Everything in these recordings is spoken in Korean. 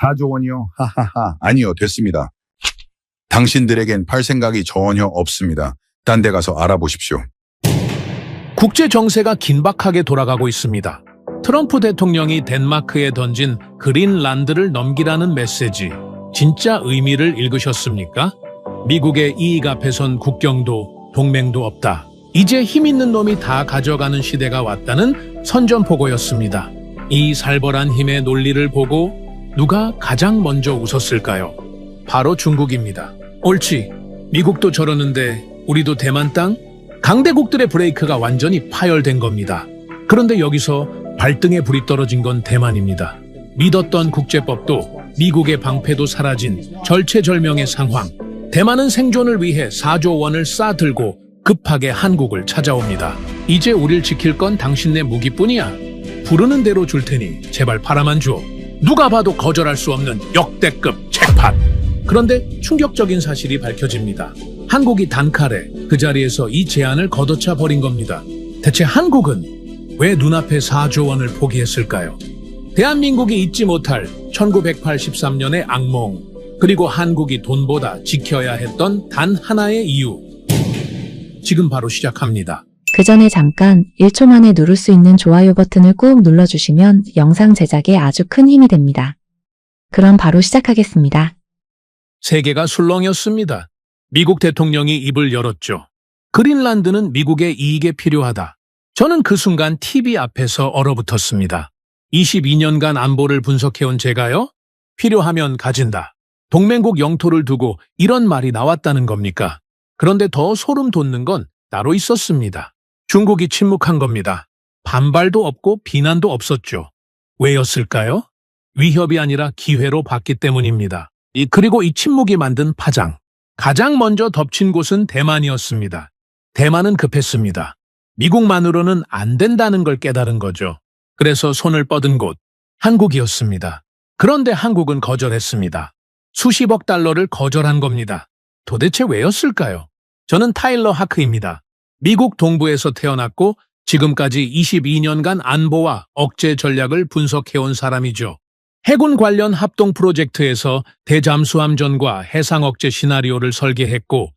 4조 원이요? 하하하. 아니요, 됐습니다. 당신들에겐 팔 생각이 전혀 없습니다. 딴 데 가서 알아보십시오. 국제 정세가 긴박하게 돌아가고 있습니다. 트럼프 대통령이 덴마크에 던진 그린란드를 넘기라는 메시지, 진짜 의미를 읽으셨습니까? 미국의 이익 앞에선 국경도 동맹도 없다. 이제 힘 있는 놈이 다 가져가는 시대가 왔다는 선전포고였습니다. 이 살벌한 힘의 논리를 보고 누가 가장 먼저 웃었을까요? 바로 중국입니다. 옳지. 미국도 저러는데 우리도 대만 땅? 강대국들의 브레이크가 완전히 파열된 겁니다. 그런데 여기서 발등에 불이 떨어진 건 대만입니다. 믿었던 국제법도 미국의 방패도 사라진 절체절명의 상황. 대만은 생존을 위해 4조 원을 싸들고 급하게 한국을 찾아옵니다. 이제 우릴 지킬 건 당신네 무기뿐이야. 부르는 대로 줄 테니 제발 팔아만 줘. 누가 봐도 거절할 수 없는 역대급 잭팟. 그런데 충격적인 사실이 밝혀집니다. 한국이 단칼에 그 자리에서 이 제안을 걷어차 버린 겁니다. 대체 한국은 왜 눈앞에 4조 원을 포기했을까요? 대한민국이 잊지 못할 1983년의 악몽, 그리고 한국이 돈보다 지켜야 했던 단 하나의 이유. 지금 바로 시작합니다. 그 전에 잠깐 1초 만에 누를 수 있는 좋아요 버튼을 꾹 눌러주시면 영상 제작에 아주 큰 힘이 됩니다. 그럼 바로 시작하겠습니다. 세계가 술렁였습니다. 미국 대통령이 입을 열었죠. 그린란드는 미국의 이익에 필요하다. 저는 그 순간 TV 앞에서 얼어붙었습니다. 22년간 안보를 분석해온 제가요? 필요하면 가진다. 동맹국 영토를 두고 이런 말이 나왔다는 겁니까? 그런데 더 소름 돋는 건 따로 있었습니다. 중국이 침묵한 겁니다. 반발도 없고 비난도 없었죠. 왜였을까요? 위협이 아니라 기회로 봤기 때문입니다. 그리고 이 침묵이 만든 파장. 가장 먼저 덮친 곳은 대만이었습니다. 대만은 급했습니다. 미국만으로는 안 된다는 걸 깨달은 거죠. 그래서 손을 뻗은 곳, 한국이었습니다. 그런데 한국은 거절했습니다. 수십억 달러를 거절한 겁니다. 도대체 왜였을까요? 저는 타일러 하크입니다. 미국 동부에서 태어났고 지금까지 22년간 안보와 억제 전략을 분석해온 사람이죠. 해군 관련 합동 프로젝트에서 대잠수함전과 해상 억제 시나리오를 설계했고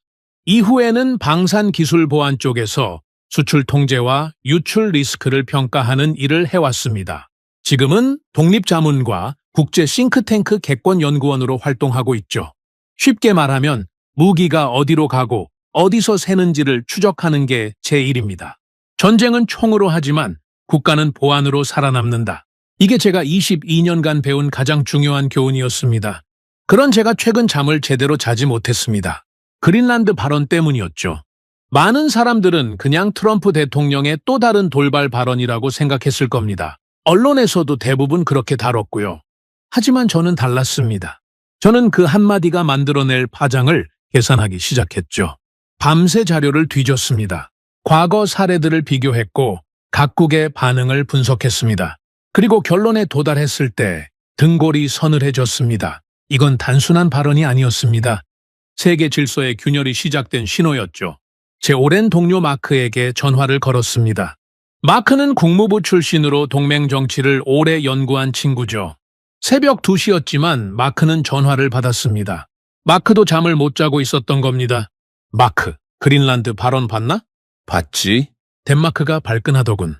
이후에는 방산 기술 보안 쪽에서 수출 통제와 유출 리스크를 평가하는 일을 해왔습니다. 지금은 독립자문과 국제 싱크탱크 객권연구원으로 활동하고 있죠. 쉽게 말하면 무기가 어디로 가고 어디서 새는지를 추적하는 게 제 일입니다. 전쟁은 총으로 하지만 국가는 보안으로 살아남는다. 이게 제가 22년간 배운 가장 중요한 교훈이었습니다. 그런 제가 최근 잠을 제대로 자지 못했습니다. 그린란드 발언 때문이었죠. 많은 사람들은 그냥 트럼프 대통령의 또 다른 돌발 발언이라고 생각했을 겁니다. 언론에서도 대부분 그렇게 다뤘고요. 하지만 저는 달랐습니다. 저는 그 한마디가 만들어낼 파장을 계산하기 시작했죠. 밤새 자료를 뒤졌습니다. 과거 사례들을 비교했고 각국의 반응을 분석했습니다. 그리고 결론에 도달했을 때 등골이 서늘해졌습니다. 이건 단순한 발언이 아니었습니다. 세계 질서의 균열이 시작된 신호였죠. 제 오랜 동료 마크에게 전화를 걸었습니다. 마크는 국무부 출신으로 동맹 정치를 오래 연구한 친구죠. 새벽 2시였지만 마크는 전화를 받았습니다. 마크도 잠을 못 자고 있었던 겁니다. 마크, 그린란드 발언 봤나? 봤지. 덴마크가 발끈하더군.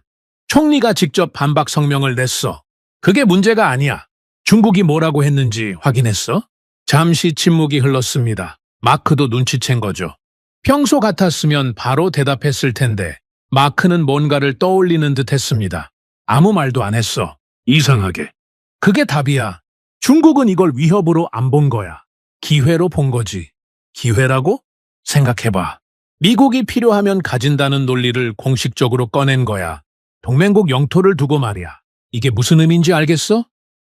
총리가 직접 반박 성명을 냈어. 그게 문제가 아니야. 중국이 뭐라고 했는지 확인했어? 잠시 침묵이 흘렀습니다. 마크도 눈치챈 거죠. 평소 같았으면 바로 대답했을 텐데 마크는 뭔가를 떠올리는 듯 했습니다. 아무 말도 안 했어. 이상하게. 그게 답이야. 중국은 이걸 위협으로 안 본 거야. 기회로 본 거지. 기회라고? 생각해봐. 미국이 필요하면 가진다는 논리를 공식적으로 꺼낸 거야. 동맹국 영토를 두고 말이야. 이게 무슨 의미인지 알겠어?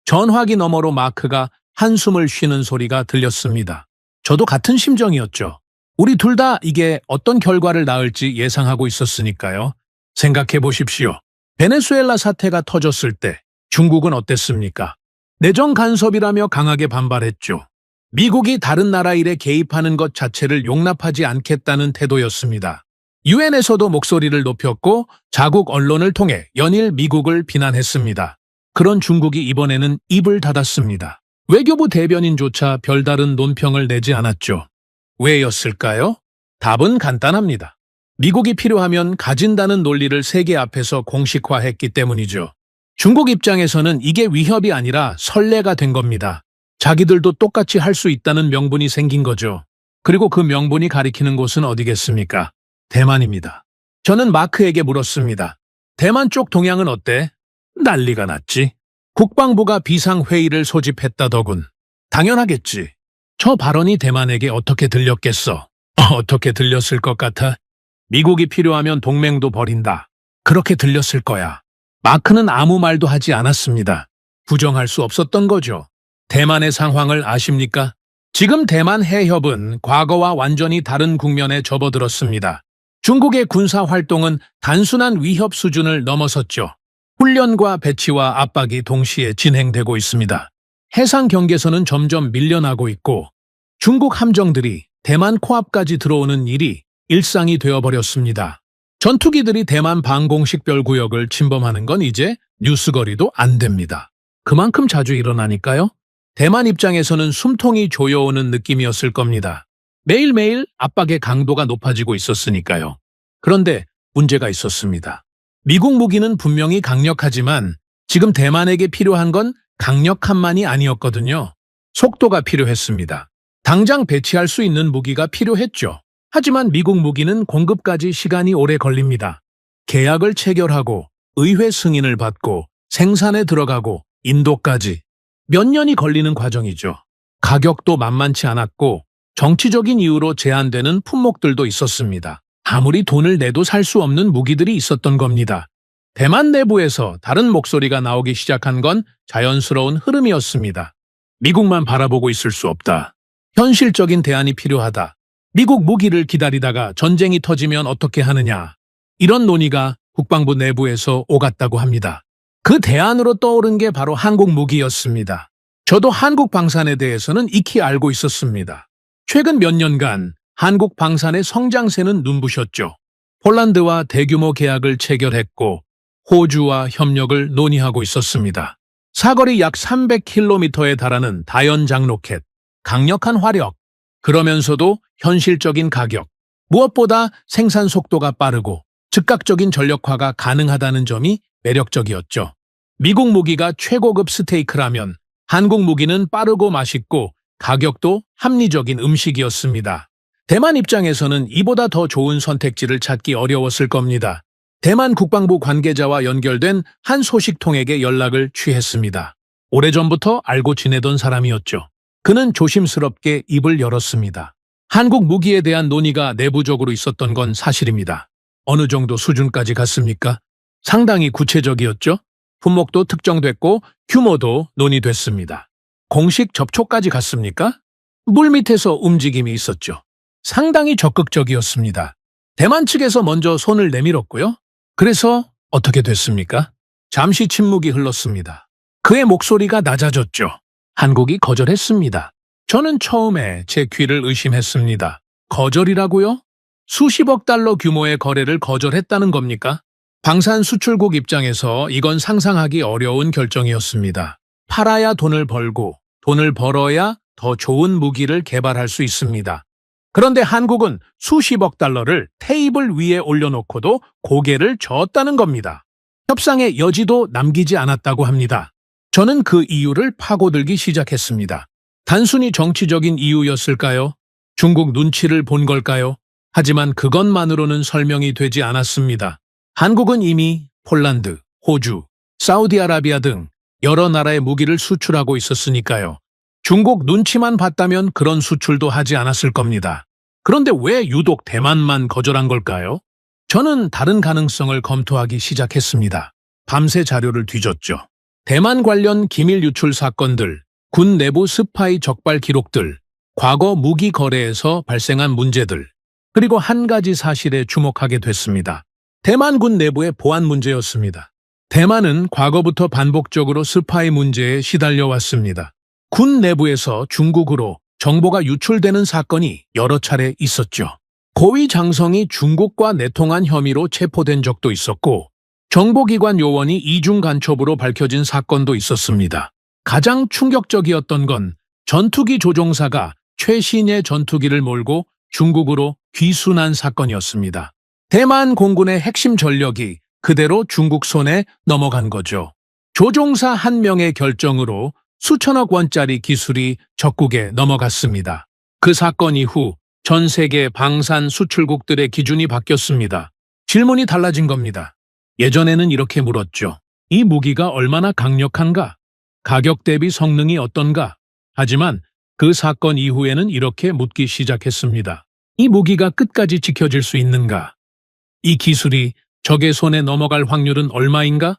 전화기 너머로 마크가 한숨을 쉬는 소리가 들렸습니다. 저도 같은 심정이었죠. 우리 둘 다 이게 어떤 결과를 낳을지 예상하고 있었으니까요. 생각해 보십시오. 베네수엘라 사태가 터졌을 때 중국은 어땠습니까? 내정 간섭이라며 강하게 반발했죠. 미국이 다른 나라 일에 개입하는 것 자체를 용납하지 않겠다는 태도였습니다. 유엔에서도 목소리를 높였고 자국 언론을 통해 연일 미국을 비난했습니다. 그런 중국이 이번에는 입을 닫았습니다. 외교부 대변인조차 별다른 논평을 내지 않았죠. 왜였을까요? 답은 간단합니다. 미국이 필요하면 가진다는 논리를 세계 앞에서 공식화했기 때문이죠. 중국 입장에서는 이게 위협이 아니라 선례가 된 겁니다. 자기들도 똑같이 할 수 있다는 명분이 생긴 거죠. 그리고 그 명분이 가리키는 곳은 어디겠습니까? 대만입니다. 저는 마크에게 물었습니다. 대만 쪽 동향은 어때? 난리가 났지. 국방부가 비상회의를 소집했다더군. 당연하겠지. 저 발언이 대만에게 어떻게 들렸겠어? 어떻게 들렸을 것 같아? 미국이 필요하면 동맹도 버린다. 그렇게 들렸을 거야. 마크는 아무 말도 하지 않았습니다. 부정할 수 없었던 거죠. 대만의 상황을 아십니까? 지금 대만 해협은 과거와 완전히 다른 국면에 접어들었습니다. 중국의 군사 활동은 단순한 위협 수준을 넘어섰죠. 훈련과 배치와 압박이 동시에 진행되고 있습니다. 해상 경계선은 점점 밀려나고 있고 중국 함정들이 대만 코앞까지 들어오는 일이 일상이 되어버렸습니다. 전투기들이 대만 방공식별 구역을 침범하는 건 이제 뉴스거리도 안 됩니다. 그만큼 자주 일어나니까요. 대만 입장에서는 숨통이 조여오는 느낌이었을 겁니다. 매일매일 압박의 강도가 높아지고 있었으니까요. 그런데 문제가 있었습니다. 미국 무기는 분명히 강력하지만 지금 대만에게 필요한 건 강력함만이 아니었거든요. 속도가 필요했습니다. 당장 배치할 수 있는 무기가 필요했죠. 하지만 미국 무기는 공급까지 시간이 오래 걸립니다. 계약을 체결하고 의회 승인을 받고 생산에 들어가고 인도까지 몇 년이 걸리는 과정이죠. 가격도 만만치 않았고 정치적인 이유로 제한되는 품목들도 있었습니다. 아무리 돈을 내도 살 수 없는 무기들이 있었던 겁니다. 대만 내부에서 다른 목소리가 나오기 시작한 건 자연스러운 흐름이었습니다. 미국만 바라보고 있을 수 없다. 현실적인 대안이 필요하다. 미국 무기를 기다리다가 전쟁이 터지면 어떻게 하느냐. 이런 논의가 국방부 내부에서 오갔다고 합니다. 그 대안으로 떠오른 게 바로 한국 무기였습니다. 저도 한국 방산에 대해서는 익히 알고 있었습니다. 최근 몇 년간 한국 방산의 성장세는 눈부셨죠. 폴란드와 대규모 계약을 체결했고 호주와 협력을 논의하고 있었습니다. 사거리 약 300km에 달하는 다연장 로켓, 강력한 화력, 그러면서도 현실적인 가격, 무엇보다 생산 속도가 빠르고 즉각적인 전력화가 가능하다는 점이 매력적이었죠. 미국 무기가 최고급 스테이크라면 한국 무기는 빠르고 맛있고 가격도 합리적인 음식이었습니다. 대만 입장에서는 이보다 더 좋은 선택지를 찾기 어려웠을 겁니다. 대만 국방부 관계자와 연결된 한 소식통에게 연락을 취했습니다. 오래전부터 알고 지내던 사람이었죠. 그는 조심스럽게 입을 열었습니다. 한국 무기에 대한 논의가 내부적으로 있었던 건 사실입니다. 어느 정도 수준까지 갔습니까? 상당히 구체적이었죠. 품목도 특정됐고 규모도 논의됐습니다. 공식 접촉까지 갔습니까? 물밑에서 움직임이 있었죠. 상당히 적극적이었습니다. 대만 측에서 먼저 손을 내밀었고요. 그래서 어떻게 됐습니까? 잠시 침묵이 흘렀습니다. 그의 목소리가 낮아졌죠. 한국이 거절했습니다. 저는 처음에 제 귀를 의심했습니다. 거절이라고요? 수십억 달러 규모의 거래를 거절했다는 겁니까? 방산 수출국 입장에서 이건 상상하기 어려운 결정이었습니다. 팔아야 돈을 벌고 돈을 벌어야 더 좋은 무기를 개발할 수 있습니다. 그런데 한국은 수십억 달러를 테이블 위에 올려놓고도 고개를 저었다는 겁니다. 협상의 여지도 남기지 않았다고 합니다. 저는 그 이유를 파고들기 시작했습니다. 단순히 정치적인 이유였을까요? 중국 눈치를 본 걸까요? 하지만 그것만으로는 설명이 되지 않았습니다. 한국은 이미 폴란드, 호주, 사우디아라비아 등 여러 나라의 무기를 수출하고 있었으니까요. 중국 눈치만 봤다면 그런 수출도 하지 않았을 겁니다. 그런데 왜 유독 대만만 거절한 걸까요? 저는 다른 가능성을 검토하기 시작했습니다. 밤새 자료를 뒤졌죠. 대만 관련 기밀 유출 사건들, 군 내부 스파이 적발 기록들, 과거 무기 거래에서 발생한 문제들, 그리고 한 가지 사실에 주목하게 됐습니다. 대만군 내부의 보안 문제였습니다. 대만은 과거부터 반복적으로 스파이 문제에 시달려왔습니다. 군 내부에서 중국으로 정보가 유출되는 사건이 여러 차례 있었죠. 고위 장성이 중국과 내통한 혐의로 체포된 적도 있었고 정보기관 요원이 이중 간첩으로 밝혀진 사건도 있었습니다. 가장 충격적이었던 건 전투기 조종사가 최신의 전투기를 몰고 중국으로 귀순한 사건이었습니다. 대만 공군의 핵심 전력이 그대로 중국 손에 넘어간 거죠. 조종사 한 명의 결정으로 수천억 원짜리 기술이 적국에 넘어갔습니다. 그 사건 이후 전 세계 방산 수출국들의 기준이 바뀌었습니다. 질문이 달라진 겁니다. 예전에는 이렇게 물었죠. 이 무기가 얼마나 강력한가? 가격 대비 성능이 어떤가? 하지만 그 사건 이후에는 이렇게 묻기 시작했습니다. 이 무기가 끝까지 지켜질 수 있는가? 이 기술이 적의 손에 넘어갈 확률은 얼마인가?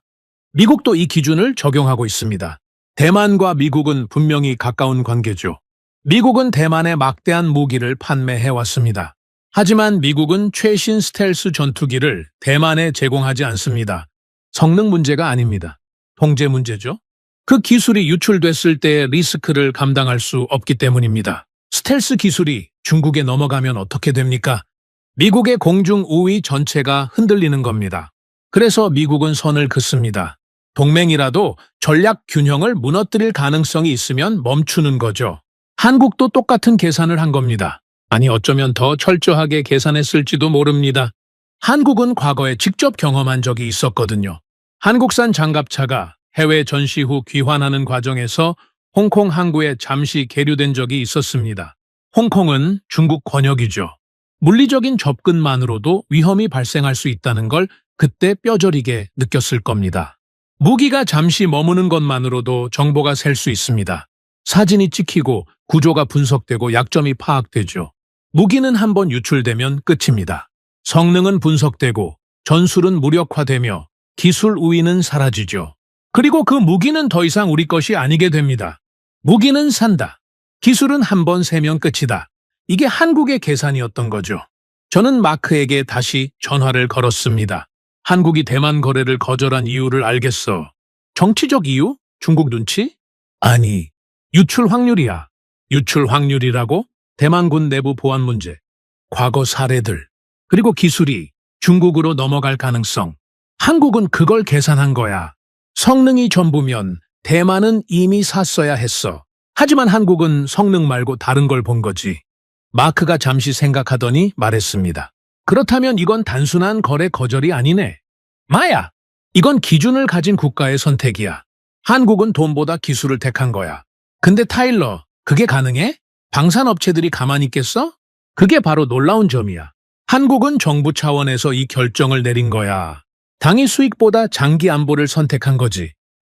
미국도 이 기준을 적용하고 있습니다. 대만과 미국은 분명히 가까운 관계죠. 미국은 대만에 막대한 무기를 판매해왔습니다. 하지만 미국은 최신 스텔스 전투기를 대만에 제공하지 않습니다. 성능 문제가 아닙니다. 통제 문제죠. 그 기술이 유출됐을 때의 리스크를 감당할 수 없기 때문입니다. 스텔스 기술이 중국에 넘어가면 어떻게 됩니까? 미국의 공중 우위 전체가 흔들리는 겁니다. 그래서 미국은 선을 긋습니다. 동맹이라도 전략 균형을 무너뜨릴 가능성이 있으면 멈추는 거죠. 한국도 똑같은 계산을 한 겁니다. 아니 어쩌면 더 철저하게 계산했을지도 모릅니다. 한국은 과거에 직접 경험한 적이 있었거든요. 한국산 장갑차가 해외 전시 후 귀환하는 과정에서 홍콩 항구에 잠시 계류된 적이 있었습니다. 홍콩은 중국 권역이죠. 물리적인 접근만으로도 위험이 발생할 수 있다는 걸 그때 뼈저리게 느꼈을 겁니다. 무기가 잠시 머무는 것만으로도 정보가 셀 수 있습니다. 사진이 찍히고 구조가 분석되고 약점이 파악되죠. 무기는 한번 유출되면 끝입니다. 성능은 분석되고 전술은 무력화되며 기술 우위는 사라지죠. 그리고 그 무기는 더 이상 우리 것이 아니게 됩니다. 무기는 산다. 기술은 한번 세면 끝이다. 이게 한국의 계산이었던 거죠. 저는 마크에게 다시 전화를 걸었습니다. 한국이 대만 거래를 거절한 이유를 알겠어. 정치적 이유? 중국 눈치? 아니, 유출 확률이야. 유출 확률이라고? 대만군 내부 보안 문제, 과거 사례들, 그리고 기술이 중국으로 넘어갈 가능성. 한국은 그걸 계산한 거야. 성능이 전부면 대만은 이미 샀어야 했어. 하지만 한국은 성능 말고 다른 걸 본 거지. 마크가 잠시 생각하더니 말했습니다. 그렇다면 이건 단순한 거래 거절이 아니네. 마야, 이건 기준을 가진 국가의 선택이야. 한국은 돈보다 기술을 택한 거야. 근데 타일러, 그게 가능해? 방산업체들이 가만히 있겠어? 그게 바로 놀라운 점이야. 한국은 정부 차원에서 이 결정을 내린 거야. 당일 수익보다 장기 안보를 선택한 거지.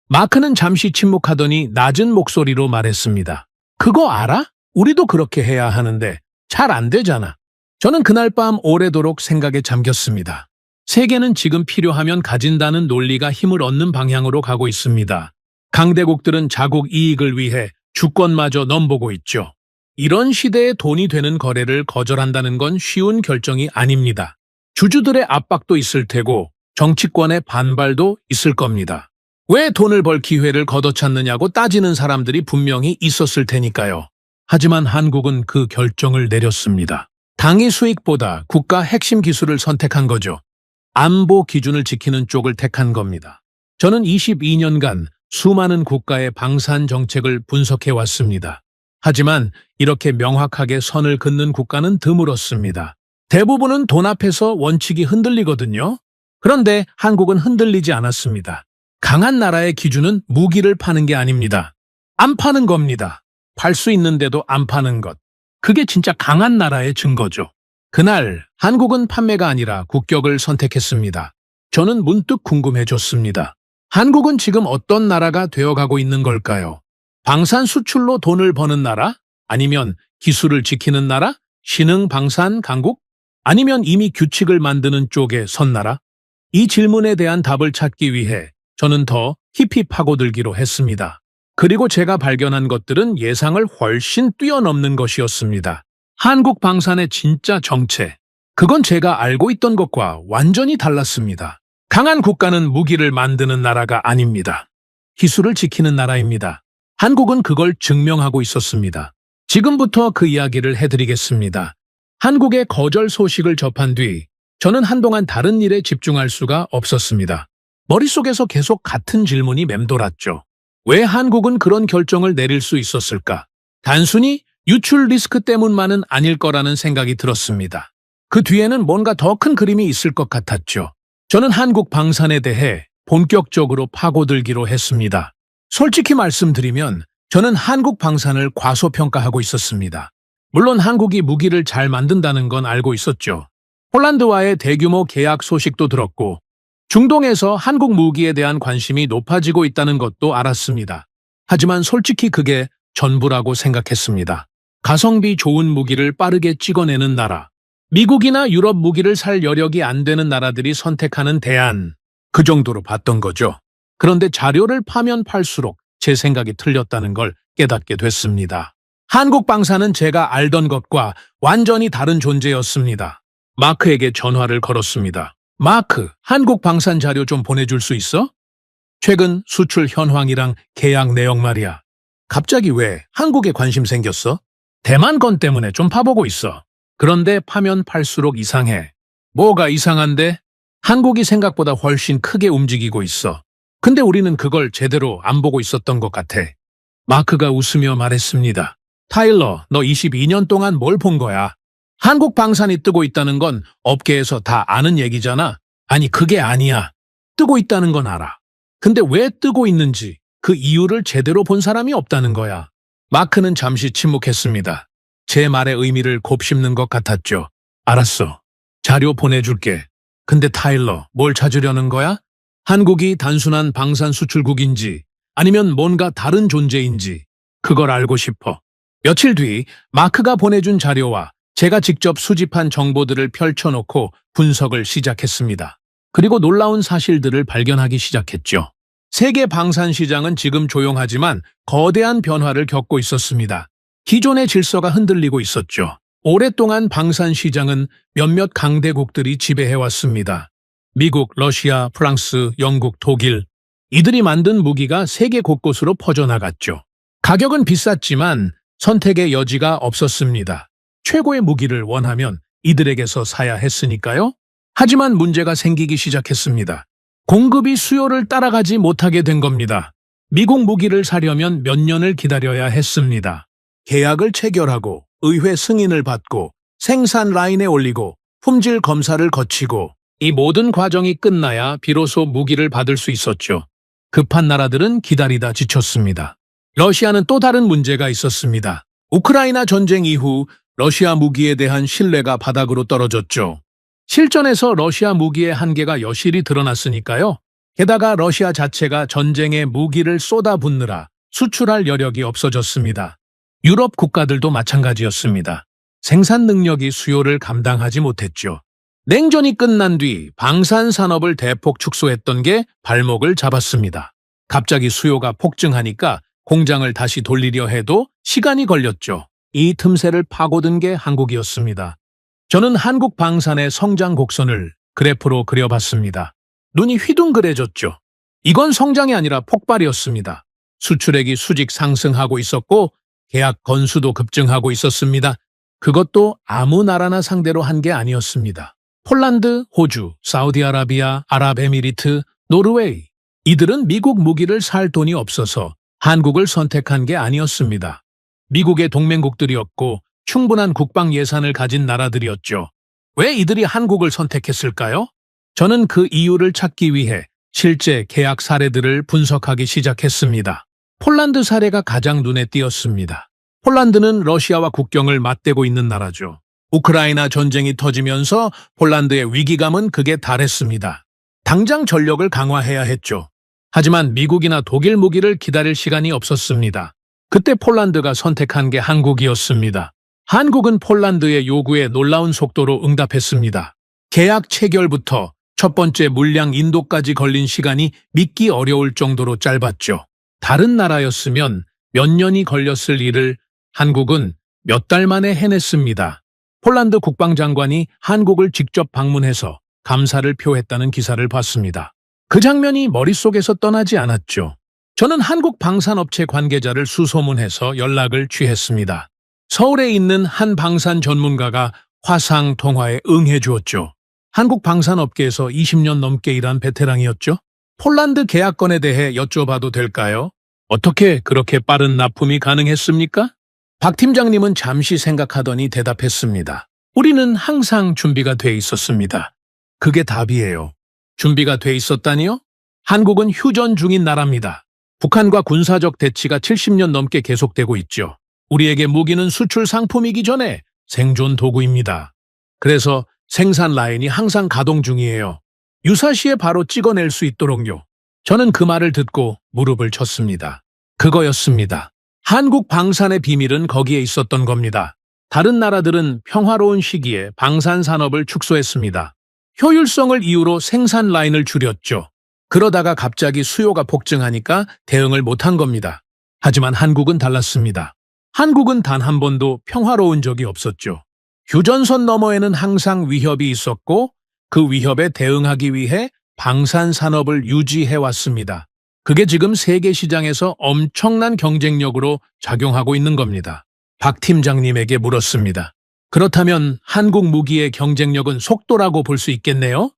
마크는 잠시 침묵하더니 낮은 목소리로 말했습니다. 그거 알아? 우리도 그렇게 해야 하는데 잘 안 되잖아. 저는 그날 밤 오래도록 생각에 잠겼습니다. 세계는 지금 필요하면 가진다는 논리가 힘을 얻는 방향으로 가고 있습니다. 강대국들은 자국 이익을 위해 주권마저 넘보고 있죠. 이런 시대에 돈이 되는 거래를 거절한다는 건 쉬운 결정이 아닙니다. 주주들의 압박도 있을 테고 정치권의 반발도 있을 겁니다. 왜 돈을 벌 기회를 걷어찼느냐고 따지는 사람들이 분명히 있었을 테니까요. 하지만 한국은 그 결정을 내렸습니다. 당위 수익보다 국가 핵심 기술을 선택한 거죠. 안보 기준을 지키는 쪽을 택한 겁니다. 저는 22년간 수많은 국가의 방산 정책을 분석해 왔습니다. 하지만 이렇게 명확하게 선을 긋는 국가는 드물었습니다. 대부분은 돈 앞에서 원칙이 흔들리거든요. 그런데 한국은 흔들리지 않았습니다. 강한 나라의 기준은 무기를 파는 게 아닙니다. 안 파는 겁니다. 팔 수 있는데도 안 파는 것. 그게 진짜 강한 나라의 증거죠. 그날 한국은 판매가 아니라 국격을 선택했습니다. 저는 문득 궁금해졌습니다. 한국은 지금 어떤 나라가 되어가고 있는 걸까요? 방산 수출로 돈을 버는 나라? 아니면 기술을 지키는 나라? 신흥 방산 강국? 아니면 이미 규칙을 만드는 쪽에 선 나라? 이 질문에 대한 답을 찾기 위해 저는 더 깊이 파고들기로 했습니다. 그리고 제가 발견한 것들은 예상을 훨씬 뛰어넘는 것이었습니다. 한국 방산의 진짜 정체. 그건 제가 알고 있던 것과 완전히 달랐습니다. 강한 국가는 무기를 만드는 나라가 아닙니다. 기술을 지키는 나라입니다. 한국은 그걸 증명하고 있었습니다. 지금부터 그 이야기를 해드리겠습니다. 한국의 거절 소식을 접한 뒤 저는 한동안 다른 일에 집중할 수가 없었습니다. 머릿속에서 계속 같은 질문이 맴돌았죠. 왜 한국은 그런 결정을 내릴 수 있었을까? 단순히 유출 리스크 때문만은 아닐 거라는 생각이 들었습니다. 그 뒤에는 뭔가 더 큰 그림이 있을 것 같았죠. 저는 한국 방산에 대해 본격적으로 파고들기로 했습니다. 솔직히 말씀드리면 저는 한국 방산을 과소평가하고 있었습니다. 물론 한국이 무기를 잘 만든다는 건 알고 있었죠. 폴란드와의 대규모 계약 소식도 들었고 중동에서 한국 무기에 대한 관심이 높아지고 있다는 것도 알았습니다. 하지만 솔직히 그게 전부라고 생각했습니다. 가성비 좋은 무기를 빠르게 찍어내는 나라, 미국이나 유럽 무기를 살 여력이 안 되는 나라들이 선택하는 대안, 그 정도로 봤던 거죠. 그런데 자료를 파면 팔수록 제 생각이 틀렸다는 걸 깨닫게 됐습니다. 한국 방산은 제가 알던 것과 완전히 다른 존재였습니다. 마크에게 전화를 걸었습니다. 마크, 한국 방산 자료 좀 보내줄 수 있어? 최근 수출 현황이랑 계약 내용 말이야. 갑자기 왜 한국에 관심 생겼어? 대만 건 때문에 좀 파보고 있어. 그런데 파면 팔수록 이상해. 뭐가 이상한데? 한국이 생각보다 훨씬 크게 움직이고 있어. 근데 우리는 그걸 제대로 안 보고 있었던 것 같아. 마크가 웃으며 말했습니다. 타일러, 너 22년 동안 뭘 본 거야? 한국 방산이 뜨고 있다는 건 업계에서 다 아는 얘기잖아. 아니, 그게 아니야. 뜨고 있다는 건 알아. 근데 왜 뜨고 있는지 그 이유를 제대로 본 사람이 없다는 거야. 마크는 잠시 침묵했습니다. 제 말의 의미를 곱씹는 것 같았죠. 알았어. 자료 보내줄게. 근데 타일러, 뭘 찾으려는 거야? 한국이 단순한 방산 수출국인지 아니면 뭔가 다른 존재인지 그걸 알고 싶어. 며칠 뒤 마크가 보내준 자료와 제가 직접 수집한 정보들을 펼쳐놓고 분석을 시작했습니다. 그리고 놀라운 사실들을 발견하기 시작했죠. 세계 방산 시장은 지금 조용하지만 거대한 변화를 겪고 있었습니다. 기존의 질서가 흔들리고 있었죠. 오랫동안 방산 시장은 몇몇 강대국들이 지배해왔습니다. 미국, 러시아, 프랑스, 영국, 독일, 이들이 만든 무기가 세계 곳곳으로 퍼져나갔죠. 가격은 비쌌지만 선택의 여지가 없었습니다. 최고의 무기를 원하면 이들에게서 사야 했으니까요. 하지만 문제가 생기기 시작했습니다. 공급이 수요를 따라가지 못하게 된 겁니다. 미국 무기를 사려면 몇 년을 기다려야 했습니다. 계약을 체결하고 의회 승인을 받고 생산 라인에 올리고 품질 검사를 거치고 이 모든 과정이 끝나야 비로소 무기를 받을 수 있었죠. 급한 나라들은 기다리다 지쳤습니다. 러시아는 또 다른 문제가 있었습니다. 우크라이나 전쟁 이후 러시아 무기에 대한 신뢰가 바닥으로 떨어졌죠. 실전에서 러시아 무기의 한계가 여실히 드러났으니까요. 게다가 러시아 자체가 전쟁에 무기를 쏟아붓느라 수출할 여력이 없어졌습니다. 유럽 국가들도 마찬가지였습니다. 생산 능력이 수요를 감당하지 못했죠. 냉전이 끝난 뒤 방산 산업을 대폭 축소했던 게 발목을 잡았습니다. 갑자기 수요가 폭증하니까 공장을 다시 돌리려 해도 시간이 걸렸죠. 이 틈새를 파고든 게 한국이었습니다. 저는 한국 방산의 성장 곡선을 그래프로 그려봤습니다. 눈이 휘둥그레졌죠. 이건 성장이 아니라 폭발이었습니다. 수출액이 수직 상승하고 있었고 계약 건수도 급증하고 있었습니다. 그것도 아무 나라나 상대로 한 게 아니었습니다. 폴란드, 호주, 사우디아라비아, 아랍에미리트, 노르웨이. 이들은 미국 무기를 살 돈이 없어서 한국을 선택한 게 아니었습니다. 미국의 동맹국들이었고 충분한 국방 예산을 가진 나라들이었죠. 왜 이들이 한국을 선택했을까요? 저는 그 이유를 찾기 위해 실제 계약 사례들을 분석하기 시작했습니다. 폴란드 사례가 가장 눈에 띄었습니다. 폴란드는 러시아와 국경을 맞대고 있는 나라죠. 우크라이나 전쟁이 터지면서 폴란드의 위기감은 극에 달했습니다. 당장 전력을 강화해야 했죠. 하지만 미국이나 독일 무기를 기다릴 시간이 없었습니다. 그때 폴란드가 선택한 게 한국이었습니다. 한국은 폴란드의 요구에 놀라운 속도로 응답했습니다. 계약 체결부터 첫 번째 물량 인도까지 걸린 시간이 믿기 어려울 정도로 짧았죠. 다른 나라였으면 몇 년이 걸렸을 일을 한국은 몇 달 만에 해냈습니다. 폴란드 국방장관이 한국을 직접 방문해서 감사를 표했다는 기사를 봤습니다. 그 장면이 머릿속에서 떠나지 않았죠. 저는 한국 방산업체 관계자를 수소문해서 연락을 취했습니다. 서울에 있는 한 방산 전문가가 화상 통화에 응해 주었죠. 한국 방산업계에서 20년 넘게 일한 베테랑이었죠. 폴란드 계약건에 대해 여쭤봐도 될까요? 어떻게 그렇게 빠른 납품이 가능했습니까? 박 팀장님은 잠시 생각하더니 대답했습니다. 우리는 항상 준비가 돼 있었습니다. 그게 답이에요. 준비가 돼 있었다니요? 한국은 휴전 중인 나라입니다. 북한과 군사적 대치가 70년 넘게 계속되고 있죠. 우리에게 무기는 수출 상품이기 전에 생존 도구입니다. 그래서 생산 라인이 항상 가동 중이에요. 유사시에 바로 찍어낼 수 있도록요. 저는 그 말을 듣고 무릎을 쳤습니다. 그거였습니다. 한국 방산의 비밀은 거기에 있었던 겁니다. 다른 나라들은 평화로운 시기에 방산 산업을 축소했습니다. 효율성을 이유로 생산 라인을 줄였죠. 그러다가 갑자기 수요가 폭증하니까 대응을 못한 겁니다. 하지만 한국은 달랐습니다. 한국은 단 한 번도 평화로운 적이 없었죠. 휴전선 너머에는 항상 위협이 있었고 그 위협에 대응하기 위해 방산 산업을 유지해 왔습니다. 그게 지금 세계 시장에서 엄청난 경쟁력으로 작용하고 있는 겁니다. 박 팀장님에게 물었습니다. 그렇다면 한국 무기의 경쟁력은 속도라고 볼 수 있겠네요?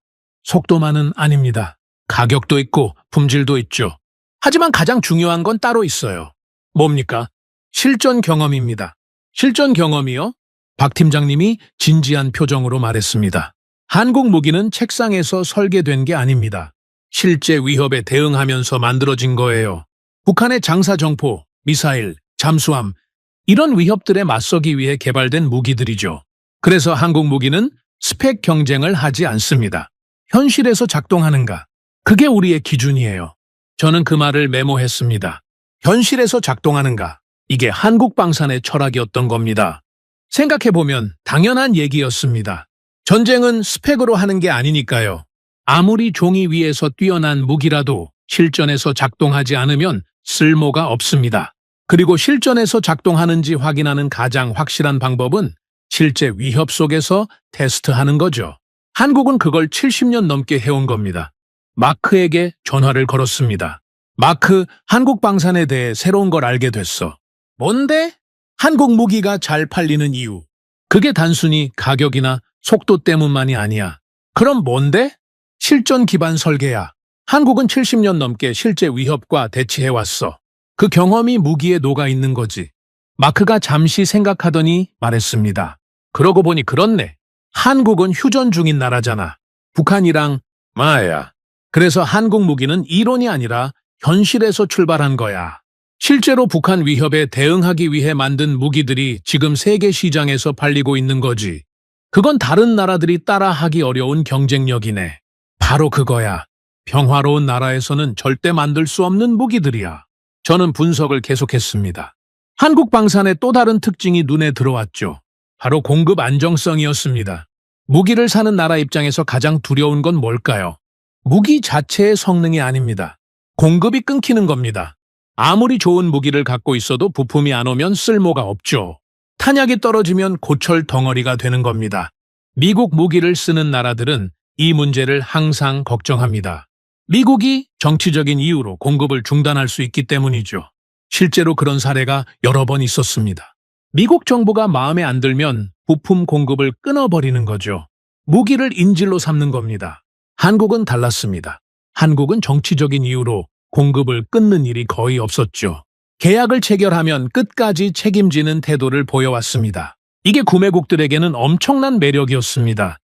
속도만은 아닙니다. 가격도 있고 품질도 있죠. 하지만 가장 중요한 건 따로 있어요. 뭡니까? 실전 경험입니다. 실전 경험이요? 박 팀장님이 진지한 표정으로 말했습니다. 한국 무기는 책상에서 설계된 게 아닙니다. 실제 위협에 대응하면서 만들어진 거예요. 북한의 장사정포, 미사일, 잠수함, 이런 위협들에 맞서기 위해 개발된 무기들이죠. 그래서 한국 무기는 스펙 경쟁을 하지 않습니다. 현실에서 작동하는가? 그게 우리의 기준이에요. 저는 그 말을 메모했습니다. 현실에서 작동하는가? 이게 한국 방산의 철학이었던 겁니다. 생각해보면 당연한 얘기였습니다. 전쟁은 스펙으로 하는 게 아니니까요. 아무리 종이 위에서 뛰어난 무기라도 실전에서 작동하지 않으면 쓸모가 없습니다. 그리고 실전에서 작동하는지 확인하는 가장 확실한 방법은 실제 위협 속에서 테스트하는 거죠. 한국은 그걸 70년 넘게 해온 겁니다. 마크에게 전화를 걸었습니다. 마크, 한국 방산에 대해 새로운 걸 알게 됐어. 뭔데? 한국 무기가 잘 팔리는 이유. 그게 단순히 가격이나 속도 때문만이 아니야. 그럼 뭔데? 실전 기반 설계야. 한국은 70년 넘게 실제 위협과 대치해왔어. 그 경험이 무기에 녹아 있는 거지. 마크가 잠시 생각하더니 말했습니다. 그러고 보니 그렇네. 한국은 휴전 중인 나라잖아. 북한이랑 마야. 그래서 한국 무기는 이론이 아니라 현실에서 출발한 거야. 실제로 북한 위협에 대응하기 위해 만든 무기들이 지금 세계 시장에서 팔리고 있는 거지. 그건 다른 나라들이 따라하기 어려운 경쟁력이네. 바로 그거야. 평화로운 나라에서는 절대 만들 수 없는 무기들이야. 저는 분석을 계속했습니다. 한국 방산의 또 다른 특징이 눈에 들어왔죠. 바로 공급 안정성이었습니다. 무기를 사는 나라 입장에서 가장 두려운 건 뭘까요? 무기 자체의 성능이 아닙니다. 공급이 끊기는 겁니다. 아무리 좋은 무기를 갖고 있어도 부품이 안 오면 쓸모가 없죠. 탄약이 떨어지면 고철 덩어리가 되는 겁니다. 미국 무기를 쓰는 나라들은 이 문제를 항상 걱정합니다. 미국이 정치적인 이유로 공급을 중단할 수 있기 때문이죠. 실제로 그런 사례가 여러 번 있었습니다. 미국 정부가 마음에 안 들면 부품 공급을 끊어버리는 거죠. 무기를 인질로 삼는 겁니다. 한국은 달랐습니다. 한국은 정치적인 이유로 공급을 끊는 일이 거의 없었죠. 계약을 체결하면 끝까지 책임지는 태도를 보여왔습니다. 이게 구매국들에게는 엄청난 매력이었습니다.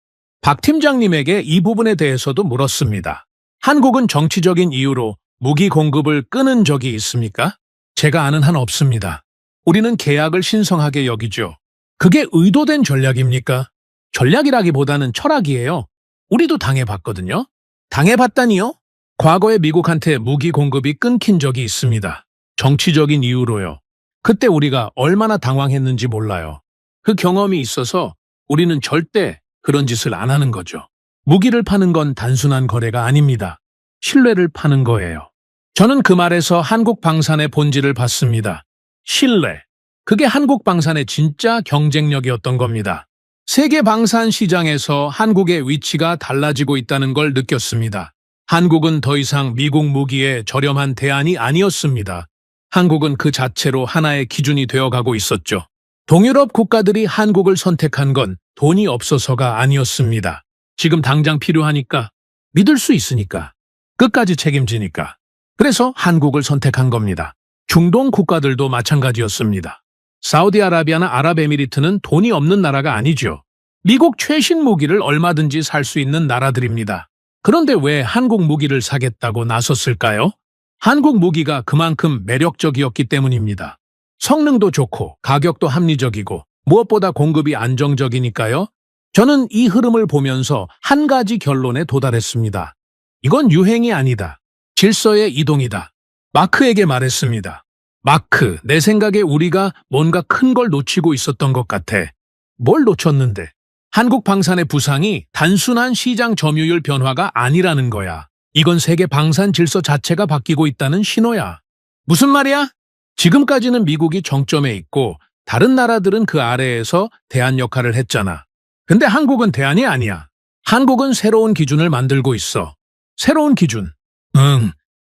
박 팀장님에게 이 부분에 대해서도 물었습니다. 한국은 정치적인 이유로 무기 공급을 끊은 적이 있습니까? 제가 아는 한 없습니다. 우리는 계약을 신성하게 여기죠. 그게 의도된 전략입니까? 전략이라기보다는 철학이에요. 우리도 당해봤거든요. 당해봤다니요? 과거에 미국한테 무기 공급이 끊긴 적이 있습니다. 정치적인 이유로요. 그때 우리가 얼마나 당황했는지 몰라요. 그 경험이 있어서 우리는 절대 그런 짓을 안 하는 거죠. 무기를 파는 건 단순한 거래가 아닙니다. 신뢰를 파는 거예요. 저는 그 말에서 한국 방산의 본질을 봤습니다. 신뢰. 그게 한국 방산의 진짜 경쟁력이었던 겁니다. 세계 방산 시장에서 한국의 위치가 달라지고 있다는 걸 느꼈습니다. 한국은 더 이상 미국 무기의 저렴한 대안이 아니었습니다. 한국은 그 자체로 하나의 기준이 되어가고 있었죠. 동유럽 국가들이 한국을 선택한 건 돈이 없어서가 아니었습니다. 지금 당장 필요하니까, 믿을 수 있으니까, 끝까지 책임지니까. 그래서 한국을 선택한 겁니다. 중동 국가들도 마찬가지였습니다. 사우디아라비아나 아랍에미리트는 돈이 없는 나라가 아니죠. 미국 최신 무기를 얼마든지 살 수 있는 나라들입니다. 그런데 왜 한국 무기를 사겠다고 나섰을까요? 한국 무기가 그만큼 매력적이었기 때문입니다. 성능도 좋고 가격도 합리적이고 무엇보다 공급이 안정적이니까요. 저는 이 흐름을 보면서 한 가지 결론에 도달했습니다. 이건 유행이 아니다. 질서의 이동이다. 마크에게 말했습니다. 마크, 내 생각에 우리가 뭔가 큰 걸 놓치고 있었던 것 같아. 뭘 놓쳤는데? 한국 방산의 부상이 단순한 시장 점유율 변화가 아니라는 거야. 이건 세계 방산 질서 자체가 바뀌고 있다는 신호야. 무슨 말이야? 지금까지는 미국이 정점에 있고 다른 나라들은 그 아래에서 대안 역할을 했잖아. 근데 한국은 대안이 아니야. 한국은 새로운 기준을 만들고 있어. 새로운 기준.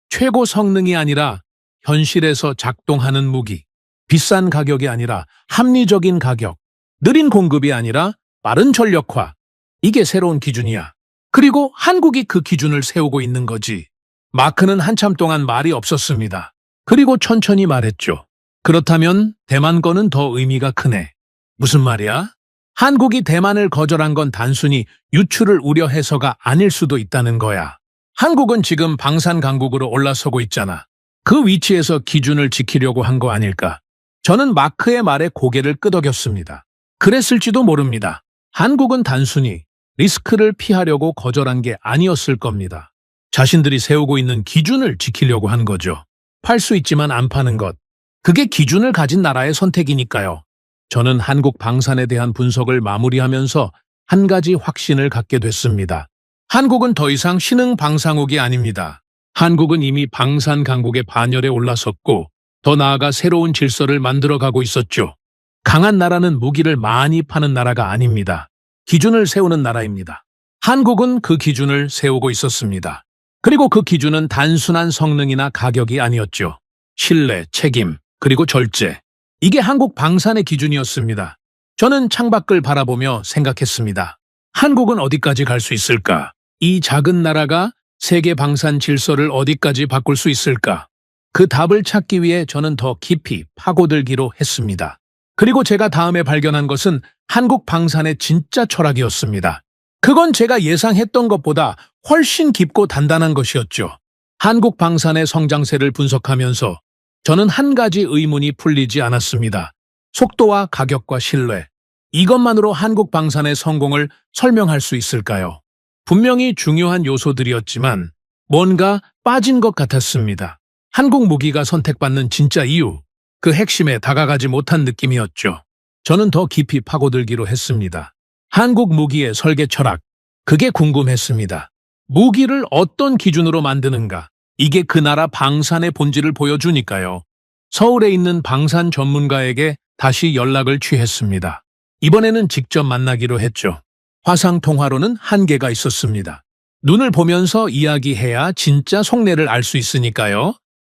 최고 성능이 아니라 현실에서 작동하는 무기. 비싼 가격이 아니라 합리적인 가격. 느린 공급이 아니라 빠른 전력화. 이게 새로운 기준이야. 그리고 한국이 그 기준을 세우고 있는 거지. 마크는 한참 동안 말이 없었습니다. 그리고 천천히 말했죠. 그렇다면 대만 거는 더 의미가 크네. 무슨 말이야? 한국이 대만을 거절한 건 단순히 유출을 우려해서가 아닐 수도 있다는 거야. 한국은 지금 방산 강국으로 올라서고 있잖아. 그 위치에서 기준을 지키려고 한 거 아닐까? 저는 마크의 말에 고개를 끄덕였습니다. 그랬을지도 모릅니다. 한국은 단순히 리스크를 피하려고 거절한 게 아니었을 겁니다. 자신들이 세우고 있는 기준을 지키려고 한 거죠. 팔 수 있지만 안 파는 것. 그게 기준을 가진 나라의 선택이니까요. 저는 한국 방산에 대한 분석을 마무리하면서 한 가지 확신을 갖게 됐습니다. 한국은 더 이상 신흥 방산국이 아닙니다. 한국은 이미 방산 강국의 반열에 올라섰고 더 나아가 새로운 질서를 만들어가고 있었죠. 강한 나라는 무기를 많이 파는 나라가 아닙니다. 기준을 세우는 나라입니다. 한국은 그 기준을 세우고 있었습니다. 그리고 그 기준은 단순한 성능이나 가격이 아니었죠. 신뢰, 책임, 그리고 절제. 이게 한국 방산의 기준이었습니다. 저는 창밖을 바라보며 생각했습니다. 한국은 어디까지 갈 수 있을까? 이 작은 나라가 세계 방산 질서를 어디까지 바꿀 수 있을까? 그 답을 찾기 위해 저는 더 깊이 파고들기로 했습니다. 그리고 제가 다음에 발견한 것은 한국 방산의 진짜 철학이었습니다. 그건 제가 예상했던 것보다 훨씬 깊고 단단한 것이었죠. 한국 방산의 성장세를 분석하면서 저는 한 가지 의문이 풀리지 않았습니다. 속도와 가격과 신뢰. 이것만으로 한국 방산의 성공을 설명할 수 있을까요? 분명히 중요한 요소들이었지만 뭔가 빠진 것 같았습니다. 한국 무기가 선택받는 진짜 이유, 그 핵심에 다가가지 못한 느낌이었죠. 저는 더 깊이 파고들기로 했습니다. 한국 무기의 설계 철학, 그게 궁금했습니다. 무기를 어떤 기준으로 만드는가? 이게 그 나라 방산의 본질을 보여주니까요. 서울에 있는 방산 전문가에게 다시 연락을 취했습니다. 이번에는 직접 만나기로 했죠. 화상통화로는 한계가 있었습니다. 눈을 보면서 이야기해야 진짜 속내를 알 수 있으니까요.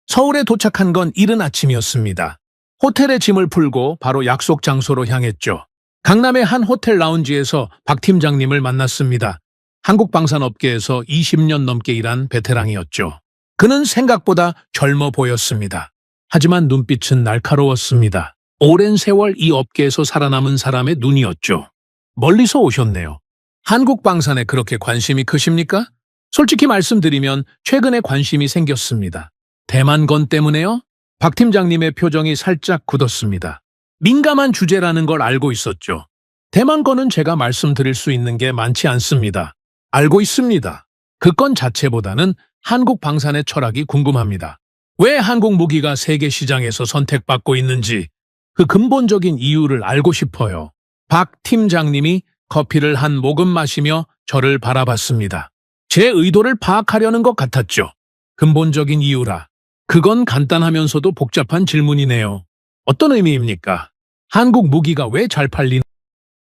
서울에 도착한 건 이른 아침이었습니다. 호텔에 짐을 풀고 바로 약속 장소로 향했죠. 강남의 한 호텔 라운지에서 박 팀장님을 만났습니다. 한국 방산업계에서 20년 넘게 일한 베테랑이었죠. 그는 생각보다 젊어 보였습니다. 하지만 눈빛은 날카로웠습니다. 오랜 세월 이 업계에서 살아남은 사람의 눈이었죠. 멀리서 오셨네요. 한국 방산에 그렇게 관심이 크십니까? 솔직히 말씀드리면 최근에 관심이 생겼습니다. 대만건 때문에요? 박 팀장님의 표정이 살짝 굳었습니다. 민감한 주제라는 걸 알고 있었죠. 대만건은 제가 말씀드릴 수 있는 게 많지 않습니다. 알고 있습니다. 그 건 자체보다는 한국 방산의 철학이 궁금합니다. 왜 한국 무기가 세계 시장에서 선택받고 있는지 그 근본적인 이유를 알고 싶어요. 박 팀장님이 커피를 한 모금 마시며 저를 바라봤습니다. 제 의도를 파악하려는 것 같았죠. 근본적인 이유라. 그건 간단하면서도 복잡한 질문이네요. 어떤 의미입니까? 한국 무기가 왜 잘 팔리는?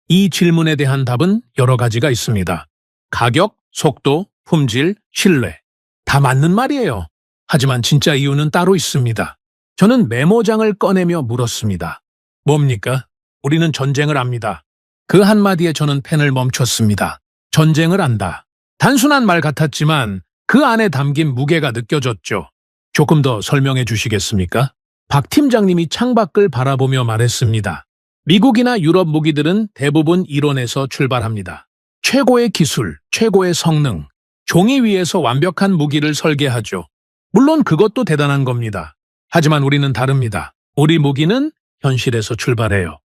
이 질문에 대한 답은 여러 가지가 있습니다. 가격, 속도, 품질, 신뢰. 다 맞는 말이에요. 하지만 진짜 이유는 따로 있습니다. 저는 메모장을 꺼내며 물었습니다. 뭡니까? 우리는 전쟁을 압니다. 그 한마디에 저는 펜을 멈췄습니다. 전쟁을 안다. 단순한 말 같았지만 그 안에 담긴 무게가 느껴졌죠. 조금 더 설명해 주시겠습니까? 박 팀장님이 창밖을 바라보며 말했습니다. 미국이나 유럽 무기들은 대부분 이론에서 출발합니다. 최고의 기술, 최고의 성능, 종이 위에서 완벽한 무기를 설계하죠. 물론 그것도 대단한 겁니다. 하지만 우리는 다릅니다. 우리 무기는 현실에서 출발해요.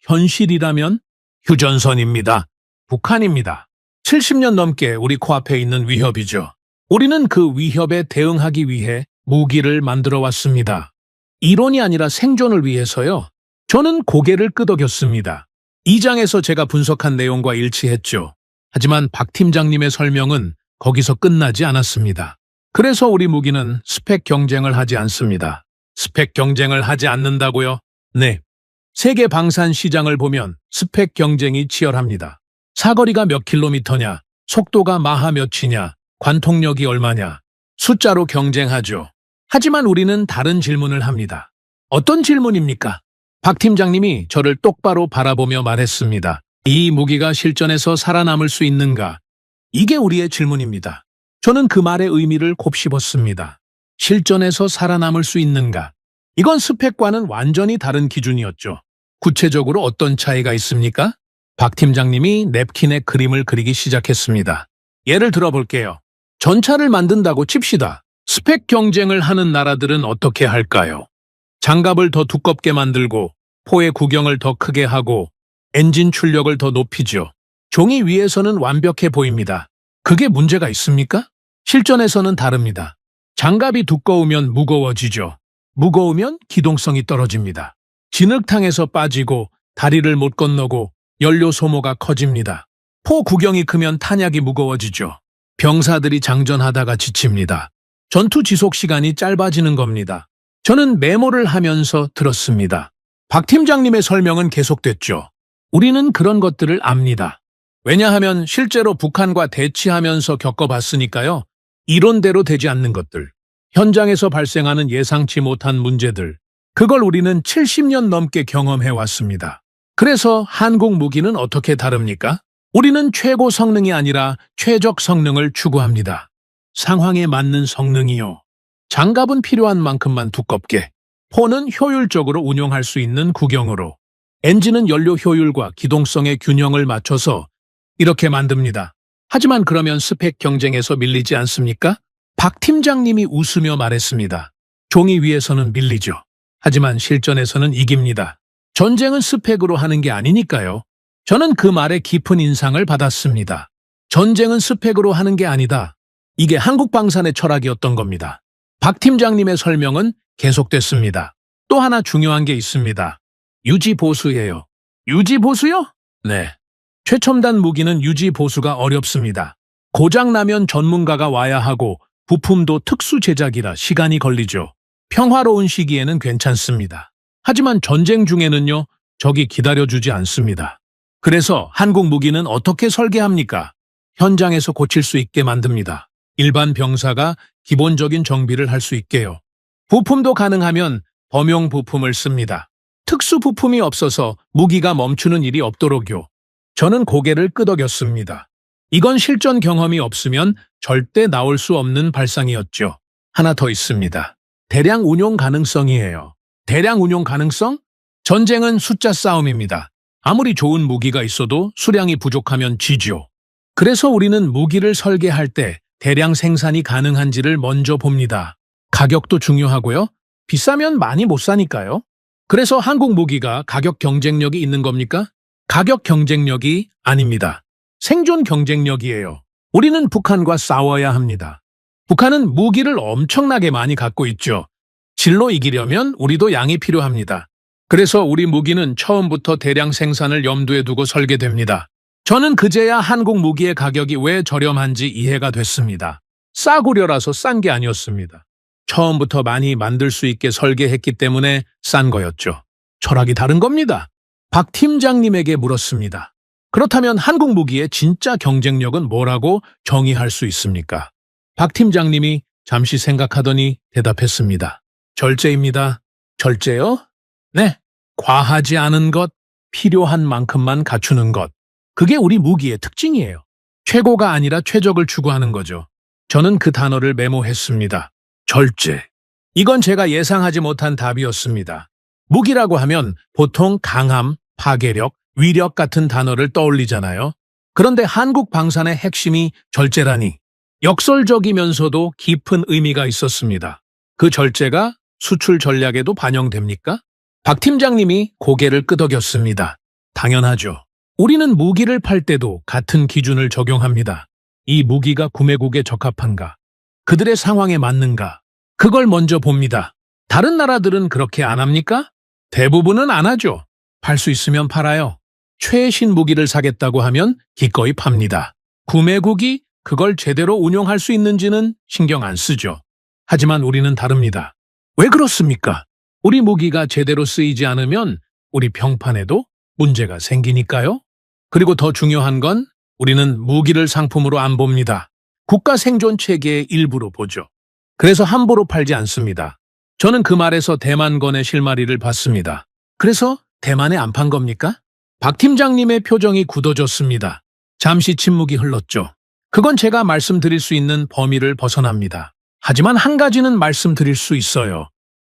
현실이라면 휴전선입니다. 북한입니다. 70년 넘게 우리 코앞에 있는 위협이죠. 우리는 그 위협에 대응하기 위해 무기를 만들어 왔습니다. 이론이 아니라 생존을 위해서요. 저는 고개를 끄덕였습니다. 이 장에서 제가 분석한 내용과 일치했죠. 하지만 박 팀장님의 설명은 거기서 끝나지 않았습니다. 그래서 우리 무기는 스펙 경쟁을 하지 않습니다. 스펙 경쟁을 하지 않는다고요? 네. 세계 방산 시장을 보면 스펙 경쟁이 치열합니다. 사거리가 몇 킬로미터냐, 속도가 마하 몇이냐, 관통력이 얼마냐, 숫자로 경쟁하죠. 하지만 우리는 다른 질문을 합니다. 어떤 질문입니까? 박 팀장님이 저를 똑바로 바라보며 말했습니다. 이 무기가 실전에서 살아남을 수 있는가? 이게 우리의 질문입니다. 저는 그 말의 의미를 곱씹었습니다. 실전에서 살아남을 수 있는가? 이건 스펙과는 완전히 다른 기준이었죠. 구체적으로 어떤 차이가 있습니까? 박 팀장님이 냅킨에 그림을 그리기 시작했습니다. 예를 들어볼게요. 전차를 만든다고 칩시다. 스펙 경쟁을 하는 나라들은 어떻게 할까요? 장갑을 더 두껍게 만들고 포의 구경을 더 크게 하고 엔진 출력을 더 높이죠. 종이 위에서는 완벽해 보입니다. 그게 문제가 있습니까? 실전에서는 다릅니다. 장갑이 두꺼우면 무거워지죠. 무거우면 기동성이 떨어집니다. 진흙탕에서 빠지고 다리를 못 건너고 연료 소모가 커집니다. 포 구경이 크면 탄약이 무거워지죠. 병사들이 장전하다가 지칩니다. 전투 지속 시간이 짧아지는 겁니다. 저는 메모를 하면서 들었습니다. 박 팀장님의 설명은 계속됐죠. 우리는 그런 것들을 압니다. 왜냐하면 실제로 북한과 대치하면서 겪어봤으니까요. 이론대로 되지 않는 것들, 현장에서 발생하는 예상치 못한 문제들, 그걸 우리는 70년 넘게 경험해 왔습니다. 그래서 한국 무기는 어떻게 다릅니까? 우리는 최고 성능이 아니라 최적 성능을 추구합니다. 상황에 맞는 성능이요. 장갑은 필요한 만큼만 두껍게, 포는 효율적으로 운용할 수 있는 구경으로, 엔진은 연료 효율과 기동성의 균형을 맞춰서 이렇게 만듭니다. 하지만 그러면 스펙 경쟁에서 밀리지 않습니까? 박 팀장님이 웃으며 말했습니다. 종이 위에서는 밀리죠. 하지만 실전에서는 이깁니다. 전쟁은 스펙으로 하는 게 아니니까요. 저는 그 말에 깊은 인상을 받았습니다. 전쟁은 스펙으로 하는 게 아니다. 이게 한국방산의 철학이었던 겁니다. 박 팀장님의 설명은 계속됐습니다. 또 하나 중요한 게 있습니다. 유지보수예요. 유지보수요? 네. 최첨단 무기는 유지보수가 어렵습니다. 고장나면 전문가가 와야 하고 부품도 특수 제작이라 시간이 걸리죠. 평화로운 시기에는 괜찮습니다. 하지만 전쟁 중에는요, 적이 기다려주지 않습니다. 그래서 한국 무기는 어떻게 설계합니까? 현장에서 고칠 수 있게 만듭니다. 일반 병사가 기본적인 정비를 할 수 있게요. 부품도 가능하면 범용 부품을 씁니다. 특수 부품이 없어서 무기가 멈추는 일이 없도록요. 저는 고개를 끄덕였습니다. 이건 실전 경험이 없으면 절대 나올 수 없는 발상이었죠. 하나 더 있습니다. 대량 운용 가능성이에요. 대량 운용 가능성? 전쟁은 숫자 싸움입니다. 아무리 좋은 무기가 있어도 수량이 부족하면 지죠. 그래서 우리는 무기를 설계할 때 대량 생산이 가능한지를 먼저 봅니다. 가격도 중요하고요. 비싸면 많이 못 사니까요. 그래서 한국 무기가 가격 경쟁력이 있는 겁니까? 가격 경쟁력이 아닙니다. 생존 경쟁력이에요. 우리는 북한과 싸워야 합니다. 북한은 무기를 엄청나게 많이 갖고 있죠. 질로 이기려면 우리도 양이 필요합니다. 그래서 우리 무기는 처음부터 대량 생산을 염두에 두고 설계됩니다. 저는 그제야 한국 무기의 가격이 왜 저렴한지 이해가 됐습니다. 싸구려라서 싼 게 아니었습니다. 처음부터 많이 만들 수 있게 설계했기 때문에 싼 거였죠. 철학이 다른 겁니다. 박 팀장님에게 물었습니다. 그렇다면 한국 무기의 진짜 경쟁력은 뭐라고 정의할 수 있습니까? 박 팀장님이 잠시 생각하더니 대답했습니다. 절제입니다. 절제요? 네. 과하지 않은 것, 필요한 만큼만 갖추는 것. 그게 우리 무기의 특징이에요. 최고가 아니라 최적을 추구하는 거죠. 저는 그 단어를 메모했습니다. 절제. 이건 제가 예상하지 못한 답이었습니다. 무기라고 하면 보통 강함, 파괴력, 위력 같은 단어를 떠올리잖아요. 그런데 한국 방산의 핵심이 절제라니 역설적이면서도 깊은 의미가 있었습니다. 그 절제가 수출 전략에도 반영됩니까? 박 팀장님이 고개를 끄덕였습니다. 당연하죠. 우리는 무기를 팔 때도 같은 기준을 적용합니다. 이 무기가 구매국에 적합한가? 그들의 상황에 맞는가? 그걸 먼저 봅니다. 다른 나라들은 그렇게 안 합니까? 대부분은 안 하죠. 팔 수 있으면 팔아요. 최신 무기를 사겠다고 하면 기꺼이 팝니다. 구매국이 그걸 제대로 운용할 수 있는지는 신경 안 쓰죠. 하지만 우리는 다릅니다. 왜 그렇습니까? 우리 무기가 제대로 쓰이지 않으면 우리 평판에도 문제가 생기니까요. 그리고 더 중요한 건 우리는 무기를 상품으로 안 봅니다. 국가 생존 체계의 일부로 보죠. 그래서 함부로 팔지 않습니다. 저는 그 말에서 대만건의 실마리를 봤습니다. 그래서 대만에 안 판 겁니까? 박 팀장님의 표정이 굳어졌습니다. 잠시 침묵이 흘렀죠. 그건 제가 말씀드릴 수 있는 범위를 벗어납니다. 하지만 한 가지는 말씀드릴 수 있어요.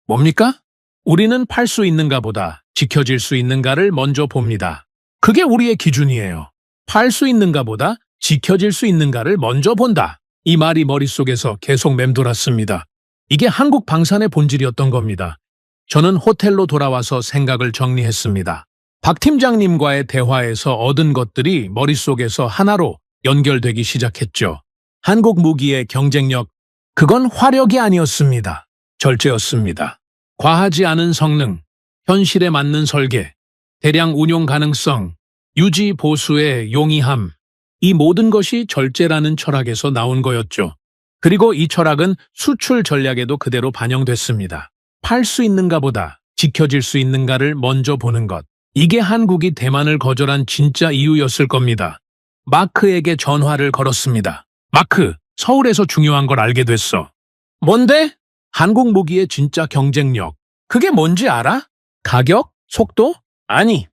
뭡니까? 우리는 팔 수 있는가 보다 지켜질 수 있는가를 먼저 봅니다. 그게 우리의 기준이에요. 팔 수 있는가 보다 지켜질 수 있는가를 먼저 본다. 이 말이 머릿속에서 계속 맴돌았습니다. 이게 한국 방산의 본질이었던 겁니다. 저는 호텔로 돌아와서 생각을 정리했습니다. 박 팀장님과의 대화에서 얻은 것들이 머릿속에서 하나로 연결되기 시작했죠. 한국 무기의 경쟁력, 그건 화력이 아니었습니다. 절제였습니다. 과하지 않은 성능, 현실에 맞는 설계, 대량 운용 가능성, 유지 보수의 용이함, 이 모든 것이 절제라는 철학에서 나온 거였죠. 그리고 이 철학은 수출 전략에도 그대로 반영됐습니다. 팔 수 있는가 보다 지켜질 수 있는가를 먼저 보는 것. 이게 한국이 대만을 거절한 진짜 이유였을 겁니다. 마크에게 전화를 걸었습니다. 마크, 서울에서 중요한 걸 알게 됐어. 뭔데? 한국 무기의 진짜 경쟁력. 그게 뭔지 알아? 가격? 속도? 아니,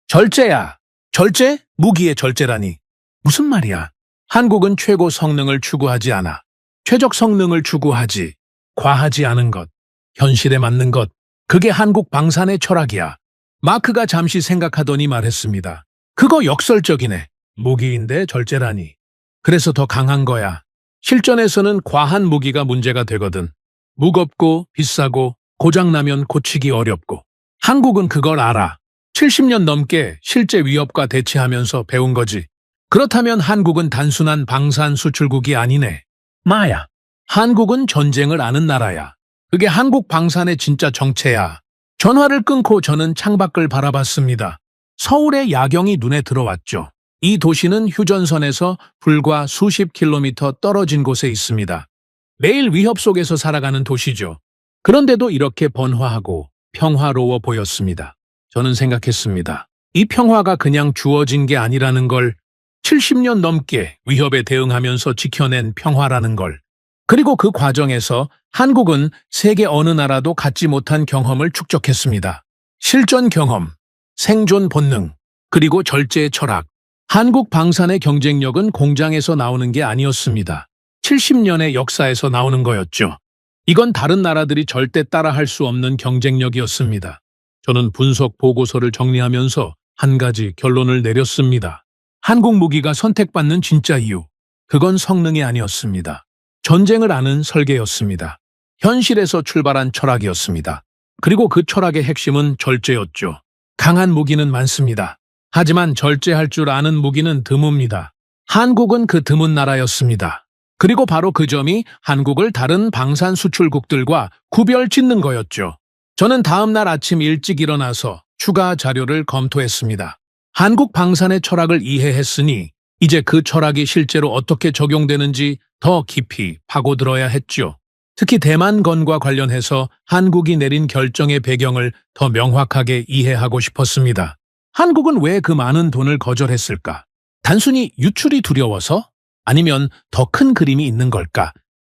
절제야. 절제? 무기의 절제라니. 무슨 말이야? 한국은 최고 성능을 추구하지 않아. 최적 성능을 추구하지. 과하지 않은 것. 현실에 맞는 것. 그게 한국 방산의 철학이야. 마크가 잠시 생각하더니 말했습니다. 그거 역설적이네. 무기인데 절제라니. 그래서 더 강한 거야. 실전에서는 과한 무기가 문제가 되거든. 무겁고 비싸고 고장나면 고치기 어렵고. 한국은 그걸 알아. 70년 넘게 실제 위협과 대치하면서 배운 거지. 그렇다면 한국은 단순한 방산 수출국이 아니네. 마야. 한국은 전쟁을 아는 나라야. 그게 한국 방산의 진짜 정체야. 전화를 끊고 저는 창밖을 바라봤습니다. 서울의 야경이 눈에 들어왔죠. 이 도시는 휴전선에서 불과 수십 킬로미터 떨어진 곳에 있습니다. 매일 위협 속에서 살아가는 도시죠. 그런데도 이렇게 번화하고 평화로워 보였습니다. 저는 생각했습니다. 이 평화가 그냥 주어진 게 아니라는 걸, 70년 넘게 위협에 대응하면서 지켜낸 평화라는 걸. 그리고 그 과정에서 한국은 세계 어느 나라도 갖지 못한 경험을 축적했습니다. 실전 경험, 생존 본능, 그리고 절제의 철학. 한국 방산의 경쟁력은 공장에서 나오는 게 아니었습니다. 70년의 역사에서 나오는 거였죠. 이건 다른 나라들이 절대 따라할 수 없는 경쟁력이었습니다. 저는 분석 보고서를 정리하면서 한 가지 결론을 내렸습니다. 한국 무기가 선택받는 진짜 이유, 그건 성능이 아니었습니다. 전쟁을 아는 설계였습니다. 현실에서 출발한 철학이었습니다. 그리고 그 철학의 핵심은 절제였죠. 강한 무기는 많습니다. 하지만 절제할 줄 아는 무기는 드뭅니다. 한국은 그 드문 나라였습니다. 그리고 바로 그 점이 한국을 다른 방산 수출국들과 구별 짓는 거였죠. 저는 다음 날 아침 일찍 일어나서 추가 자료를 검토했습니다. 한국 방산의 철학을 이해했으니 이제 그 철학이 실제로 어떻게 적용되는지 더 깊이 파고들어야 했죠. 특히 대만건과 관련해서 한국이 내린 결정의 배경을 더 명확하게 이해하고 싶었습니다. 한국은 왜 그 많은 돈을 거절했을까? 단순히 유출이 두려워서? 아니면 더 큰 그림이 있는 걸까?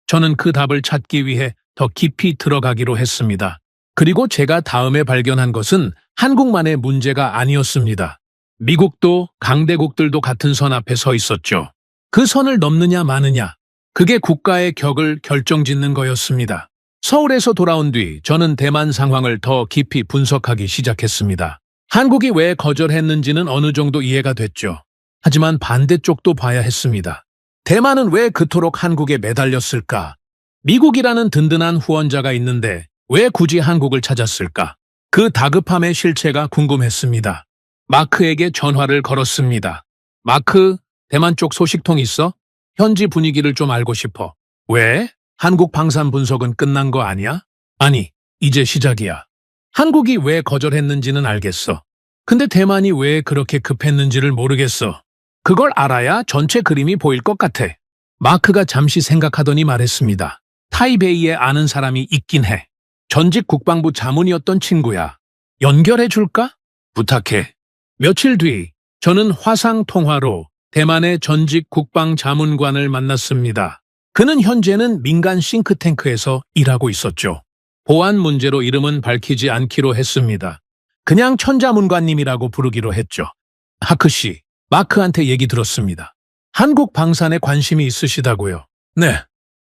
저는 그 답을 찾기 위해 더 깊이 들어가기로 했습니다. 그리고 제가 다음에 발견한 것은 한국만의 문제가 아니었습니다. 미국도 강대국들도 같은 선 앞에 서 있었죠. 그 선을 넘느냐 마느냐, 그게 국가의 격을 결정짓는 거였습니다. 서울에서 돌아온 뒤 저는 대만 상황을 더 깊이 분석하기 시작했습니다. 한국이 왜 거절했는지는 어느 정도 이해가 됐죠. 하지만 반대쪽도 봐야 했습니다. 대만은 왜 그토록 한국에 매달렸을까? 미국이라는 든든한 후원자가 있는데 왜 굳이 한국을 찾았을까? 그 다급함의 실체가 궁금했습니다. 마크에게 전화를 걸었습니다. 마크, 대만 쪽 소식통 있어? 현지 분위기를 좀 알고 싶어. 왜? 한국 방산 분석은 끝난 거 아니야? 아니, 이제 시작이야. 한국이 왜 거절했는지는 알겠어. 근데 대만이 왜 그렇게 급했는지를 모르겠어. 그걸 알아야 전체 그림이 보일 것 같아. 마크가 잠시 생각하더니 말했습니다. 타이베이에 아는 사람이 있긴 해. 전직 국방부 자문이었던 친구야. 연결해 줄까? 부탁해. 며칠 뒤 저는 화상 통화로 대만의 전직 국방 자문관을 만났습니다. 그는 현재는 민간 싱크탱크에서 일하고 있었죠. 보안 문제로 이름은 밝히지 않기로 했습니다. 그냥 천자문관님이라고 부르기로 했죠. 하크 씨, 마크한테 얘기 들었습니다. 한국 방산에 관심이 있으시다고요. 네.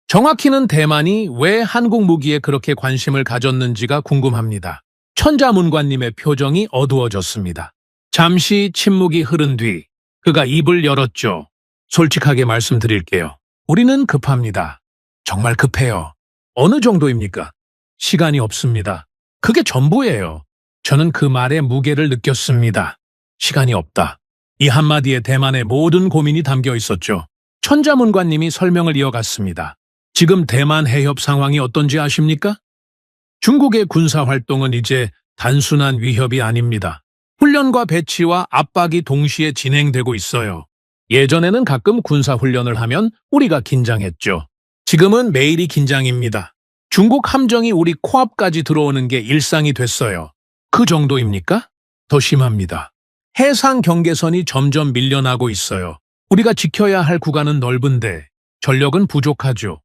정확히는 대만이 왜 한국 무기에 그렇게 관심을 가졌는지가 궁금합니다. 천자문관님의 표정이 어두워졌습니다. 잠시 침묵이 흐른 뒤 그가 입을 열었죠. 솔직하게 말씀드릴게요. 우리는 급합니다. 정말 급해요. 어느 정도입니까? 시간이 없습니다. 그게 전부예요. 저는 그 말의 무게를 느꼈습니다. 시간이 없다. 이 한마디에 대만의 모든 고민이 담겨 있었죠. 천자문관님이 설명을 이어갔습니다. 지금 대만 해협 상황이 어떤지 아십니까? 중국의 군사활동은 이제 단순한 위협이 아닙니다. 훈련과 배치와 압박이 동시에 진행되고 있어요. 예전에는 가끔 군사훈련을 하면 우리가 긴장했죠. 지금은 매일이 긴장입니다. 중국 함정이 우리 코앞까지 들어오는 게 일상이 됐어요. 그 정도입니까? 더 심합니다. 해상 경계선이 점점 밀려나고 있어요. 우리가 지켜야 할 구간은 넓은데 전력은 부족하죠.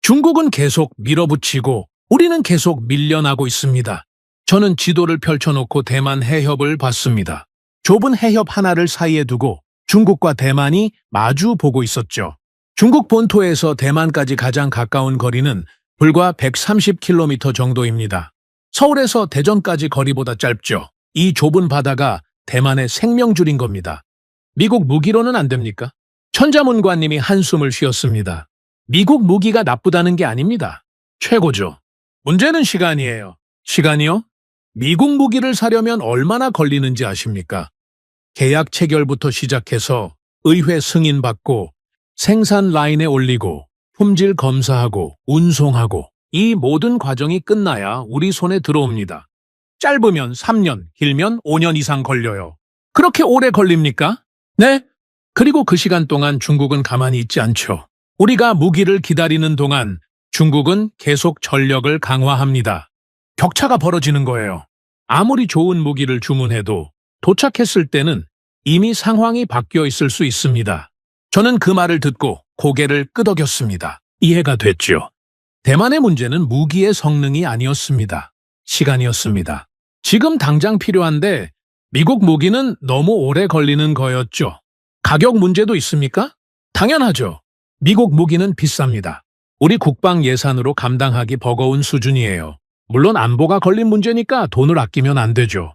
중국은 계속 밀어붙이고 우리는 계속 밀려나고 있습니다. 저는 지도를 펼쳐놓고 대만 해협을 봤습니다. 좁은 해협 하나를 사이에 두고 중국과 대만이 마주 보고 있었죠. 중국 본토에서 대만까지 가장 가까운 거리는 불과 130km 정도입니다. 서울에서 대전까지 거리보다 짧죠. 이 좁은 바다가 대만의 생명줄인 겁니다. 미국 무기로는 안 됩니까? 천자문관님이 한숨을 쉬었습니다. 미국 무기가 나쁘다는 게 아닙니다. 최고죠. 문제는 시간이에요. 시간이요? 미국 무기를 사려면 얼마나 걸리는지 아십니까? 계약 체결부터 시작해서 의회 승인받고 생산 라인에 올리고 품질 검사하고 운송하고 이 모든 과정이 끝나야 우리 손에 들어옵니다. 짧으면 3년, 길면 5년 이상 걸려요. 그렇게 오래 걸립니까? 네. 그리고 그 시간 동안 중국은 가만히 있지 않죠. 우리가 무기를 기다리는 동안 중국은 계속 전력을 강화합니다. 격차가 벌어지는 거예요. 아무리 좋은 무기를 주문해도 도착했을 때는 이미 상황이 바뀌어 있을 수 있습니다. 저는 그 말을 듣고 고개를 끄덕였습니다. 이해가 됐죠. 대만의 문제는 무기의 성능이 아니었습니다. 시간이었습니다. 지금 당장 필요한데 미국 무기는 너무 오래 걸리는 거였죠. 가격 문제도 있습니까? 당연하죠. 미국 무기는 비쌉니다. 우리 국방 예산으로 감당하기 버거운 수준이에요. 물론 안보가 걸린 문제니까 돈을 아끼면 안 되죠.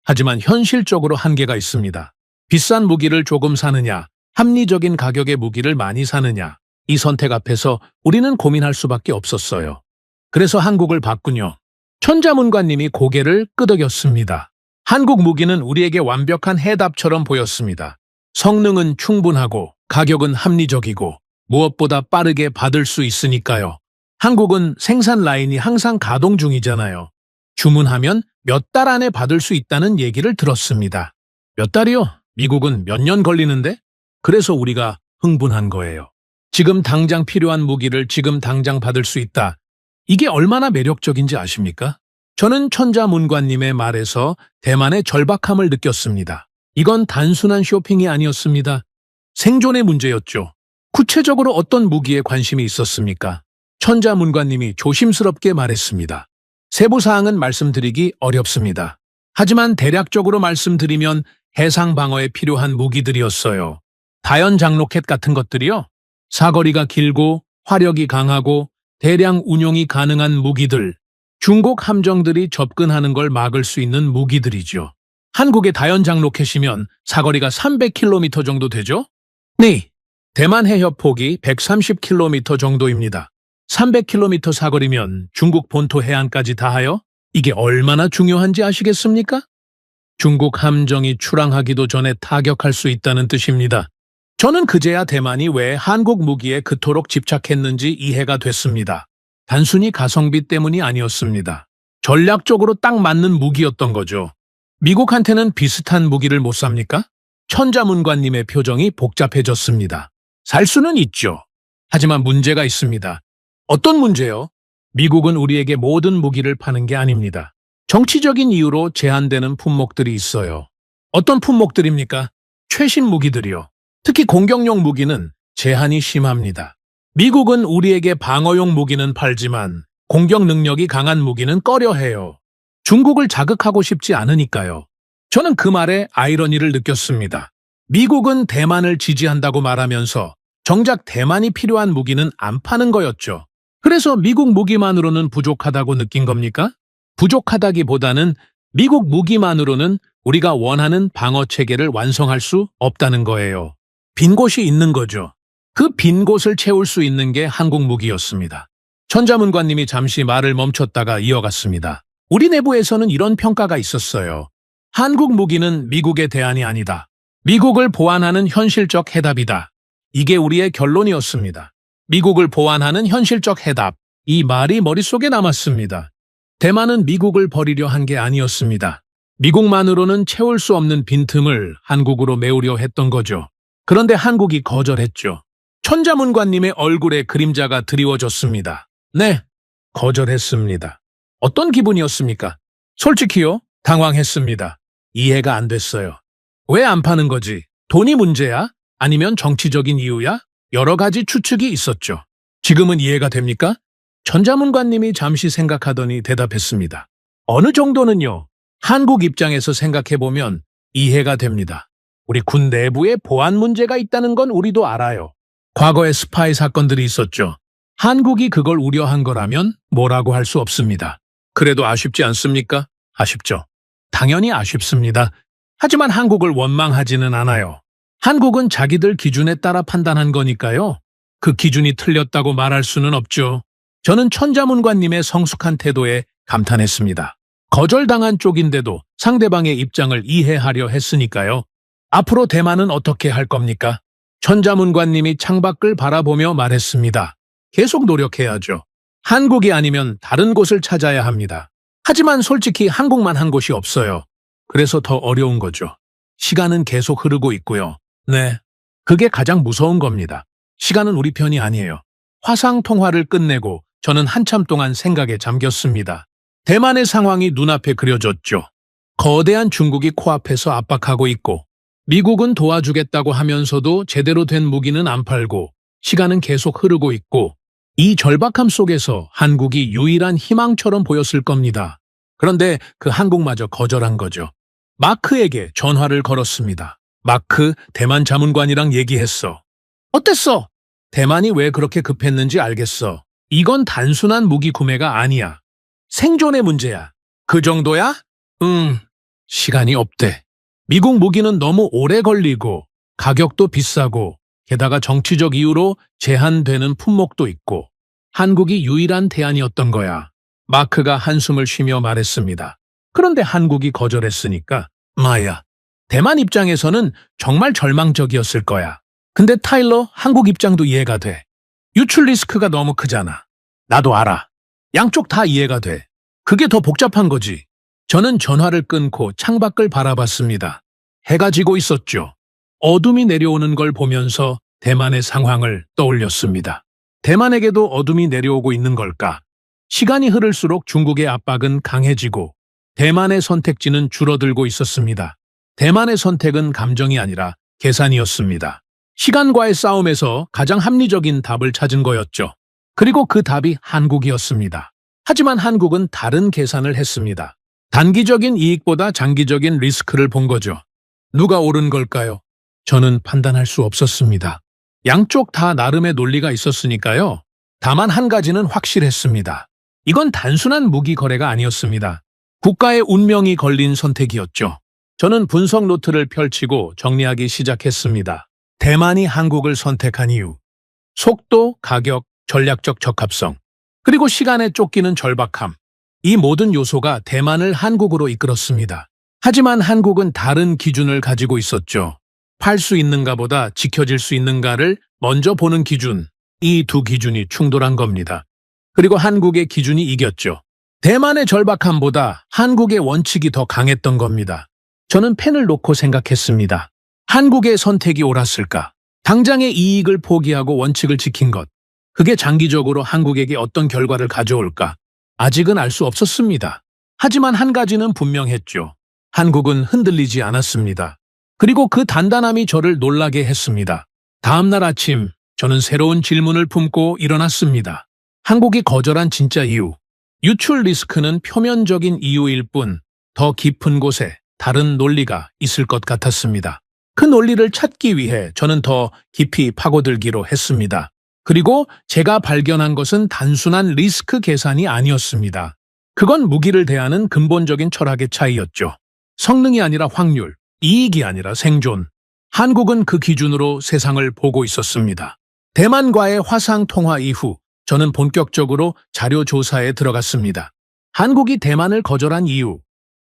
하지만 현실적으로 한계가 있습니다. 비싼 무기를 조금 사느냐, 합리적인 가격의 무기를 많이 사느냐, 이 선택 앞에서 우리는 고민할 수밖에 없었어요. 그래서 한국을 봤군요. 천자문관님이 고개를 끄덕였습니다. 한국 무기는 우리에게 완벽한 해답처럼 보였습니다. 성능은 충분하고 가격은 합리적이고 무엇보다 빠르게 받을 수 있으니까요. 한국은 생산 라인이 항상 가동 중이잖아요. 주문하면 몇 달 안에 받을 수 있다는 얘기를 들었습니다. 몇 달이요? 미국은 몇 년 걸리는데? 그래서 우리가 흥분한 거예요. 지금 당장 필요한 무기를 지금 당장 받을 수 있다. 이게 얼마나 매력적인지 아십니까? 저는 천자문관님의 말에서 대만의 절박함을 느꼈습니다. 이건 단순한 쇼핑이 아니었습니다. 생존의 문제였죠. 구체적으로 어떤 무기에 관심이 있었습니까? 천자문관님이 조심스럽게 말했습니다. 세부 사항은 말씀드리기 어렵습니다. 하지만 대략적으로 말씀드리면 해상 방어에 필요한 무기들이었어요. 다연 장로켓 같은 것들이요. 사거리가 길고 화력이 강하고 대량 운용이 가능한 무기들, 중국 함정들이 접근하는 걸 막을 수 있는 무기들이죠. 한국의 다연장 로켓이면 사거리가 300km 정도 되죠? 네, 대만 해협 폭이 130km 정도입니다. 300km 사거리면 중국 본토 해안까지 닿아요? 이게 얼마나 중요한지 아시겠습니까? 중국 함정이 출항하기도 전에 타격할 수 있다는 뜻입니다. 저는 그제야 대만이 왜 한국 무기에 그토록 집착했는지 이해가 됐습니다. 단순히 가성비 때문이 아니었습니다. 전략적으로 딱 맞는 무기였던 거죠. 미국한테는 비슷한 무기를 못 삽니까? 천자문관님의 표정이 복잡해졌습니다. 살 수는 있죠. 하지만 문제가 있습니다. 어떤 문제요? 미국은 우리에게 모든 무기를 파는 게 아닙니다. 정치적인 이유로 제한되는 품목들이 있어요. 어떤 품목들입니까? 최신 무기들이요. 특히 공격용 무기는 제한이 심합니다. 미국은 우리에게 방어용 무기는 팔지만 공격 능력이 강한 무기는 꺼려해요. 중국을 자극하고 싶지 않으니까요. 저는 그 말에 아이러니를 느꼈습니다. 미국은 대만을 지지한다고 말하면서 정작 대만이 필요한 무기는 안 파는 거였죠. 그래서 미국 무기만으로는 부족하다고 느낀 겁니까? 부족하다기보다는 미국 무기만으로는 우리가 원하는 방어 체계를 완성할 수 없다는 거예요. 빈 곳이 있는 거죠. 그 빈 곳을 채울 수 있는 게 한국 무기였습니다. 천자문관님이 잠시 말을 멈췄다가 이어갔습니다. 우리 내부에서는 이런 평가가 있었어요. 한국 무기는 미국의 대안이 아니다. 미국을 보완하는 현실적 해답이다. 이게 우리의 결론이었습니다. 미국을 보완하는 현실적 해답. 이 말이 머릿속에 남았습니다. 대만은 미국을 버리려 한 게 아니었습니다. 미국만으로는 채울 수 없는 빈틈을 한국으로 메우려 했던 거죠. 그런데 한국이 거절했죠. 천자문관님의 얼굴에 그림자가 드리워졌습니다. 네, 거절했습니다. 어떤 기분이었습니까? 솔직히요, 당황했습니다. 이해가 안 됐어요. 왜 안 파는 거지? 돈이 문제야? 아니면 정치적인 이유야? 여러 가지 추측이 있었죠. 지금은 이해가 됩니까? 천자문관님이 잠시 생각하더니 대답했습니다. 어느 정도는요. 한국 입장에서 생각해보면 이해가 됩니다. 우리 군 내부에 보안 문제가 있다는 건 우리도 알아요. 과거에 스파이 사건들이 있었죠. 한국이 그걸 우려한 거라면 뭐라고 할 수 없습니다. 그래도 아쉽지 않습니까? 아쉽죠. 당연히 아쉽습니다. 하지만 한국을 원망하지는 않아요. 한국은 자기들 기준에 따라 판단한 거니까요. 그 기준이 틀렸다고 말할 수는 없죠. 저는 천자문관님의 성숙한 태도에 감탄했습니다. 거절당한 쪽인데도 상대방의 입장을 이해하려 했으니까요. 앞으로 대만은 어떻게 할 겁니까? 천자문관님이 창밖을 바라보며 말했습니다. 계속 노력해야죠. 한국이 아니면 다른 곳을 찾아야 합니다. 하지만 솔직히 한국만 한 곳이 없어요. 그래서 더 어려운 거죠. 시간은 계속 흐르고 있고요. 네, 그게 가장 무서운 겁니다. 시간은 우리 편이 아니에요. 화상 통화를 끝내고 저는 한참 동안 생각에 잠겼습니다. 대만의 상황이 눈앞에 그려졌죠. 거대한 중국이 코앞에서 압박하고 있고 미국은 도와주겠다고 하면서도 제대로 된 무기는 안 팔고 시간은 계속 흐르고 있고 이 절박함 속에서 한국이 유일한 희망처럼 보였을 겁니다. 그런데 그 한국마저 거절한 거죠. 마크에게 전화를 걸었습니다. 마크, 대만 자문관이랑 얘기했어. 어땠어? 대만이 왜 그렇게 급했는지 알겠어. 이건 단순한 무기 구매가 아니야. 생존의 문제야. 그 정도야? 시간이 없대. 미국 무기는 너무 오래 걸리고 가격도 비싸고 게다가 정치적 이유로 제한되는 품목도 있고 한국이 유일한 대안이었던 거야. 마크가 한숨을 쉬며 말했습니다. 그런데 한국이 거절했으니까 마야. 대만 입장에서는 정말 절망적이었을 거야. 근데 타일러, 한국 입장도 이해가 돼. 유출 리스크가 너무 크잖아. 나도 알아. 양쪽 다 이해가 돼. 그게 더 복잡한 거지. 저는 전화를 끊고 창밖을 바라봤습니다. 해가 지고 있었죠. 어둠이 내려오는 걸 보면서 대만의 상황을 떠올렸습니다. 대만에게도 어둠이 내려오고 있는 걸까? 시간이 흐를수록 중국의 압박은 강해지고 대만의 선택지는 줄어들고 있었습니다. 대만의 선택은 감정이 아니라 계산이었습니다. 시간과의 싸움에서 가장 합리적인 답을 찾은 거였죠. 그리고 그 답이 한국이었습니다. 하지만 한국은 다른 계산을 했습니다. 단기적인 이익보다 장기적인 리스크를 본 거죠. 누가 옳은 걸까요? 저는 판단할 수 없었습니다. 양쪽 다 나름의 논리가 있었으니까요. 다만 한 가지는 확실했습니다. 이건 단순한 무기 거래가 아니었습니다. 국가의 운명이 걸린 선택이었죠. 저는 분석 노트를 펼치고 정리하기 시작했습니다. 대만이 한국을 선택한 이유, 속도, 가격, 전략적 적합성, 그리고 시간에 쫓기는 절박함. 이 모든 요소가 대만을 한국으로 이끌었습니다. 하지만 한국은 다른 기준을 가지고 있었죠. 팔 수 있는가보다 지켜질 수 있는가를 먼저 보는 기준. 이 두 기준이 충돌한 겁니다. 그리고 한국의 기준이 이겼죠. 대만의 절박함보다 한국의 원칙이 더 강했던 겁니다. 저는 펜을 놓고 생각했습니다. 한국의 선택이 옳았을까? 당장의 이익을 포기하고 원칙을 지킨 것. 그게 장기적으로 한국에게 어떤 결과를 가져올까? 아직은 알 수 없었습니다. 하지만 한 가지는 분명했죠. 한국은 흔들리지 않았습니다. 그리고 그 단단함이 저를 놀라게 했습니다. 다음 날 아침, 저는 새로운 질문을 품고 일어났습니다. 한국이 거절한 진짜 이유. 유출 리스크는 표면적인 이유일 뿐 더 깊은 곳에 다른 논리가 있을 것 같았습니다. 그 논리를 찾기 위해 저는 더 깊이 파고들기로 했습니다. 그리고 제가 발견한 것은 단순한 리스크 계산이 아니었습니다. 그건 무기를 대하는 근본적인 철학의 차이였죠. 성능이 아니라 확률, 이익이 아니라 생존. 한국은 그 기준으로 세상을 보고 있었습니다. 대만과의 화상 통화 이후 저는 본격적으로 자료 조사에 들어갔습니다. 한국이 대만을 거절한 이유,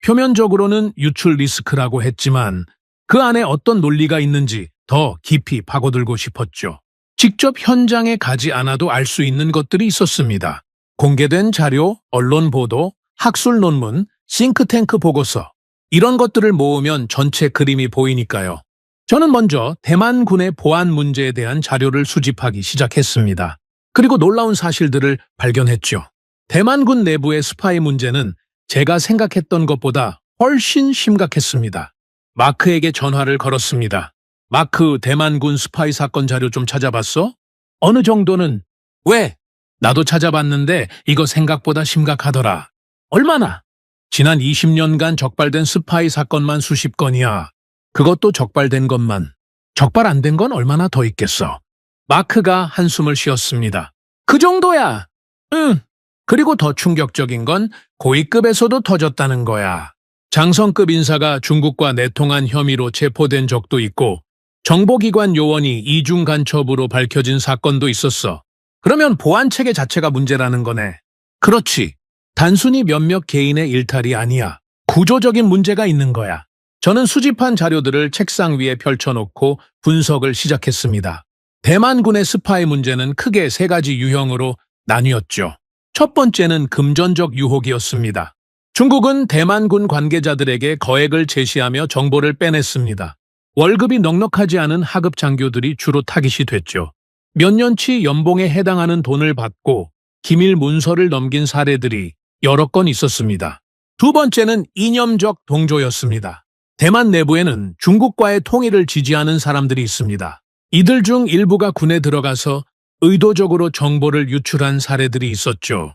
표면적으로는 유출 리스크라고 했지만 그 안에 어떤 논리가 있는지 더 깊이 파고들고 싶었죠. 직접 현장에 가지 않아도 알 수 있는 것들이 있었습니다. 공개된 자료, 언론 보도, 학술 논문, 싱크탱크 보고서. 이런 것들을 모으면 전체 그림이 보이니까요. 저는 먼저 대만군의 보안 문제에 대한 자료를 수집하기 시작했습니다. 그리고 놀라운 사실들을 발견했죠. 대만군 내부의 스파이 문제는 제가 생각했던 것보다 훨씬 심각했습니다. 마크에게 전화를 걸었습니다. 마크, 대만군 스파이 사건 자료 좀 찾아봤어? 어느 정도는. 왜? 나도 찾아봤는데 이거 생각보다 심각하더라. 얼마나? 지난 20년간 적발된 스파이 사건만 수십 건이야. 그것도 적발된 것만. 적발 안 된 건 얼마나 더 있겠어. 마크가 한숨을 쉬었습니다. 그 정도야. 응. 그리고 더 충격적인 건 고위급에서도 터졌다는 거야. 장성급 인사가 중국과 내통한 혐의로 체포된 적도 있고 정보기관 요원이 이중 간첩으로 밝혀진 사건도 있었어. 그러면 보안체계 자체가 문제라는 거네. 그렇지. 단순히 몇몇 개인의 일탈이 아니야. 구조적인 문제가 있는 거야. 저는 수집한 자료들을 책상 위에 펼쳐놓고 분석을 시작했습니다. 대만군의 스파이 문제는 크게 세 가지 유형으로 나뉘었죠. 첫 번째는 금전적 유혹이었습니다. 중국은 대만군 관계자들에게 거액을 제시하며 정보를 빼냈습니다. 월급이 넉넉하지 않은 하급 장교들이 주로 타깃이 됐죠. 몇 년치 연봉에 해당하는 돈을 받고 기밀 문서를 넘긴 사례들이 여러 건 있었습니다. 두 번째는 이념적 동조였습니다. 대만 내부에는 중국과의 통일을 지지하는 사람들이 있습니다. 이들 중 일부가 군에 들어가서 의도적으로 정보를 유출한 사례들이 있었죠.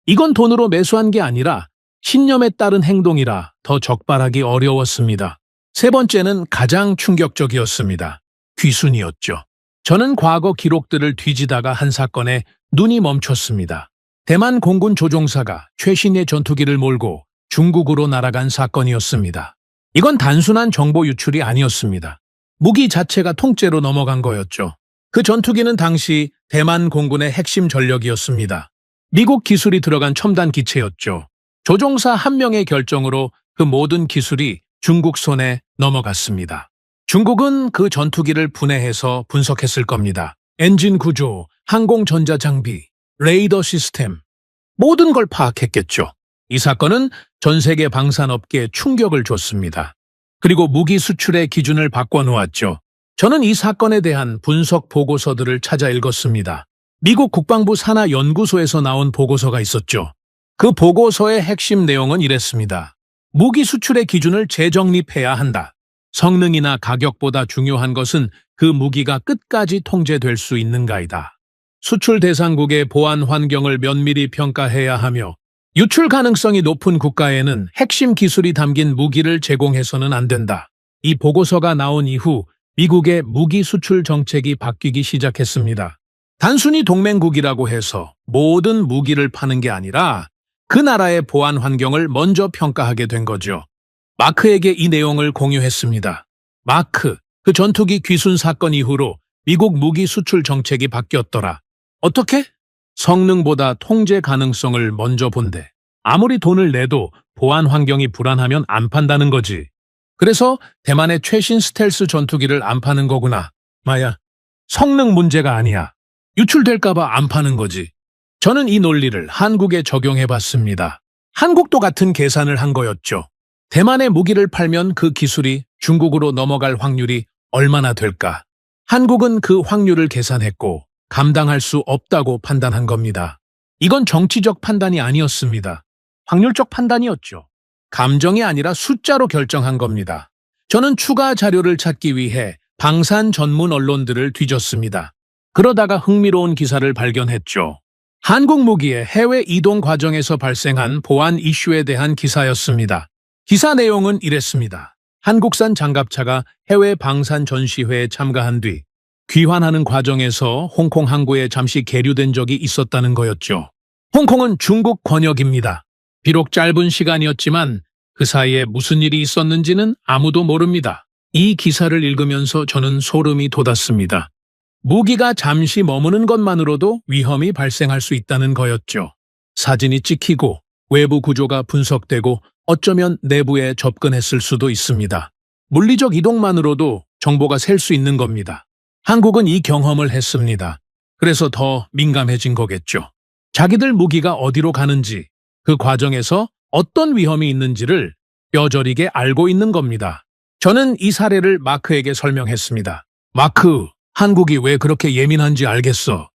이건 돈으로 매수한 게 아니라 신념에 따른 행동이라 더 적발하기 어려웠습니다. 세 번째는 가장 충격적이었습니다. 귀순이었죠. 저는 과거 기록들을 뒤지다가 한 사건에 눈이 멈췄습니다. 대만 공군 조종사가 최신의 전투기를 몰고 중국으로 날아간 사건이었습니다. 이건 단순한 정보 유출이 아니었습니다. 무기 자체가 통째로 넘어간 거였죠. 그 전투기는 당시 대만 공군의 핵심 전력이었습니다. 미국 기술이 들어간 첨단 기체였죠. 조종사 한 명의 결정으로 그 모든 기술이 중국 손에 넘어갔습니다. 중국은 그 전투기를 분해해서 분석했을 겁니다. 엔진 구조, 항공 전자 장비, 레이더 시스템, 모든 걸 파악했겠죠. 이 사건은 전 세계 방산업계에 충격을 줬습니다. 그리고 무기 수출의 기준을 바꿔놓았죠. 저는 이 사건에 대한 분석 보고서들을 찾아 읽었습니다. 미국 국방부 산하 연구소에서 나온 보고서가 있었죠. 그 보고서의 핵심 내용은 이랬습니다. 무기 수출의 기준을 재정립해야 한다. 성능이나 가격보다 중요한 것은 그 무기가 끝까지 통제될 수 있는가이다. 수출 대상국의 보안 환경을 면밀히 평가해야 하며 유출 가능성이 높은 국가에는 핵심 기술이 담긴 무기를 제공해서는 안 된다. 이 보고서가 나온 이후 미국의 무기 수출 정책이 바뀌기 시작했습니다. 단순히 동맹국이라고 해서 모든 무기를 파는 게 아니라 그 나라의 보안 환경을 먼저 평가하게 된 거죠. 마크에게 이 내용을 공유했습니다. 마크, 그 전투기 귀순 사건 이후로 미국 무기 수출 정책이 바뀌었더라. 어떻게? 성능보다 통제 가능성을 먼저 본대. 아무리 돈을 내도 보안 환경이 불안하면 안 판다는 거지. 그래서 대만의 최신 스텔스 전투기를 안 파는 거구나. 마야, 성능 문제가 아니야. 유출될까봐 안 파는 거지. 저는 이 논리를 한국에 적용해 봤습니다. 한국도 같은 계산을 한 거였죠. 대만의 무기를 팔면 그 기술이 중국으로 넘어갈 확률이 얼마나 될까? 한국은 그 확률을 계산했고 감당할 수 없다고 판단한 겁니다. 이건 정치적 판단이 아니었습니다. 확률적 판단이었죠. 감정이 아니라 숫자로 결정한 겁니다. 저는 추가 자료를 찾기 위해 방산 전문 언론들을 뒤졌습니다. 그러다가 흥미로운 기사를 발견했죠. 한국 무기의 해외 이동 과정에서 발생한 보안 이슈에 대한 기사였습니다. 기사 내용은 이랬습니다. 한국산 장갑차가 해외 방산 전시회에 참가한 뒤 귀환하는 과정에서 홍콩 항구에 잠시 계류된 적이 있었다는 거였죠. 홍콩은 중국 권역입니다. 비록 짧은 시간이었지만 그 사이에 무슨 일이 있었는지는 아무도 모릅니다. 이 기사를 읽으면서 저는 소름이 돋았습니다. 무기가 잠시 머무는 것만으로도 위험이 발생할 수 있다는 거였죠. 사진이 찍히고 외부 구조가 분석되고 어쩌면 내부에 접근했을 수도 있습니다. 물리적 이동만으로도 정보가 셀 수 있는 겁니다. 한국은 이 경험을 했습니다. 그래서 더 민감해진 거겠죠. 자기들 무기가 어디로 가는지, 그 과정에서 어떤 위험이 있는지를 뼈저리게 알고 있는 겁니다. 저는 이 사례를 마크에게 설명했습니다. 마크, 한국이 왜 그렇게 예민한지 알겠어.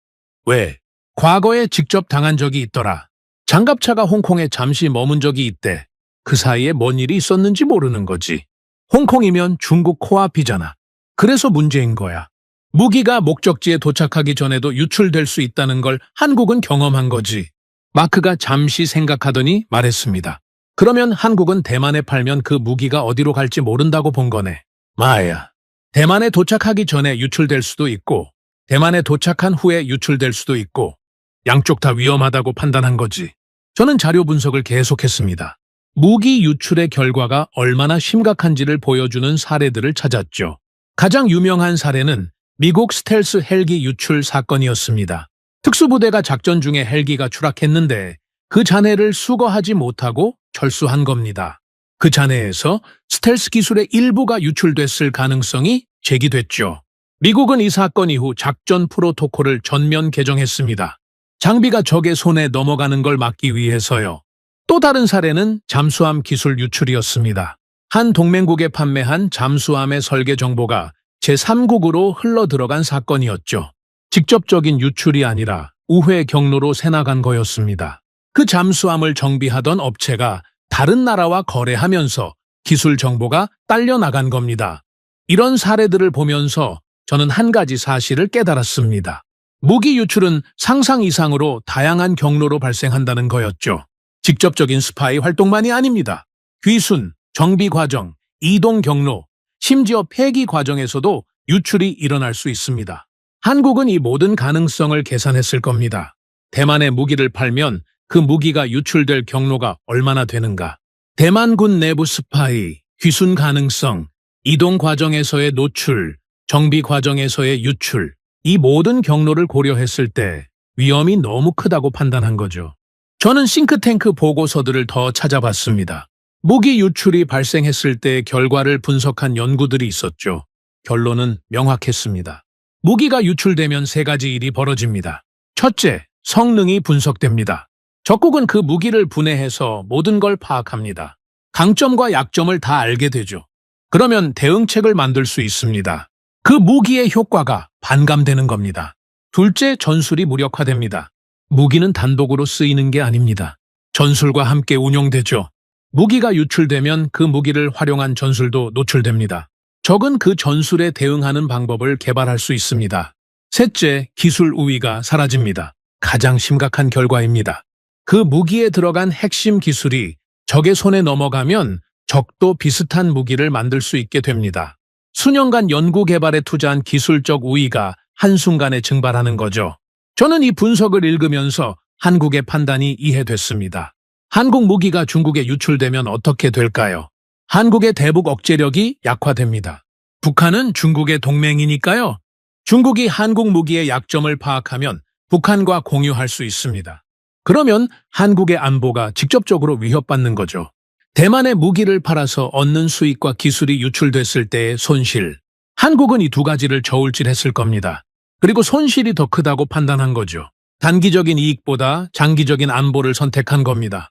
왜? 과거에 직접 당한 적이 있더라. 장갑차가 홍콩에 잠시 머문 적이 있대. 그 사이에 뭔 일이 있었는지 모르는 거지. 홍콩이면 중국 코앞이잖아. 그래서 문제인 거야. 무기가 목적지에 도착하기 전에도 유출될 수 있다는 걸 한국은 경험한 거지. 마크가 잠시 생각하더니 말했습니다. 그러면 한국은 대만에 팔면 그 무기가 어디로 갈지 모른다고 본 거네. 마야. 대만에 도착하기 전에 유출될 수도 있고 대만에 도착한 후에 유출될 수도 있고 양쪽 다 위험하다고 판단한 거지. 저는 자료 분석을 계속했습니다. 무기 유출의 결과가 얼마나 심각한지를 보여주는 사례들을 찾았죠. 가장 유명한 사례는 미국 스텔스 헬기 유출 사건이었습니다. 특수부대가 작전 중에 헬기가 추락했는데 그 잔해를 수거하지 못하고 철수한 겁니다. 그 잔해에서 스텔스 기술의 일부가 유출됐을 가능성이 제기됐죠. 미국은 이 사건 이후 작전 프로토콜을 전면 개정했습니다. 장비가 적의 손에 넘어가는 걸 막기 위해서요. 또 다른 사례는 잠수함 기술 유출이었습니다. 한 동맹국에 판매한 잠수함의 설계 정보가 제3국으로 흘러들어간 사건이었죠. 직접적인 유출이 아니라 우회 경로로 새나간 거였습니다. 그 잠수함을 정비하던 업체가 다른 나라와 거래하면서 기술 정보가 딸려나간 겁니다. 이런 사례들을 보면서 저는 한 가지 사실을 깨달았습니다. 무기 유출은 상상 이상으로 다양한 경로로 발생한다는 거였죠. 직접적인 스파이 활동만이 아닙니다. 귀순, 정비 과정, 이동 경로, 심지어 폐기 과정에서도 유출이 일어날 수 있습니다. 한국은 이 모든 가능성을 계산했을 겁니다. 대만에 무기를 팔면 그 무기가 유출될 경로가 얼마나 되는가? 대만군 내부 스파이, 귀순 가능성, 이동 과정에서의 노출, 정비 과정에서의 유출, 이 모든 경로를 고려했을 때 위험이 너무 크다고 판단한 거죠. 저는 싱크탱크 보고서들을 더 찾아봤습니다. 무기 유출이 발생했을 때 결과를 분석한 연구들이 있었죠. 결론은 명확했습니다. 무기가 유출되면 세 가지 일이 벌어집니다. 첫째, 성능이 분석됩니다. 적국은 그 무기를 분해해서 모든 걸 파악합니다. 강점과 약점을 다 알게 되죠. 그러면 대응책을 만들 수 있습니다. 그 무기의 효과가 반감되는 겁니다. 둘째, 전술이 무력화됩니다. 무기는 단독으로 쓰이는 게 아닙니다. 전술과 함께 운용되죠. 무기가 유출되면 그 무기를 활용한 전술도 노출됩니다. 적은 그 전술에 대응하는 방법을 개발할 수 있습니다. 셋째, 기술 우위가 사라집니다. 가장 심각한 결과입니다. 그 무기에 들어간 핵심 기술이 적의 손에 넘어가면 적도 비슷한 무기를 만들 수 있게 됩니다. 수년간 연구 개발에 투자한 기술적 우위가 한순간에 증발하는 거죠. 저는 이 분석을 읽으면서 한국의 판단이 이해됐습니다. 한국 무기가 중국에 유출되면 어떻게 될까요? 한국의 대북 억제력이 약화됩니다. 북한은 중국의 동맹이니까요. 중국이 한국 무기의 약점을 파악하면 북한과 공유할 수 있습니다. 그러면 한국의 안보가 직접적으로 위협받는 거죠. 대만에 무기를 팔아서 얻는 수익과 기술이 유출됐을 때의 손실. 한국은 이 두 가지를 저울질했을 겁니다. 그리고 손실이 더 크다고 판단한 거죠. 단기적인 이익보다 장기적인 안보를 선택한 겁니다.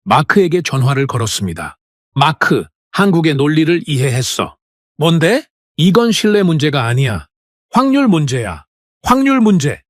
마크에게 전화를 걸었습니다. 마크, 한국의 논리를 이해했어. 뭔데? 이건 신뢰 문제가 아니야. 확률 문제야. 확률 문제.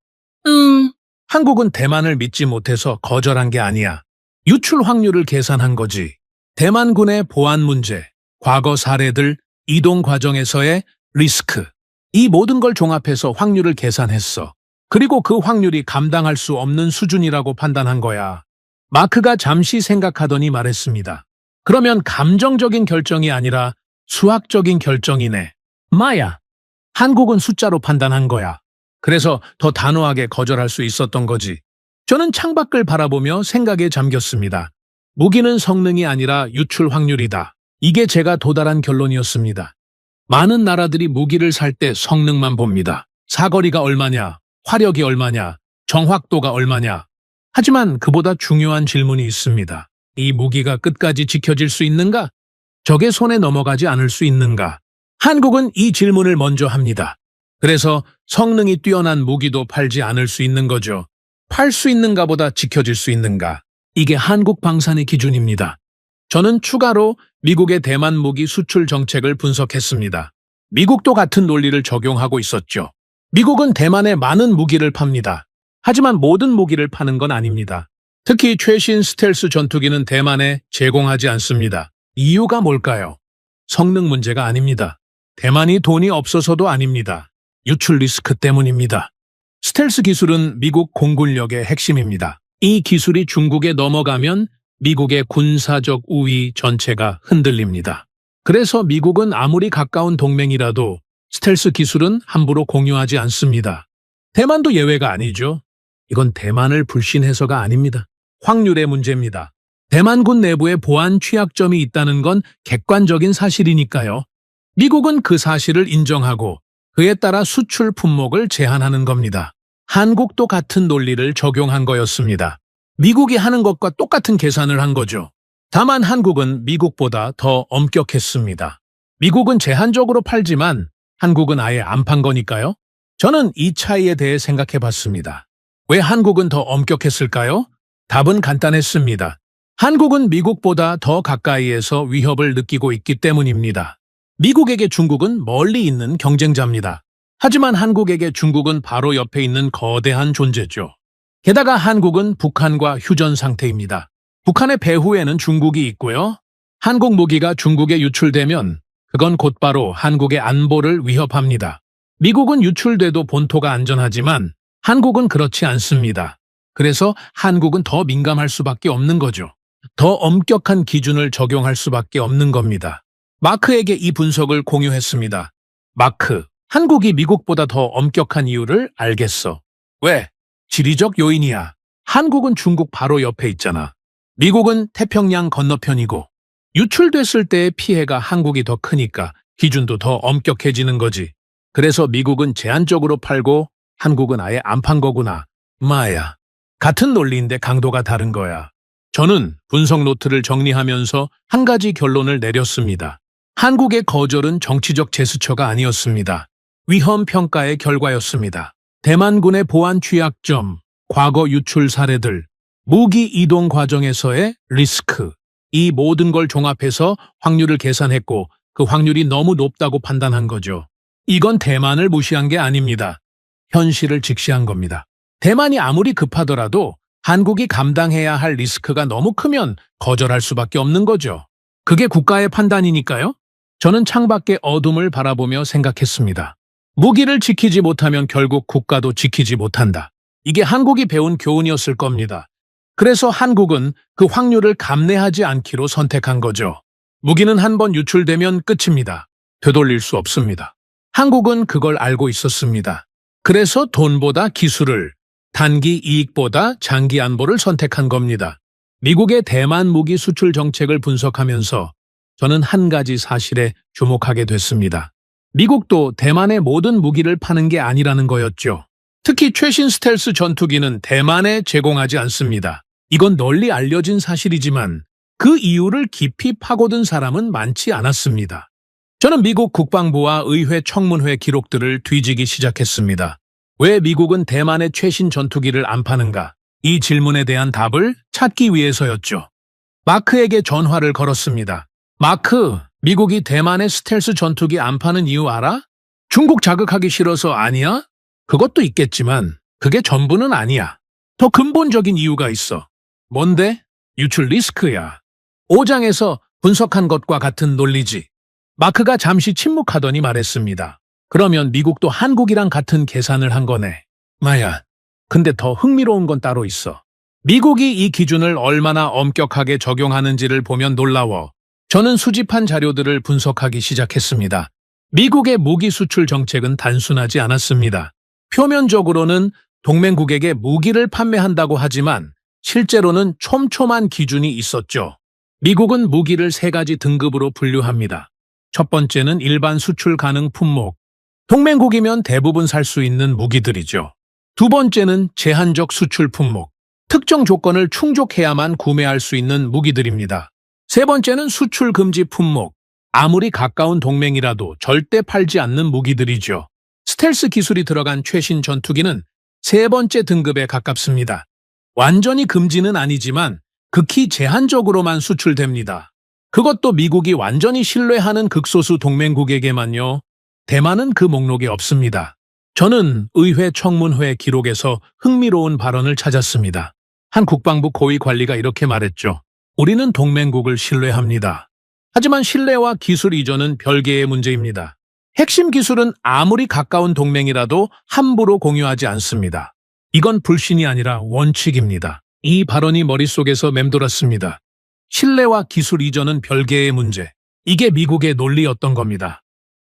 한국은 대만을 믿지 못해서 거절한 게 아니야. 유출 확률을 계산한 거지. 대만군의 보안 문제, 과거 사례들, 이동 과정에서의 리스크. 이 모든 걸 종합해서 확률을 계산했어. 그리고 그 확률이 감당할 수 없는 수준이라고 판단한 거야. 마크가 잠시 생각하더니 말했습니다. 그러면 감정적인 결정이 아니라 수학적인 결정이네. 마야. 한국은 숫자로 판단한 거야. 그래서 더 단호하게 거절할 수 있었던 거지. 저는 창밖을 바라보며 생각에 잠겼습니다. 무기는 성능이 아니라 유출 확률이다. 이게 제가 도달한 결론이었습니다. 많은 나라들이 무기를 살 때 성능만 봅니다. 사거리가 얼마냐, 화력이 얼마냐, 정확도가 얼마냐. 하지만 그보다 중요한 질문이 있습니다. 이 무기가 끝까지 지켜질 수 있는가? 적의 손에 넘어가지 않을 수 있는가? 한국은 이 질문을 먼저 합니다. 그래서 성능이 뛰어난 무기도 팔지 않을 수 있는 거죠. 팔 수 있는가보다 지켜질 수 있는가. 이게 한국 방산의 기준입니다. 저는 추가로 미국의 대만 무기 수출 정책을 분석했습니다. 미국도 같은 논리를 적용하고 있었죠. 미국은 대만에 많은 무기를 팝니다. 하지만 모든 무기를 파는 건 아닙니다. 특히 최신 스텔스 전투기는 대만에 제공하지 않습니다. 이유가 뭘까요? 성능 문제가 아닙니다. 대만이 돈이 없어서도 아닙니다. 유출 리스크 때문입니다. 스텔스 기술은 미국 공군력의 핵심입니다. 이 기술이 중국에 넘어가면 미국의 군사적 우위 전체가 흔들립니다. 그래서 미국은 아무리 가까운 동맹이라도 스텔스 기술은 함부로 공유하지 않습니다. 대만도 예외가 아니죠. 이건 대만을 불신해서가 아닙니다. 확률의 문제입니다. 대만군 내부에 보안 취약점이 있다는 건 객관적인 사실이니까요. 미국은 그 사실을 인정하고 그에 따라 수출 품목을 제한하는 겁니다. 한국도 같은 논리를 적용한 거였습니다. 미국이 하는 것과 똑같은 계산을 한 거죠. 다만 한국은 미국보다 더 엄격했습니다. 미국은 제한적으로 팔지만 한국은 아예 안 판 거니까요. 저는 이 차이에 대해 생각해 봤습니다. 왜 한국은 더 엄격했을까요? 답은 간단했습니다. 한국은 미국보다 더 가까이에서 위협을 느끼고 있기 때문입니다. 미국에게 중국은 멀리 있는 경쟁자입니다. 하지만 한국에게 중국은 바로 옆에 있는 거대한 존재죠. 게다가 한국은 북한과 휴전 상태입니다. 북한의 배후에는 중국이 있고요. 한국 무기가 중국에 유출되면 그건 곧바로 한국의 안보를 위협합니다. 미국은 유출돼도 본토가 안전하지만 한국은 그렇지 않습니다. 그래서 한국은 더 민감할 수밖에 없는 거죠. 더 엄격한 기준을 적용할 수밖에 없는 겁니다. 마크에게 이 분석을 공유했습니다. 마크, 한국이 미국보다 더 엄격한 이유를 알겠어. 왜? 지리적 요인이야. 한국은 중국 바로 옆에 있잖아. 미국은 태평양 건너편이고 유출됐을 때의 피해가 한국이 더 크니까 기준도 더 엄격해지는 거지. 그래서 미국은 제한적으로 팔고 한국은 아예 안 판 거구나. 마야. 같은 논리인데 강도가 다른 거야. 저는 분석 노트를 정리하면서 한 가지 결론을 내렸습니다. 한국의 거절은 정치적 제스처가 아니었습니다. 위험 평가의 결과였습니다. 대만군의 보안 취약점, 과거 유출 사례들, 무기 이동 과정에서의 리스크, 이 모든 걸 종합해서 확률을 계산했고 그 확률이 너무 높다고 판단한 거죠. 이건 대만을 무시한 게 아닙니다. 현실을 직시한 겁니다. 대만이 아무리 급하더라도 한국이 감당해야 할 리스크가 너무 크면 거절할 수밖에 없는 거죠. 그게 국가의 판단이니까요. 저는 창밖의 어둠을 바라보며 생각했습니다. 무기를 지키지 못하면 결국 국가도 지키지 못한다. 이게 한국이 배운 교훈이었을 겁니다. 그래서 한국은 그 확률을 감내하지 않기로 선택한 거죠. 무기는 한번 유출되면 끝입니다. 되돌릴 수 없습니다. 한국은 그걸 알고 있었습니다. 그래서 돈보다 기술을, 단기 이익보다 장기 안보를 선택한 겁니다. 미국의 대만 무기 수출 정책을 분석하면서 저는 한 가지 사실에 주목하게 됐습니다. 미국도 대만의 모든 무기를 파는 게 아니라는 거였죠. 특히 최신 스텔스 전투기는 대만에 제공하지 않습니다. 이건 널리 알려진 사실이지만 그 이유를 깊이 파고든 사람은 많지 않았습니다. 저는 미국 국방부와 의회 청문회 기록들을 뒤지기 시작했습니다. 왜 미국은 대만의 최신 전투기를 안 파는가? 이 질문에 대한 답을 찾기 위해서였죠. 마크에게 전화를 걸었습니다. 마크, 미국이 대만의 스텔스 전투기 안 파는 이유 알아? 중국 자극하기 싫어서 아니야? 그것도 있겠지만 그게 전부는 아니야. 더 근본적인 이유가 있어. 뭔데? 유출 리스크야. 5장에서 분석한 것과 같은 논리지. 마크가 잠시 침묵하더니 말했습니다. 그러면 미국도 한국이랑 같은 계산을 한 거네. 마야, 근데 더 흥미로운 건 따로 있어. 미국이 이 기준을 얼마나 엄격하게 적용하는지를 보면 놀라워. 저는 수집한 자료들을 분석하기 시작했습니다. 미국의 무기 수출 정책은 단순하지 않았습니다. 표면적으로는 동맹국에게 무기를 판매한다고 하지만 실제로는 촘촘한 기준이 있었죠. 미국은 무기를 3가지 등급으로 분류합니다. 첫 번째는 일반 수출 가능 품목. 동맹국이면 대부분 살 수 있는 무기들이죠. 두 번째는 제한적 수출 품목. 특정 조건을 충족해야만 구매할 수 있는 무기들입니다. 세 번째는 수출 금지 품목. 아무리 가까운 동맹이라도 절대 팔지 않는 무기들이죠. 스텔스 기술이 들어간 최신 전투기는 3번째 등급에 가깝습니다. 완전히 금지는 아니지만 극히 제한적으로만 수출됩니다. 그것도 미국이 완전히 신뢰하는 극소수 동맹국에게만요. 대만은 그 목록에 없습니다. 저는 의회 청문회 기록에서 흥미로운 발언을 찾았습니다. 한 국방부 고위 관리가 이렇게 말했죠. 우리는 동맹국을 신뢰합니다. 하지만 신뢰와 기술 이전은 별개의 문제입니다. 핵심 기술은 아무리 가까운 동맹이라도 함부로 공유하지 않습니다. 이건 불신이 아니라 원칙입니다. 이 발언이 머릿속에서 맴돌았습니다. 신뢰와 기술 이전은 별개의 문제. 이게 미국의 논리였던 겁니다.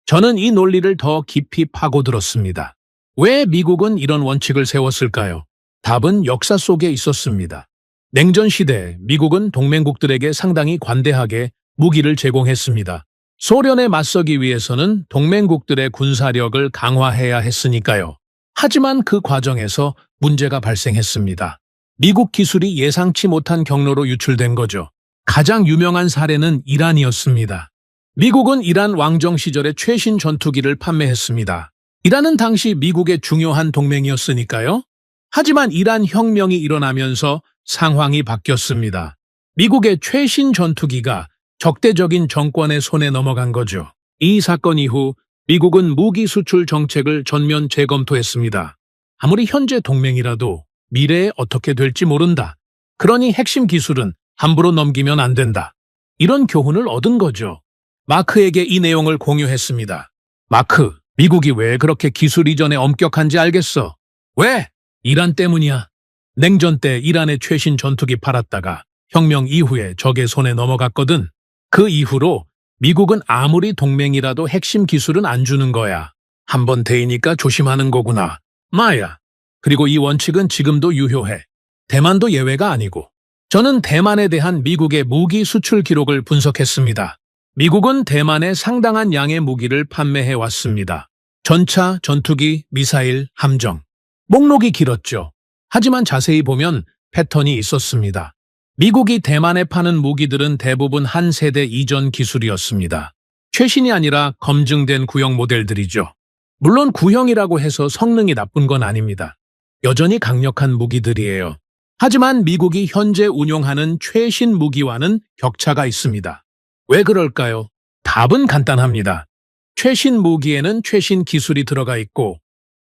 저는 이 논리를 더 깊이 파고들었습니다. 왜 미국은 이런 원칙을 세웠을까요? 답은 역사 속에 있었습니다. 냉전 시대 미국은 동맹국들에게 상당히 관대하게 무기를 제공했습니다. 소련에 맞서기 위해서는 동맹국들의 군사력을 강화해야 했으니까요. 하지만 그 과정에서 문제가 발생했습니다. 미국 기술이 예상치 못한 경로로 유출된 거죠. 가장 유명한 사례는 이란이었습니다. 미국은 이란 왕정 시절에 최신 전투기를 판매했습니다. 이란은 당시 미국의 중요한 동맹이었으니까요. 하지만 이란 혁명이 일어나면서 상황이 바뀌었습니다. 미국의 최신 전투기가 적대적인 정권의 손에 넘어간 거죠. 이 사건 이후 미국은 무기 수출 정책을 전면 재검토했습니다. 아무리 현재 동맹이라도 미래에 어떻게 될지 모른다. 그러니 핵심 기술은 함부로 넘기면 안 된다. 이런 교훈을 얻은 거죠. 마크에게 이 내용을 공유했습니다. 마크, 미국이 왜 그렇게 기술 이전에 엄격한지 알겠어? 왜? 이란 때문이야. 냉전 때 이란의 최신 전투기 팔았다가 혁명 이후에 적의 손에 넘어갔거든. 그 이후로 미국은 아무리 동맹이라도 핵심 기술은 안 주는 거야. 한번 데이니까 조심하는 거구나. 마야. 그리고 이 원칙은 지금도 유효해. 대만도 예외가 아니고. 저는 대만에 대한 미국의 무기 수출 기록을 분석했습니다. 미국은 대만에 상당한 양의 무기를 판매해 왔습니다. 전차, 전투기, 미사일, 함정. 목록이 길었죠. 하지만 자세히 보면 패턴이 있었습니다. 미국이 대만에 파는 무기들은 대부분 한 세대 이전 기술이었습니다. 최신이 아니라 검증된 구형 모델들이죠. 물론 구형이라고 해서 성능이 나쁜 건 아닙니다. 여전히 강력한 무기들이에요. 하지만 미국이 현재 운용하는 최신 무기와는 격차가 있습니다. 왜 그럴까요? 답은 간단합니다. 최신 무기에는 최신 기술이 들어가 있고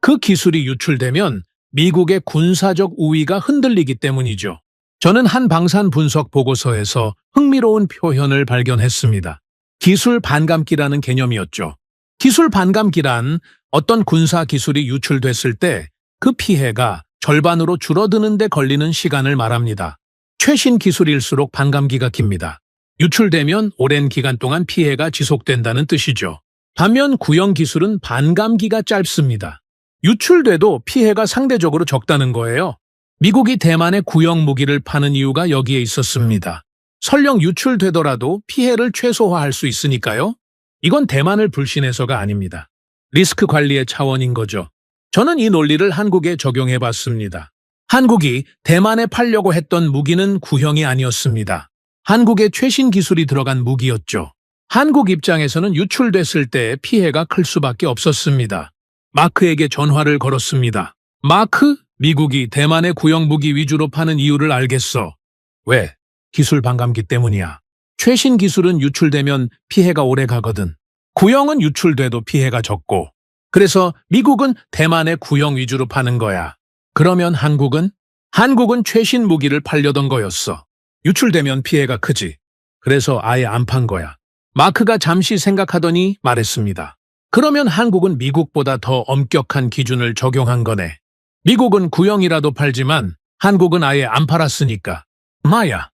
그 기술이 유출되면 미국의 군사적 우위가 흔들리기 때문이죠. 저는 한 방산 분석 보고서에서 흥미로운 표현을 발견했습니다. 기술 반감기라는 개념이었죠. 기술 반감기란 어떤 군사 기술이 유출됐을 때 그 피해가 절반으로 줄어드는 데 걸리는 시간을 말합니다. 최신 기술일수록 반감기가 깁니다. 유출되면 오랜 기간 동안 피해가 지속된다는 뜻이죠. 반면 구형 기술은 반감기가 짧습니다. 유출돼도 피해가 상대적으로 적다는 거예요. 미국이 대만에 구형 무기를 파는 이유가 여기에 있었습니다. 설령 유출되더라도 피해를 최소화할 수 있으니까요. 이건 대만을 불신해서가 아닙니다. 리스크 관리의 차원인 거죠. 저는 이 논리를 한국에 적용해 봤습니다. 한국이 대만에 팔려고 했던 무기는 구형이 아니었습니다. 한국의 최신 기술이 들어간 무기였죠. 한국 입장에서는 유출됐을 때 피해가 클 수밖에 없었습니다. 마크에게 전화를 걸었습니다. 마크, 미국이 대만의 구형 무기 위주로 파는 이유를 알겠어. 왜? 기술 반감기 때문이야. 최신 기술은 유출되면 피해가 오래 가거든. 구형은 유출돼도 피해가 적고. 그래서 미국은 대만의 구형 위주로 파는 거야. 그러면 한국은? 한국은 최신 무기를 팔려던 거였어. 유출되면 피해가 크지. 그래서 아예 안 판 거야. 마크가 잠시 생각하더니 말했습니다. 그러면 한국은 미국보다 더 엄격한 기준을 적용한 거네. 미국은 구형이라도 팔지만 한국은 아예 안 팔았으니까. 마야,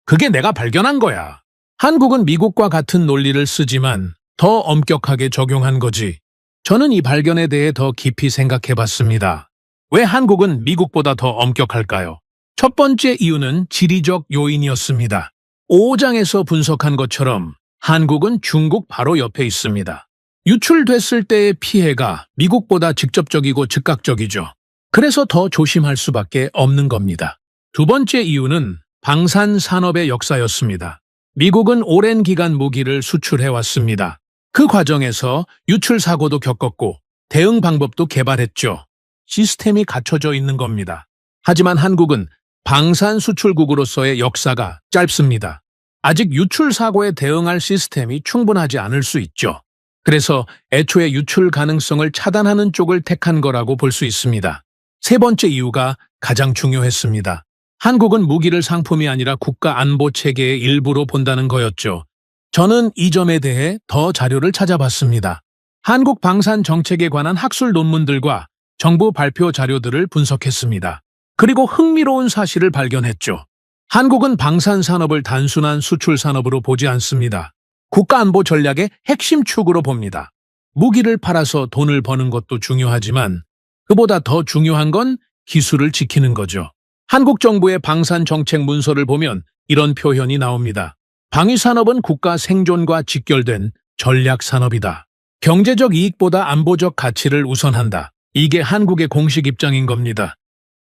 그게 내가 발견한 거야. 한국은 미국과 같은 논리를 쓰지만 더 엄격하게 적용한 거지. 저는 이 발견에 대해 더 깊이 생각해 봤습니다. 왜 한국은 미국보다 더 엄격할까요? 첫 번째 이유는 지리적 요인이었습니다. 5장에서 분석한 것처럼 한국은 중국 바로 옆에 있습니다. 유출됐을 때의 피해가 미국보다 직접적이고 즉각적이죠. 그래서 더 조심할 수밖에 없는 겁니다. 두 번째 이유는 방산 산업의 역사였습니다. 미국은 오랜 기간 무기를 수출해왔습니다. 그 과정에서 유출 사고도 겪었고 대응 방법도 개발했죠. 시스템이 갖춰져 있는 겁니다. 하지만 한국은 방산 수출국으로서의 역사가 짧습니다. 아직 유출 사고에 대응할 시스템이 충분하지 않을 수 있죠. 그래서 애초에 유출 가능성을 차단하는 쪽을 택한 거라고 볼 수 있습니다. 세 번째 이유가 가장 중요했습니다. 한국은 무기를 상품이 아니라 국가 안보 체계의 일부로 본다는 거였죠. 저는 이 점에 대해 더 자료를 찾아봤습니다. 한국 방산 정책에 관한 학술 논문들과 정부 발표 자료들을 분석했습니다. 그리고 흥미로운 사실을 발견했죠. 한국은 방산 산업을 단순한 수출 산업으로 보지 않습니다. 국가안보 전략의 핵심 축으로 봅니다. 무기를 팔아서 돈을 버는 것도 중요하지만 그보다 더 중요한 건 기술을 지키는 거죠. 한국 정부의 방산 정책 문서를 보면 이런 표현이 나옵니다. 방위산업은 국가 생존과 직결된 전략 산업이다. 경제적 이익보다 안보적 가치를 우선한다. 이게 한국의 공식 입장인 겁니다.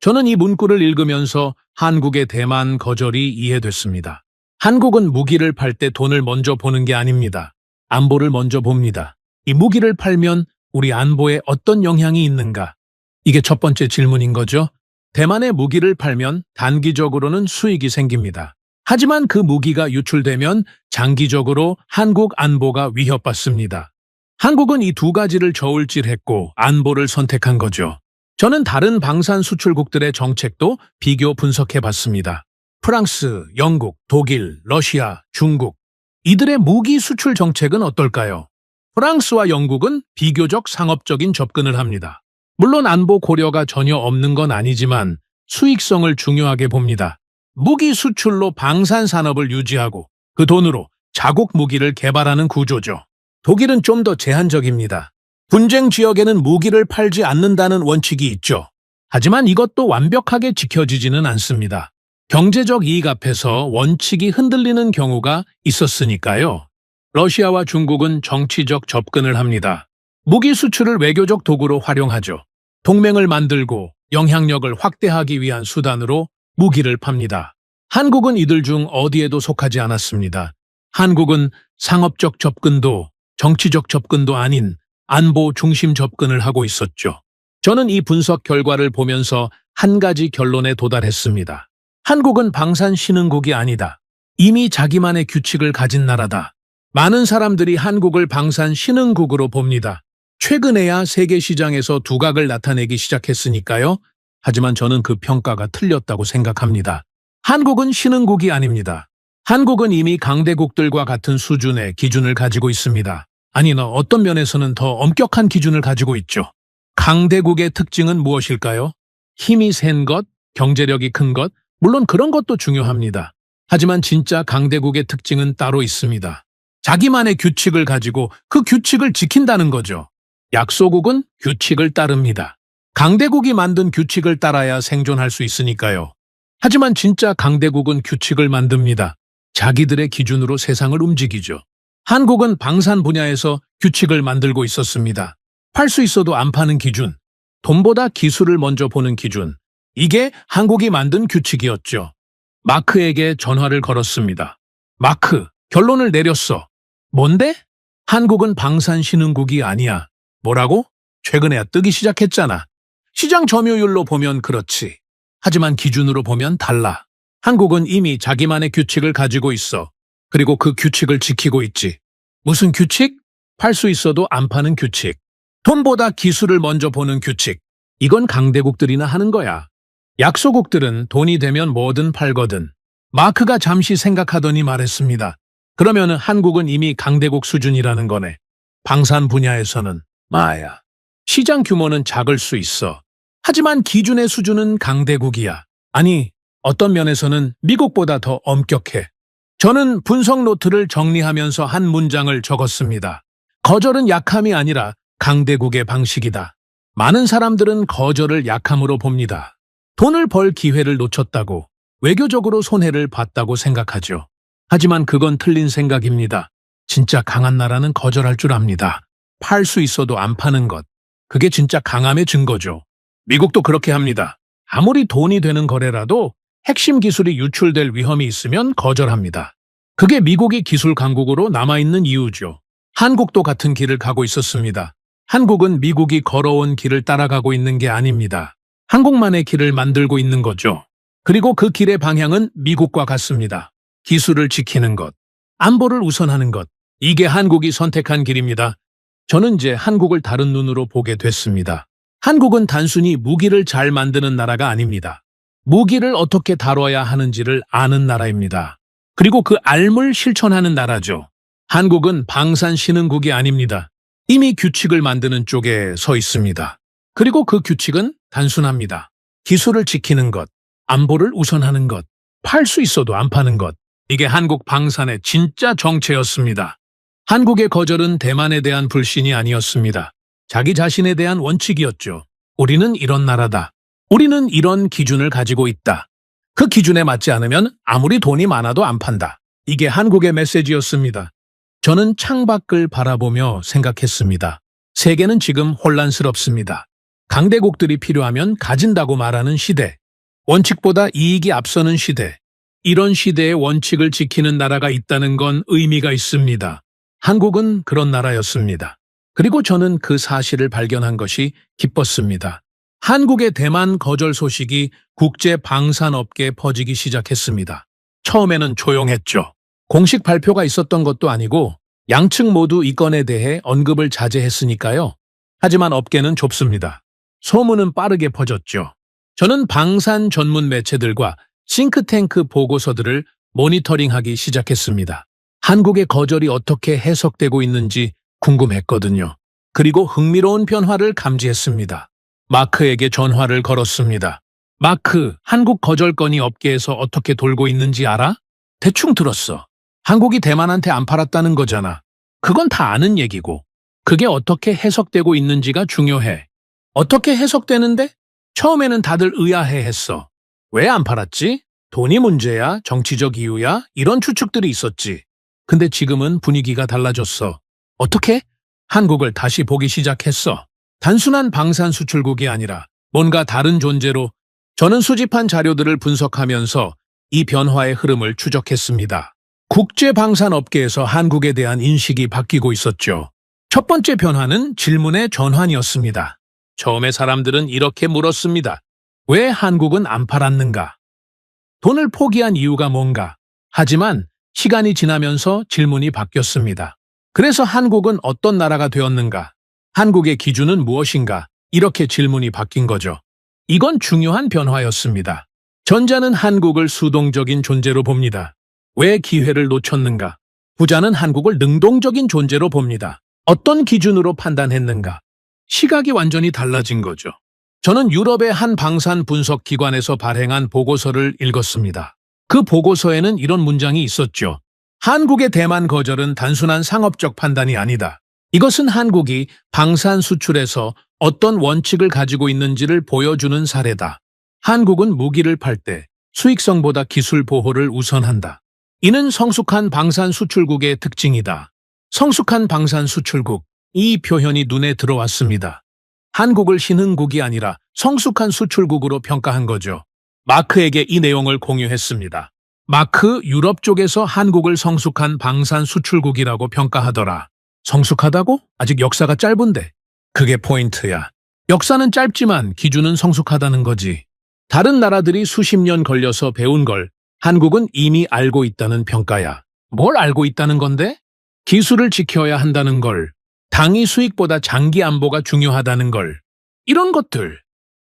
저는 이 문구를 읽으면서 한국의 대만 거절이 이해됐습니다. 한국은 무기를 팔 때 돈을 먼저 보는 게 아닙니다. 안보를 먼저 봅니다. 이 무기를 팔면 우리 안보에 어떤 영향이 있는가? 이게 첫 번째 질문인 거죠. 대만에 무기를 팔면 단기적으로는 수익이 생깁니다. 하지만 그 무기가 유출되면 장기적으로 한국 안보가 위협받습니다. 한국은 이 두 가지를 저울질했고 안보를 선택한 거죠. 저는 다른 방산 수출국들의 정책도 비교 분석해봤습니다. 프랑스, 영국, 독일, 러시아, 중국. 이들의 무기 수출 정책은 어떨까요? 프랑스와 영국은 비교적 상업적인 접근을 합니다. 물론 안보 고려가 전혀 없는 건 아니지만 수익성을 중요하게 봅니다. 무기 수출로 방산 산업을 유지하고 그 돈으로 자국 무기를 개발하는 구조죠. 독일은 좀 더 제한적입니다. 분쟁 지역에는 무기를 팔지 않는다는 원칙이 있죠. 하지만 이것도 완벽하게 지켜지지는 않습니다. 경제적 이익 앞에서 원칙이 흔들리는 경우가 있었으니까요. 러시아와 중국은 정치적 접근을 합니다. 무기 수출을 외교적 도구로 활용하죠. 동맹을 만들고 영향력을 확대하기 위한 수단으로 무기를 팝니다. 한국은 이들 중 어디에도 속하지 않았습니다. 한국은 상업적 접근도 정치적 접근도 아닌 안보 중심 접근을 하고 있었죠. 저는 이 분석 결과를 보면서 한 가지 결론에 도달했습니다. 한국은 방산 신흥국이 아니다. 이미 자기만의 규칙을 가진 나라다. 많은 사람들이 한국을 방산 신흥국으로 봅니다. 최근에야 세계 시장에서 두각을 나타내기 시작했으니까요. 하지만 저는 그 평가가 틀렸다고 생각합니다. 한국은 신흥국이 아닙니다. 한국은 이미 강대국들과 같은 수준의 기준을 가지고 있습니다. 아니나 어떤 면에서는 더 엄격한 기준을 가지고 있죠. 강대국의 특징은 무엇일까요? 힘이 센 것, 경제력이 큰 것, 물론 그런 것도 중요합니다. 하지만 진짜 강대국의 특징은 따로 있습니다. 자기만의 규칙을 가지고 그 규칙을 지킨다는 거죠. 약소국은 규칙을 따릅니다. 강대국이 만든 규칙을 따라야 생존할 수 있으니까요. 하지만 진짜 강대국은 규칙을 만듭니다. 자기들의 기준으로 세상을 움직이죠. 한국은 방산 분야에서 규칙을 만들고 있었습니다. 팔 수 있어도 안 파는 기준, 돈보다 기술을 먼저 보는 기준, 이게 한국이 만든 규칙이었죠. 마크에게 전화를 걸었습니다. 마크, 결론을 내렸어. 뭔데? 한국은 방산신흥국이 아니야. 뭐라고? 최근에야 뜨기 시작했잖아. 시장 점유율로 보면 그렇지. 하지만 기준으로 보면 달라. 한국은 이미 자기만의 규칙을 가지고 있어. 그리고 그 규칙을 지키고 있지. 무슨 규칙? 팔 수 있어도 안 파는 규칙. 돈보다 기술을 먼저 보는 규칙. 이건 강대국들이나 하는 거야. 약소국들은 돈이 되면 뭐든 팔거든. 마크가 잠시 생각하더니 말했습니다. 그러면 한국은 이미 강대국 수준이라는 거네. 방산 분야에서는 마야. 시장 규모는 작을 수 있어. 하지만 기준의 수준은 강대국이야. 아니, 어떤 면에서는 미국보다 더 엄격해. 저는 분석 노트를 정리하면서 한 문장을 적었습니다. 거절은 약함이 아니라 강대국의 방식이다. 많은 사람들은 거절을 약함으로 봅니다. 돈을 벌 기회를 놓쳤다고, 외교적으로 손해를 봤다고 생각하죠. 하지만 그건 틀린 생각입니다. 진짜 강한 나라는 거절할 줄 압니다. 팔 수 있어도 안 파는 것. 그게 진짜 강함의 증거죠. 미국도 그렇게 합니다. 아무리 돈이 되는 거래라도 핵심 기술이 유출될 위험이 있으면 거절합니다. 그게 미국이 기술 강국으로 남아있는 이유죠. 한국도 같은 길을 가고 있었습니다. 한국은 미국이 걸어온 길을 따라가고 있는 게 아닙니다. 한국만의 길을 만들고 있는 거죠. 그리고 그 길의 방향은 미국과 같습니다. 기술을 지키는 것, 안보를 우선하는 것, 이게 한국이 선택한 길입니다. 저는 이제 한국을 다른 눈으로 보게 됐습니다. 한국은 단순히 무기를 잘 만드는 나라가 아닙니다. 무기를 어떻게 다뤄야 하는지를 아는 나라입니다. 그리고 그 알물 실천하는 나라죠. 한국은 방산신흥국이 아닙니다. 이미 규칙을 만드는 쪽에 서 있습니다. 그리고 그 규칙은 단순합니다. 기술을 지키는 것, 안보를 우선하는 것, 팔 수 있어도 안 파는 것. 이게 한국 방산의 진짜 정체였습니다. 한국의 거절은 대만에 대한 불신이 아니었습니다. 자기 자신에 대한 원칙이었죠. 우리는 이런 나라다. 우리는 이런 기준을 가지고 있다. 그 기준에 맞지 않으면 아무리 돈이 많아도 안 판다. 이게 한국의 메시지였습니다. 저는 창밖을 바라보며 생각했습니다. 세계는 지금 혼란스럽습니다. 강대국들이 필요하면 가진다고 말하는 시대. 원칙보다 이익이 앞서는 시대. 이런 시대의 원칙을 지키는 나라가 있다는 건 의미가 있습니다. 한국은 그런 나라였습니다. 그리고 저는 그 사실을 발견한 것이 기뻤습니다. 한국의 대만 거절 소식이 국제 방산업계에 퍼지기 시작했습니다. 처음에는 조용했죠. 공식 발표가 있었던 것도 아니고 양측 모두 이 건에 대해 언급을 자제했으니까요. 하지만 업계는 좁습니다. 소문은 빠르게 퍼졌죠. 저는 방산 전문 매체들과 싱크탱크 보고서들을 모니터링하기 시작했습니다. 한국의 거절이 어떻게 해석되고 있는지 궁금했거든요. 그리고 흥미로운 변화를 감지했습니다. 마크에게 전화를 걸었습니다. 마크, 한국 거절 건이 업계에서 어떻게 돌고 있는지 알아? 대충 들었어. 한국이 대만한테 안 팔았다는 거잖아. 그건 다 아는 얘기고. 그게 어떻게 해석되고 있는지가 중요해. 어떻게 해석되는데? 처음에는 다들 의아해했어. 왜 안 팔았지? 돈이 문제야? 정치적 이유야? 이런 추측들이 있었지. 근데 지금은 분위기가 달라졌어. 어떻게? 한국을 다시 보기 시작했어. 단순한 방산 수출국이 아니라 뭔가 다른 존재로. 저는 수집한 자료들을 분석하면서 이 변화의 흐름을 추적했습니다. 국제 방산 업계에서 한국에 대한 인식이 바뀌고 있었죠. 첫 번째 변화는 질문의 전환이었습니다. 처음에 사람들은 이렇게 물었습니다. 왜 한국은 안 팔았는가? 돈을 포기한 이유가 뭔가? 하지만 시간이 지나면서 질문이 바뀌었습니다. 그래서 한국은 어떤 나라가 되었는가? 한국의 기준은 무엇인가? 이렇게 질문이 바뀐 거죠. 이건 중요한 변화였습니다. 전자는 한국을 수동적인 존재로 봅니다. 왜 기회를 놓쳤는가? 부자는 한국을 능동적인 존재로 봅니다. 어떤 기준으로 판단했는가? 시각이 완전히 달라진 거죠. 저는 유럽의 한 방산 분석 기관에서 발행한 보고서를 읽었습니다. 그 보고서에는 이런 문장이 있었죠. 한국의 대만 거절은 단순한 상업적 판단이 아니다. 이것은 한국이 방산 수출에서 어떤 원칙을 가지고 있는지를 보여주는 사례다. 한국은 무기를 팔 때 수익성보다 기술 보호를 우선한다. 이는 성숙한 방산 수출국의 특징이다. 성숙한 방산 수출국, 이 표현이 눈에 들어왔습니다. 한국을 신흥국이 아니라 성숙한 수출국으로 평가한 거죠. 마크에게 이 내용을 공유했습니다. 마크, 유럽 쪽에서 한국을 성숙한 방산 수출국이라고 평가하더라. 성숙하다고? 아직 역사가 짧은데. 그게 포인트야. 역사는 짧지만 기준은 성숙하다는 거지. 다른 나라들이 수십 년 걸려서 배운 걸 한국은 이미 알고 있다는 평가야. 뭘 알고 있다는 건데? 기술을 지켜야 한다는 걸, 당위 수익보다 장기 안보가 중요하다는 걸, 이런 것들.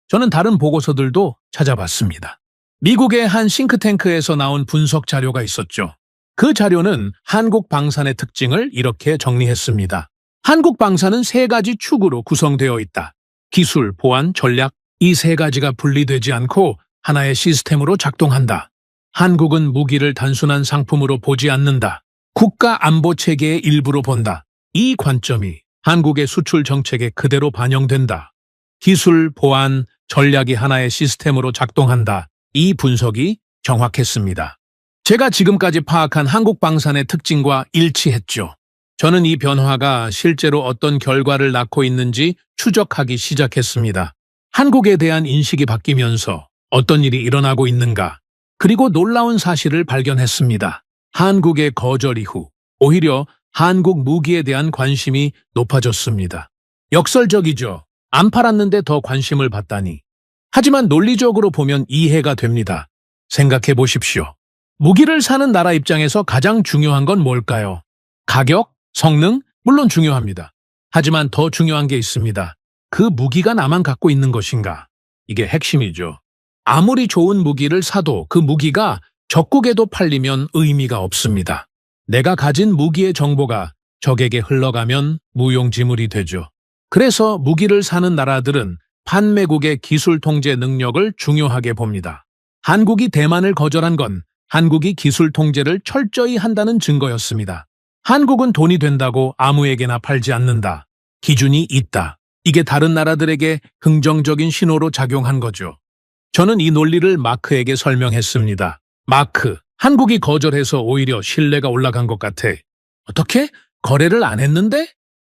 저는 다른 보고서들도 찾아봤습니다. 미국의 한 싱크탱크에서 나온 분석 자료가 있었죠. 그 자료는 한국 방산의 특징을 이렇게 정리했습니다. 한국 방산은 세 가지 축으로 구성되어 있다. 기술, 보안, 전략, 이 세 가지가 분리되지 않고 하나의 시스템으로 작동한다. 한국은 무기를 단순한 상품으로 보지 않는다. 국가 안보 체계의 일부로 본다. 이 관점이 한국의 수출 정책에 그대로 반영된다. 기술, 보안, 전략이 하나의 시스템으로 작동한다. 이 분석이 정확했습니다. 제가 지금까지 파악한 한국 방산의 특징과 일치했죠. 저는 이 변화가 실제로 어떤 결과를 낳고 있는지 추적하기 시작했습니다. 한국에 대한 인식이 바뀌면서 어떤 일이 일어나고 있는가? 그리고 놀라운 사실을 발견했습니다. 한국의 거절 이후 오히려 한국 무기에 대한 관심이 높아졌습니다. 역설적이죠. 안 팔았는데 더 관심을 받다니. 하지만 논리적으로 보면 이해가 됩니다. 생각해 보십시오. 무기를 사는 나라 입장에서 가장 중요한 건 뭘까요? 가격, 성능, 물론 중요합니다. 하지만 더 중요한 게 있습니다. 그 무기가 나만 갖고 있는 것인가? 이게 핵심이죠. 아무리 좋은 무기를 사도 그 무기가 적국에도 팔리면 의미가 없습니다. 내가 가진 무기의 정보가 적에게 흘러가면 무용지물이 되죠. 그래서 무기를 사는 나라들은 판매국의 기술 통제 능력을 중요하게 봅니다. 한국이 대만을 거절한 건 한국이 기술 통제를 철저히 한다는 증거였습니다. 한국은 돈이 된다고 아무에게나 팔지 않는다. 기준이 있다. 이게 다른 나라들에게 긍정적인 신호로 작용한 거죠. 저는 이 논리를 마크에게 설명했습니다. 마크, 한국이 거절해서 오히려 신뢰가 올라간 것 같아. 어떻게? 거래를 안 했는데?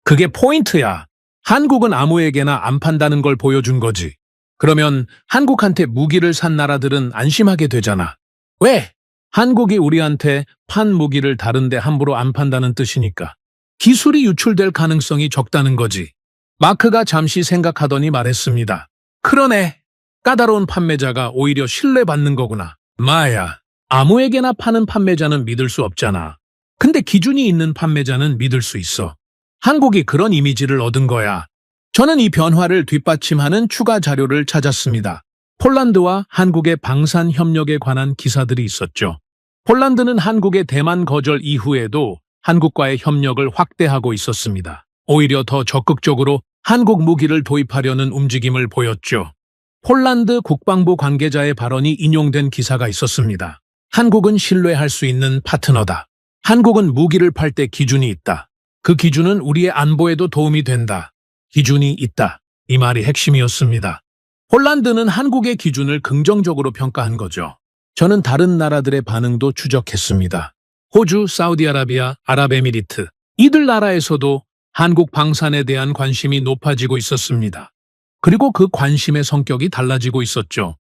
그게 포인트야. 한국은 아무에게나 안 판다는 걸 보여준 거지. 그러면 한국한테 무기를 산 나라들은 안심하게 되잖아. 왜? 한국이 우리한테 판 무기를 다른데 함부로 안 판다는 뜻이니까. 기술이 유출될 가능성이 적다는 거지. 마크가 잠시 생각하더니 말했습니다. 그러네. 까다로운 판매자가 오히려 신뢰받는 거구나. 마야, 아무에게나 파는 판매자는 믿을 수 없잖아. 근데 기준이 있는 판매자는 믿을 수 있어. 한국이 그런 이미지를 얻은 거야. 저는 이 변화를 뒷받침하는 추가 자료를 찾았습니다. 폴란드와 한국의 방산 협력에 관한 기사들이 있었죠. 폴란드는 한국의 대만 거절 이후에도 한국과의 협력을 확대하고 있었습니다. 오히려 더 적극적으로 한국 무기를 도입하려는 움직임을 보였죠. 폴란드 국방부 관계자의 발언이 인용된 기사가 있었습니다. 한국은 신뢰할 수 있는 파트너다. 한국은 무기를 팔 때 기준이 있다. 그 기준은 우리의 안보에도 도움이 된다. 기준이 있다. 이 말이 핵심이었습니다. 폴란드는 한국의 기준을 긍정적으로 평가한 거죠. 저는 다른 나라들의 반응도 추적했습니다. 호주, 사우디아라비아, 아랍에미리트, 이들 나라에서도 한국 방산에 대한 관심이 높아지고 있었습니다. 그리고 그 관심의 성격이 달라지고 있었죠.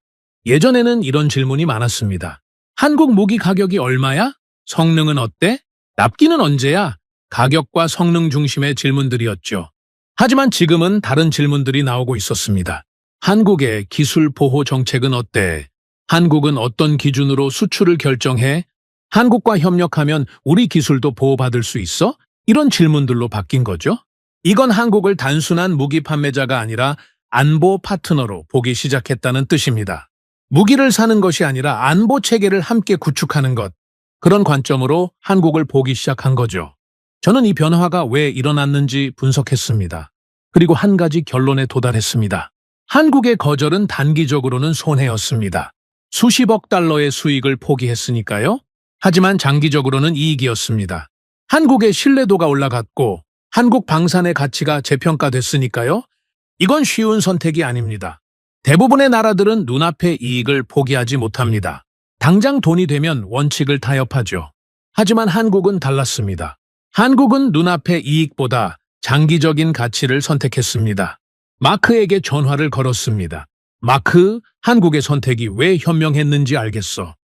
예전에는 이런 질문이 많았습니다. 한국 무기 가격이 얼마야? 성능은 어때? 납기는 언제야? 가격과 성능 중심의 질문들이었죠. 하지만 지금은 다른 질문들이 나오고 있었습니다. 한국의 기술 보호 정책은 어때? 한국은 어떤 기준으로 수출을 결정해? 한국과 협력하면 우리 기술도 보호받을 수 있어? 이런 질문들로 바뀐 거죠. 이건 한국을 단순한 무기 판매자가 아니라 안보 파트너로 보기 시작했다는 뜻입니다. 무기를 사는 것이 아니라 안보 체계를 함께 구축하는 것. 그런 관점으로 한국을 보기 시작한 거죠. 저는 이 변화가 왜 일어났는지 분석했습니다. 그리고 한 가지 결론에 도달했습니다. 한국의 거절은 단기적으로는 손해였습니다. 수십억 달러의 수익을 포기했으니까요. 하지만 장기적으로는 이익이었습니다. 한국의 신뢰도가 올라갔고 한국 방산의 가치가 재평가됐으니까요. 이건 쉬운 선택이 아닙니다. 대부분의 나라들은 눈앞의 이익을 포기하지 못합니다. 당장 돈이 되면 원칙을 타협하죠. 하지만 한국은 달랐습니다. 한국은 눈앞의 이익보다 장기적인 가치를 선택했습니다. 마크에게 전화를 걸었습니다. 마크, 한국의 선택이 왜 현명했는지 알겠어.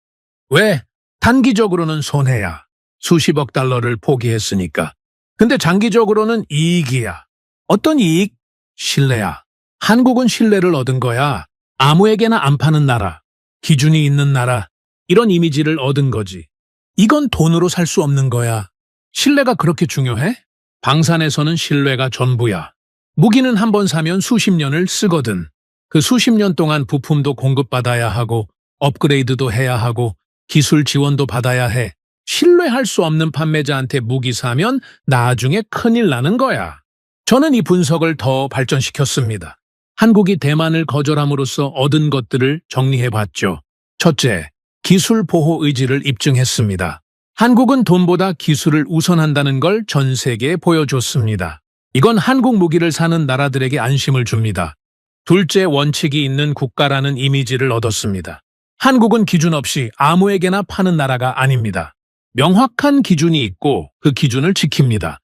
왜? 단기적으로는 손해야. 수십억 달러를 포기했으니까. 근데 장기적으로는 이익이야. 어떤 이익? 신뢰야. 한국은 신뢰를 얻은 거야. 아무에게나 안 파는 나라, 기준이 있는 나라, 이런 이미지를 얻은 거지. 이건 돈으로 살 수 없는 거야. 신뢰가 그렇게 중요해? 방산에서는 신뢰가 전부야. 무기는 한 번 사면 수십 년을 쓰거든. 그 수십 년 동안 부품도 공급받아야 하고, 업그레이드도 해야 하고, 기술 지원도 받아야 해. 신뢰할 수 없는 판매자한테 무기 사면 나중에 큰일 나는 거야. 저는 이 분석을 더 발전시켰습니다. 한국이 대만을 거절함으로써 얻은 것들을 정리해봤죠. 첫째, 기술 보호 의지를 입증했습니다. 한국은 돈보다 기술을 우선한다는 걸 전 세계에 보여줬습니다. 이건 한국 무기를 사는 나라들에게 안심을 줍니다. 둘째, 원칙이 있는 국가라는 이미지를 얻었습니다. 한국은 기준 없이 아무에게나 파는 나라가 아닙니다. 명확한 기준이 있고 그 기준을 지킵니다.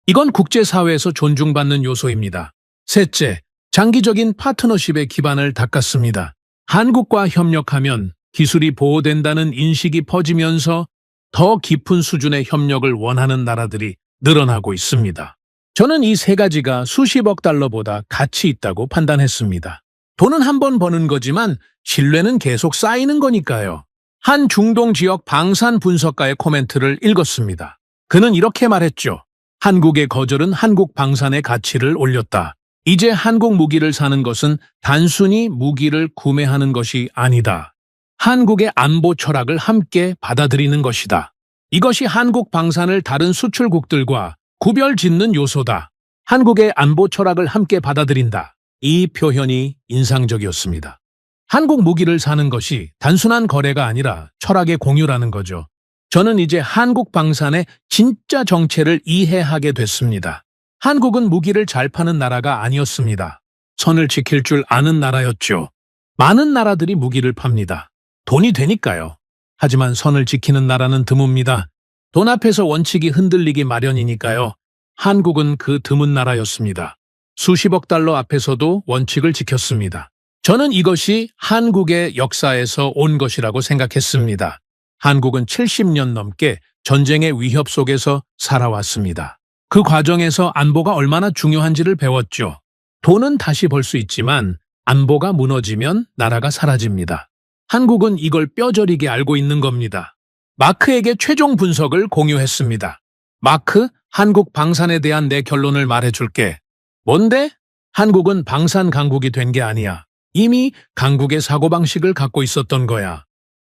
이건 국제사회에서 존중받는 요소입니다. 셋째, 장기적인 파트너십의 기반을 닦았습니다. 한국과 협력하면 기술이 보호된다는 인식이 퍼지면서 더 깊은 수준의 협력을 원하는 나라들이 늘어나고 있습니다. 저는 이 세 가지가 수십억 달러보다 가치 있다고 판단했습니다. 돈은 한 번 버는 거지만 신뢰는 계속 쌓이는 거니까요. 한 중동 지역 방산 분석가의 코멘트를 읽었습니다. 그는 이렇게 말했죠. 한국의 거절은 한국 방산의 가치를 올렸다. 이제 한국 무기를 사는 것은 단순히 무기를 구매하는 것이 아니다. 한국의 안보 철학을 함께 받아들이는 것이다. 이것이 한국 방산을 다른 수출국들과 구별 짓는 요소다. 한국의 안보 철학을 함께 받아들인다. 이 표현이 인상적이었습니다. 한국 무기를 사는 것이 단순한 거래가 아니라 철학의 공유라는 거죠. 저는 이제 한국 방산의 진짜 정체를 이해하게 됐습니다. 한국은 무기를 잘 파는 나라가 아니었습니다. 선을 지킬 줄 아는 나라였죠. 많은 나라들이 무기를 팝니다. 돈이 되니까요. 하지만 선을 지키는 나라는 드뭅니다. 돈 앞에서 원칙이 흔들리기 마련이니까요. 한국은 그 드문 나라였습니다. 수십억 달러 앞에서도 원칙을 지켰습니다. 저는 이것이 한국의 역사에서 온 것이라고 생각했습니다. 한국은 70년 넘게 전쟁의 위협 속에서 살아왔습니다. 그 과정에서 안보가 얼마나 중요한지를 배웠죠. 돈은 다시 벌 수 있지만 안보가 무너지면 나라가 사라집니다. 한국은 이걸 뼈저리게 알고 있는 겁니다. 마크에게 최종 분석을 공유했습니다. 마크, 한국 방산에 대한 내 결론을 말해줄게. 뭔데? 한국은 방산 강국이 된 게 아니야. 이미 강국의 사고방식을 갖고 있었던 거야.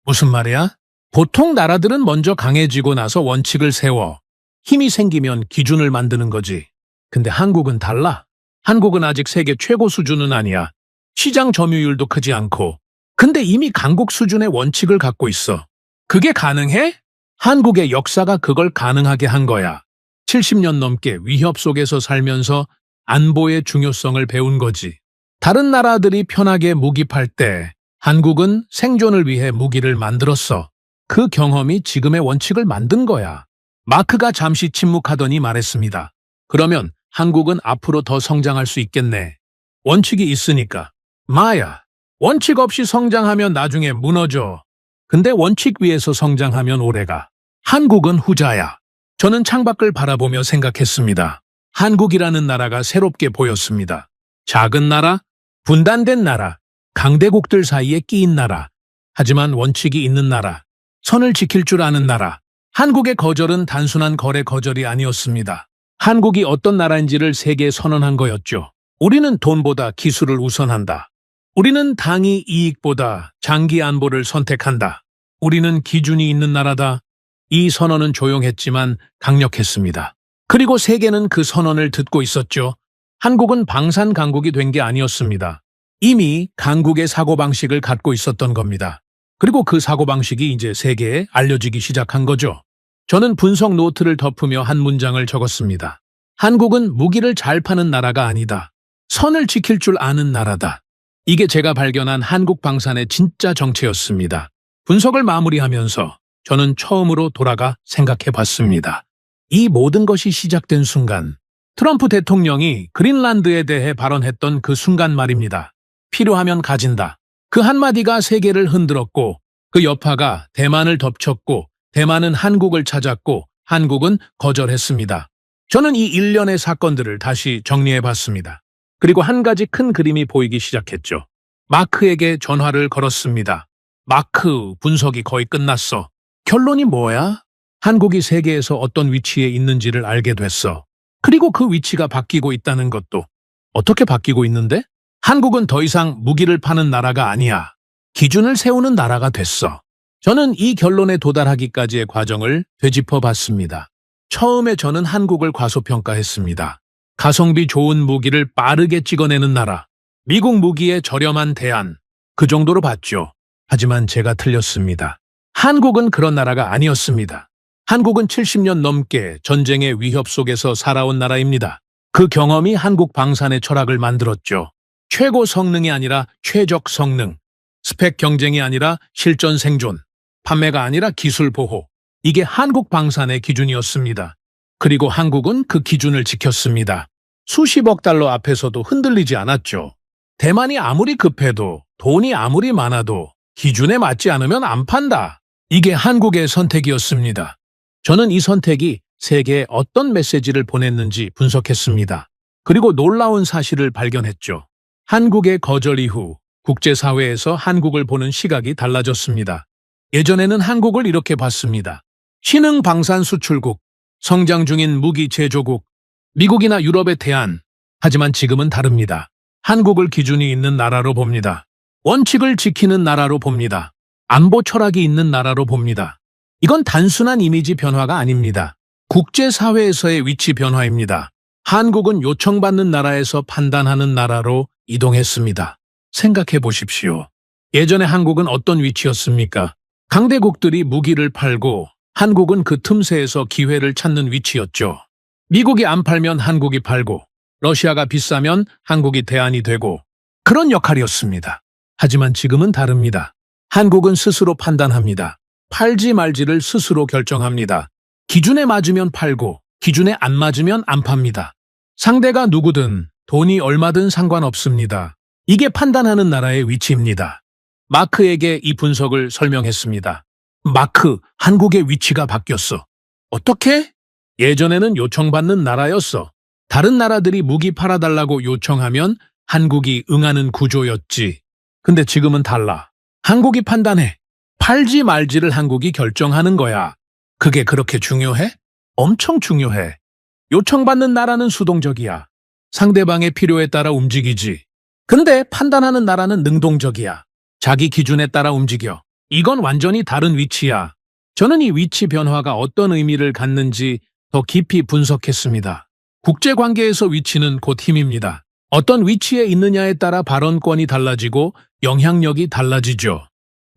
무슨 말이야? 보통 나라들은 먼저 강해지고 나서 원칙을 세워. 힘이 생기면 기준을 만드는 거지. 근데 한국은 달라. 한국은 아직 세계 최고 수준은 아니야. 시장 점유율도 크지 않고. 근데 이미 강국 수준의 원칙을 갖고 있어. 그게 가능해? 한국의 역사가 그걸 가능하게 한 거야. 70년 넘게 위협 속에서 살면서 안보의 중요성을 배운 거지. 다른 나라들이 편하게 무기 팔 때 한국은 생존을 위해 무기를 만들었어. 그 경험이 지금의 원칙을 만든 거야. 마크가 잠시 침묵하더니 말했습니다. 그러면 한국은 앞으로 더 성장할 수 있겠네. 원칙이 있으니까. 마야, 원칙 없이 성장하면 나중에 무너져. 근데 원칙 위에서 성장하면 오래가. 한국은 후자야. 저는 창밖을 바라보며 생각했습니다. 한국이라는 나라가 새롭게 보였습니다. 작은 나라, 분단된 나라, 강대국들 사이에 끼인 나라. 하지만 원칙이 있는 나라, 선을 지킬 줄 아는 나라. 한국의 거절은 단순한 거래 거절이 아니었습니다. 한국이 어떤 나라인지를 세계에 선언한 거였죠. 우리는 돈보다 기술을 우선한다. 우리는 당위 이익보다 장기 안보를 선택한다. 우리는 기준이 있는 나라다. 이 선언은 조용했지만 강력했습니다. 그리고 세계는 그 선언을 듣고 있었죠. 한국은 방산 강국이 된 게 아니었습니다. 이미 강국의 사고방식을 갖고 있었던 겁니다. 그리고 그 사고방식이 이제 세계에 알려지기 시작한 거죠. 저는 분석 노트를 덮으며 한 문장을 적었습니다. 한국은 무기를 잘 파는 나라가 아니다. 선을 지킬 줄 아는 나라다. 이게 제가 발견한 한국 방산의 진짜 정체였습니다. 분석을 마무리하면서 저는 처음으로 돌아가 생각해 봤습니다. 이 모든 것이 시작된 순간, 트럼프 대통령이 그린란드에 대해 발언했던 그 순간 말입니다. 필요하면 가진다. 그 한마디가 세계를 흔들었고 그 여파가 대만을 덮쳤고 대만은 한국을 찾았고 한국은 거절했습니다. 저는 이 일련의 사건들을 다시 정리해 봤습니다. 그리고 한 가지 큰 그림이 보이기 시작했죠. 마크에게 전화를 걸었습니다. 마크, 분석이 거의 끝났어. 결론이 뭐야? 한국이 세계에서 어떤 위치에 있는지를 알게 됐어. 그리고 그 위치가 바뀌고 있다는 것도. 어떻게 바뀌고 있는데? 한국은 더 이상 무기를 파는 나라가 아니야. 기준을 세우는 나라가 됐어. 저는 이 결론에 도달하기까지의 과정을 되짚어 봤습니다. 처음에 저는 한국을 과소평가했습니다. 가성비 좋은 무기를 빠르게 찍어내는 나라. 미국 무기의 저렴한 대안. 그 정도로 봤죠. 하지만 제가 틀렸습니다. 한국은 그런 나라가 아니었습니다. 한국은 70년 넘게 전쟁의 위협 속에서 살아온 나라입니다. 그 경험이 한국 방산의 철학을 만들었죠. 최고 성능이 아니라 최적 성능, 스펙 경쟁이 아니라 실전 생존, 판매가 아니라 기술 보호. 이게 한국 방산의 기준이었습니다. 그리고 한국은 그 기준을 지켰습니다. 수십억 달러 앞에서도 흔들리지 않았죠. 대만이 아무리 급해도 돈이 아무리 많아도 기준에 맞지 않으면 안 판다. 이게 한국의 선택이었습니다. 저는 이 선택이 세계에 어떤 메시지를 보냈는지 분석했습니다. 그리고 놀라운 사실을 발견했죠. 한국의 거절 이후 국제사회에서 한국을 보는 시각이 달라졌습니다. 예전에는 한국을 이렇게 봤습니다. 신흥 방산 수출국, 성장 중인 무기 제조국, 미국이나 유럽의 대안. 하지만 지금은 다릅니다. 한국을 기준이 있는 나라로 봅니다. 원칙을 지키는 나라로 봅니다. 안보 철학이 있는 나라로 봅니다. 이건 단순한 이미지 변화가 아닙니다. 국제사회에서의 위치 변화입니다. 한국은 요청받는 나라에서 판단하는 나라로 이동했습니다. 생각해 보십시오. 예전에 한국은 어떤 위치였습니까? 강대국들이 무기를 팔고 한국은 그 틈새에서 기회를 찾는 위치였죠. 미국이 안 팔면 한국이 팔고 러시아가 비싸면 한국이 대안이 되고 그런 역할이었습니다. 하지만 지금은 다릅니다. 한국은 스스로 판단합니다. 팔지 말지를 스스로 결정합니다. 기준에 맞으면 팔고 기준에 안 맞으면 안 팝니다. 상대가 누구든 돈이 얼마든 상관없습니다. 이게 판단하는 나라의 위치입니다. 마크에게 이 분석을 설명했습니다. 마크, 한국의 위치가 바뀌었어. 어떻게? 예전에는 요청받는 나라였어. 다른 나라들이 무기 팔아달라고 요청하면 한국이 응하는 구조였지. 근데 지금은 달라. 한국이 판단해. 팔지 말지를 한국이 결정하는 거야. 그게 그렇게 중요해? 엄청 중요해. 요청받는 나라는 수동적이야. 상대방의 필요에 따라 움직이지. 근데 판단하는 나라는 능동적이야. 자기 기준에 따라 움직여. 이건 완전히 다른 위치야. 저는 이 위치 변화가 어떤 의미를 갖는지 더 깊이 분석했습니다. 국제관계에서 위치는 곧 힘입니다. 어떤 위치에 있느냐에 따라 발언권이 달라지고 영향력이 달라지죠.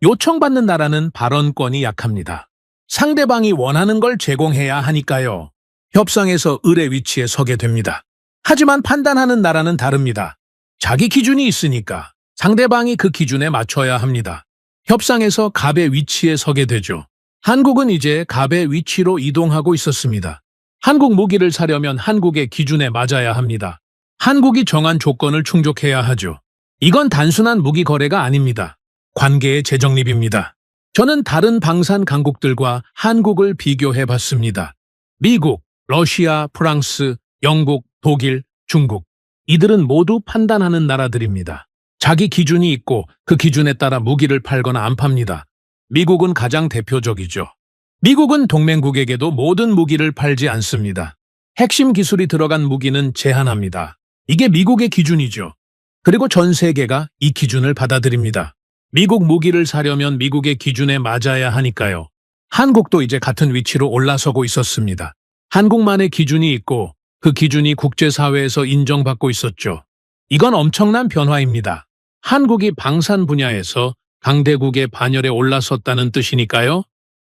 요청받는 나라는 발언권이 약합니다. 상대방이 원하는 걸 제공해야 하니까요. 협상에서 을의 위치에 서게 됩니다. 하지만 판단하는 나라는 다릅니다. 자기 기준이 있으니까 상대방이 그 기준에 맞춰야 합니다. 협상에서 갑의 위치에 서게 되죠. 한국은 이제 갑의 위치로 이동하고 있었습니다. 한국 무기를 사려면 한국의 기준에 맞아야 합니다. 한국이 정한 조건을 충족해야 하죠. 이건 단순한 무기 거래가 아닙니다. 관계의 재정립입니다. 저는 다른 방산 강국들과 한국을 비교해 봤습니다. 미국, 러시아, 프랑스, 영국, 독일, 중국. 이들은 모두 판단하는 나라들입니다. 자기 기준이 있고 그 기준에 따라 무기를 팔거나 안 팝니다. 미국은 가장 대표적이죠. 미국은 동맹국에게도 모든 무기를 팔지 않습니다. 핵심 기술이 들어간 무기는 제한합니다. 이게 미국의 기준이죠. 그리고 전 세계가 이 기준을 받아들입니다. 미국 무기를 사려면 미국의 기준에 맞아야 하니까요. 한국도 이제 같은 위치로 올라서고 있었습니다. 한국만의 기준이 있고 그 기준이 국제사회에서 인정받고 있었죠. 이건 엄청난 변화입니다. 한국이 방산 분야에서 강대국의 반열에 올라섰다는 뜻이니까요.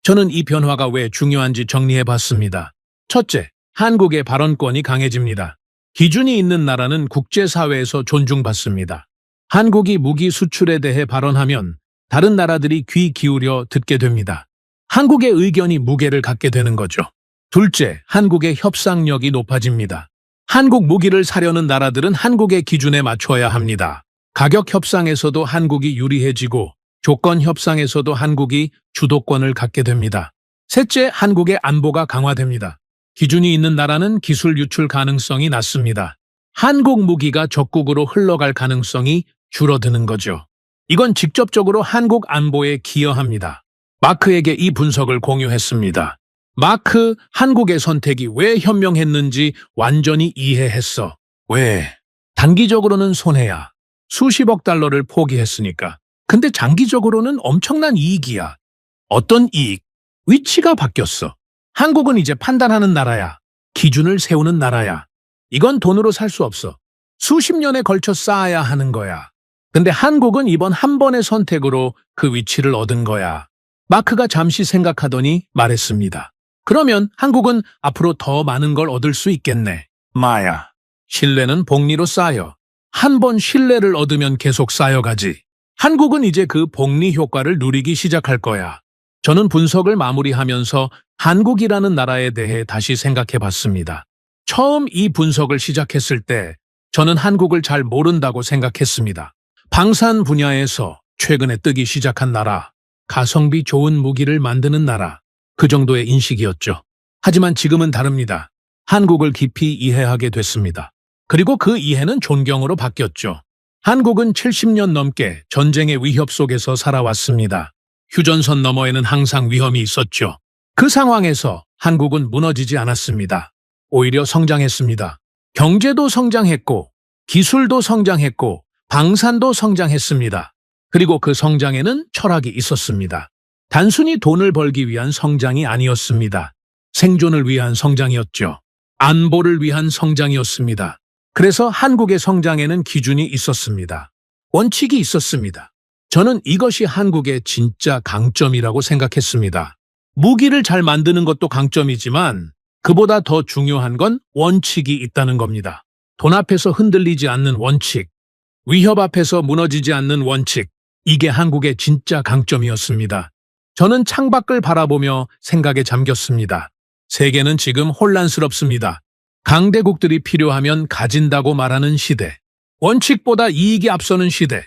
저는 이 변화가 왜 중요한지 정리해봤습니다. 첫째, 한국의 발언권이 강해집니다. 기준이 있는 나라는 국제사회에서 존중받습니다. 한국이 무기 수출에 대해 발언하면 다른 나라들이 귀 기울여 듣게 됩니다. 한국의 의견이 무게를 갖게 되는 거죠. 둘째, 한국의 협상력이 높아집니다. 한국 무기를 사려는 나라들은 한국의 기준에 맞춰야 합니다. 가격 협상에서도 한국이 유리해지고 조건 협상에서도 한국이 주도권을 갖게 됩니다. 셋째, 한국의 안보가 강화됩니다. 기준이 있는 나라는 기술 유출 가능성이 낮습니다. 한국 무기가 적국으로 흘러갈 가능성이 줄어드는 거죠. 이건 직접적으로 한국 안보에 기여합니다. 마크에게 이 분석을 공유했습니다. 마크, 한국의 선택이 왜 현명했는지 완전히 이해했어. 왜? 단기적으로는 손해야. 수십억 달러를 포기했으니까. 근데 장기적으로는 엄청난 이익이야. 어떤 이익? 위치가 바뀌었어. 한국은 이제 판단하는 나라야. 기준을 세우는 나라야. 이건 돈으로 살 수 없어. 수십 년에 걸쳐 쌓아야 하는 거야. 근데 한국은 이번 한 번의 선택으로 그 위치를 얻은 거야. 마크가 잠시 생각하더니 말했습니다. 그러면 한국은 앞으로 더 많은 걸 얻을 수 있겠네. 마야. 신뢰는 복리로 쌓여. 한 번 신뢰를 얻으면 계속 쌓여가지. 한국은 이제 그 복리 효과를 누리기 시작할 거야. 저는 분석을 마무리하면서 한국이라는 나라에 대해 다시 생각해 봤습니다. 처음 이 분석을 시작했을 때 저는 한국을 잘 모른다고 생각했습니다. 방산 분야에서 최근에 뜨기 시작한 나라, 가성비 좋은 무기를 만드는 나라, 그 정도의 인식이었죠. 하지만 지금은 다릅니다. 한국을 깊이 이해하게 됐습니다. 그리고 그 이해는 존경으로 바뀌었죠. 한국은 70년 넘게 전쟁의 위협 속에서 살아왔습니다. 휴전선 너머에는 항상 위험이 있었죠. 그 상황에서 한국은 무너지지 않았습니다. 오히려 성장했습니다. 경제도 성장했고, 기술도 성장했고, 방산도 성장했습니다. 그리고 그 성장에는 철학이 있었습니다. 단순히 돈을 벌기 위한 성장이 아니었습니다. 생존을 위한 성장이었죠. 안보를 위한 성장이었습니다. 그래서 한국의 성장에는 기준이 있었습니다. 원칙이 있었습니다. 저는 이것이 한국의 진짜 강점이라고 생각했습니다. 무기를 잘 만드는 것도 강점이지만 그보다 더 중요한 건 원칙이 있다는 겁니다. 돈 앞에서 흔들리지 않는 원칙, 위협 앞에서 무너지지 않는 원칙, 이게 한국의 진짜 강점이었습니다. 저는 창밖을 바라보며 생각에 잠겼습니다. 세계는 지금 혼란스럽습니다. 강대국들이 필요하면 가진다고 말하는 시대, 원칙보다 이익이 앞서는 시대,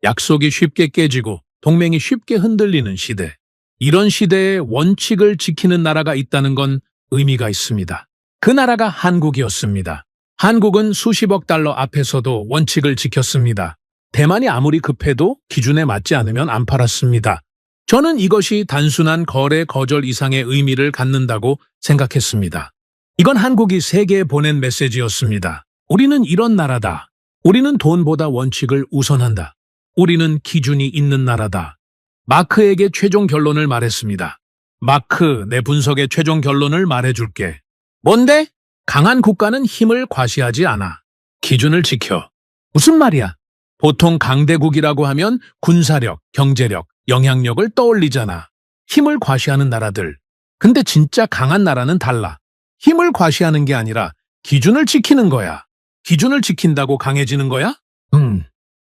약속이 쉽게 깨지고 동맹이 쉽게 흔들리는 시대. 이런 시대에 원칙을 지키는 나라가 있다는 건 의미가 있습니다. 그 나라가 한국이었습니다. 한국은 수십억 달러 앞에서도 원칙을 지켰습니다. 대만이 아무리 급해도 기준에 맞지 않으면 안 팔았습니다. 저는 이것이 단순한 거래 거절 이상의 의미를 갖는다고 생각했습니다. 이건 한국이 세계에 보낸 메시지였습니다. 우리는 이런 나라다. 우리는 돈보다 원칙을 우선한다. 우리는 기준이 있는 나라다. 마크에게 최종 결론을 말했습니다. 마크, 내 분석의 최종 결론을 말해줄게. 뭔데? 강한 국가는 힘을 과시하지 않아. 기준을 지켜. 무슨 말이야? 보통 강대국이라고 하면 군사력, 경제력, 영향력을 떠올리잖아. 힘을 과시하는 나라들. 근데 진짜 강한 나라는 달라. 힘을 과시하는 게 아니라 기준을 지키는 거야. 기준을 지킨다고 강해지는 거야?